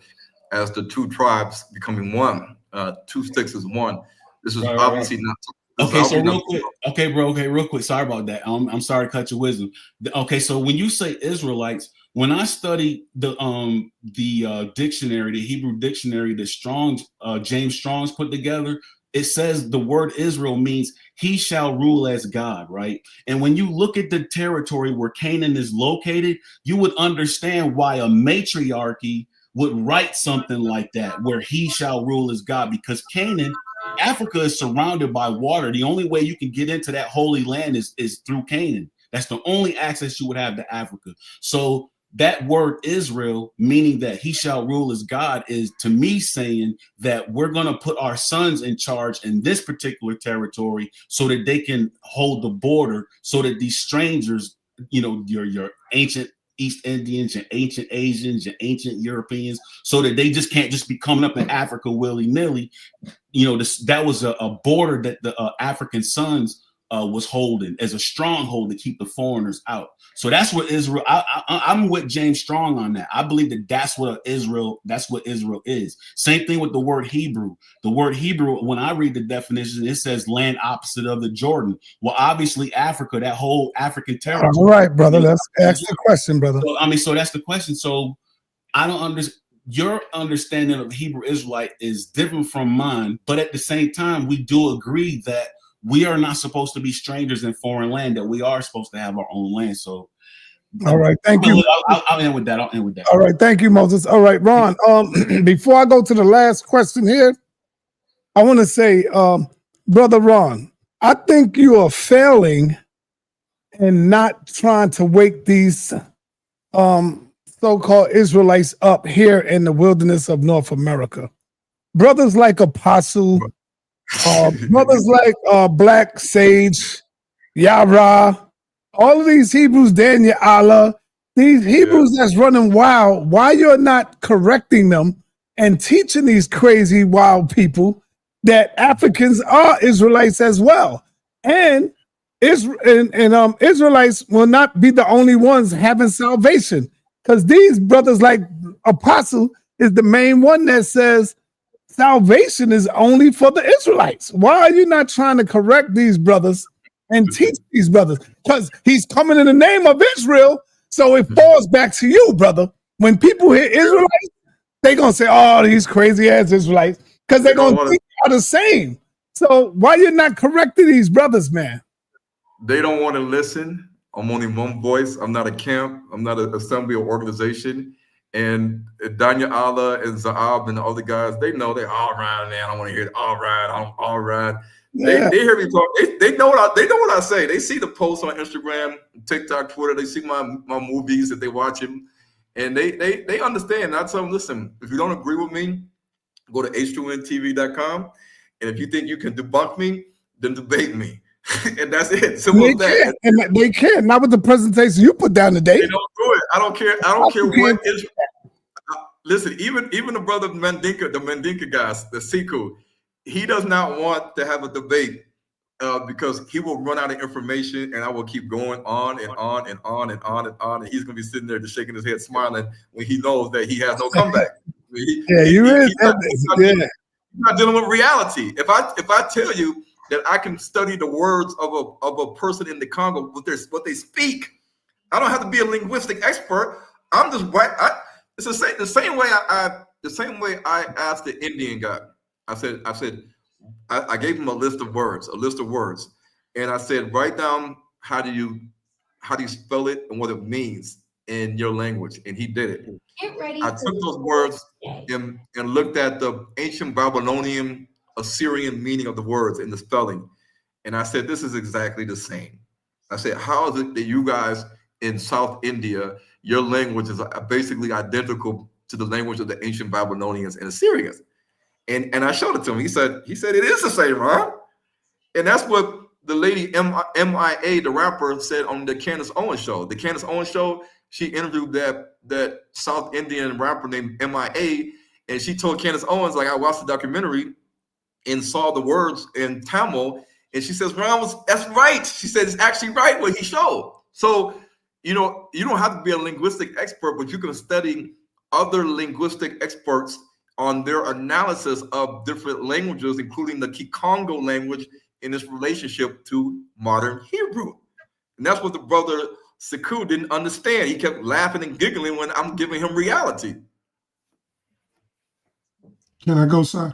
as the two tribes becoming one. 2 sticks is one. This is obviously not. Okay, so real quick. Okay, bro. Okay, real quick. Sorry about that. I'm sorry to cut your wisdom. Okay, so when you say Israelites, when I study the dictionary, the Hebrew dictionary that James Strong's put together, it says the word Israel means he shall rule as God, right? And when you look at the territory where Canaan is located, you would understand why a matriarchy would write something like that, where he shall rule as God, because Canaan, Africa, is surrounded by water. The only way you can get into that holy land is through Canaan, That's the only access you would have to Africa. So that word Israel, meaning that he shall rule as God, is to me saying that we're going to put our sons in charge in this particular territory so that they can hold the border, so that these strangers, you know, your ancient East Indians, your ancient Asians, your ancient Europeans, so that they just can't just be coming up in Africa willy-nilly. You know, that was a border that the African sons was holding as a stronghold to keep the foreigners out. So that's what Israel. I'm with James Strong on that. I believe that that's what Israel is. Same thing with the word Hebrew. The word Hebrew, when I read the definition, it says land opposite of the Jordan. Well, obviously Africa, that whole African territory. All right, brother. Let's ask the question, brother. So, so that's the question. So I don't understand. Your understanding of Hebrew Israelite is different from mine, but at the same time, we do agree that we are not supposed to be strangers in foreign land, that we are supposed to have our own land. So, all right, thank you. I'll end with that. All right, thank you, Moses. All right, Ron, before I go to the last question here, I want to say, Brother Ron, I think you are failing in not trying to wake these so-called Israelites up here in the wilderness of North America. Brothers like Apostle, brothers like Black Sage, Yara, all of these Hebrews, Daniel Allah, these Hebrews that's running wild, why you're not correcting them and teaching these crazy wild people that Africans are Israelites as well. And Israelites will not be the only ones having salvation, because these brothers like Apostle is the main one that says salvation is only for the Israelites. Why are you not trying to correct these brothers and teach these brothers? Because he's coming in the name of Israel, so it falls back to you, brother. When people hear Israelites, they're going to say, oh, these crazy ass Israelites, because they're going to think are the same. So why you not correcting these brothers, man? They don't want to listen. I'm only one voice. I'm not a camp. I'm not an assembly or organization. And Daniel Allah and Zaab and the other guys, they know they're all right, man. I don't want to hear it. All right, I'm all right. Yeah. They hear me talk. They know what I say. They see the posts on Instagram, TikTok, Twitter. They see my movies that they watching, and they understand. And I tell them, listen, if you don't agree with me, go to h2ntv.com, and if you think you can debunk me, then debate me. And that's it. Simple as that. And they can. Not with the presentation you put down today. They don't do it. I don't care. I don't care what is. Listen, even the brother Mandinka, the Mandinka guys, the Siku, he does not want to have a debate because he will run out of information, and I will keep going on and on and on and on and on, and he's gonna be sitting there just shaking his head, smiling when he knows that he has no comeback. He's not dealing with reality. If I tell you that I can study the words of a person in the Congo, what they speak, I don't have to be a linguistic expert. I'm just right. It's the same way I asked the Indian guy. I gave him a list of words, and I said, write down how do you spell it and what it means in your language, and he did it. I took those words and looked at the ancient Babylonian, Assyrian meaning of the words and the spelling, and I said, this is exactly the same. I said, how is it that you guys in South India, your language is basically identical to the language of the ancient Babylonians and Assyrians? And I showed it to him. He said it is the same, huh? And that's what the lady MIA, the rapper, said on the Candace Owens show. The Candace Owens show, she interviewed that South Indian rapper named MIA, and she told Candace Owens, like, I watched the documentary and saw the words in Tamil, and she says, that's right. She said it's actually right what he showed. So, you know, you don't have to be a linguistic expert, but you can study other linguistic experts on their analysis of different languages, including the Kikongo language in its relationship to modern Hebrew. And that's what the brother Sekou didn't understand. He kept laughing and giggling when I'm giving him reality. Can I go, sir?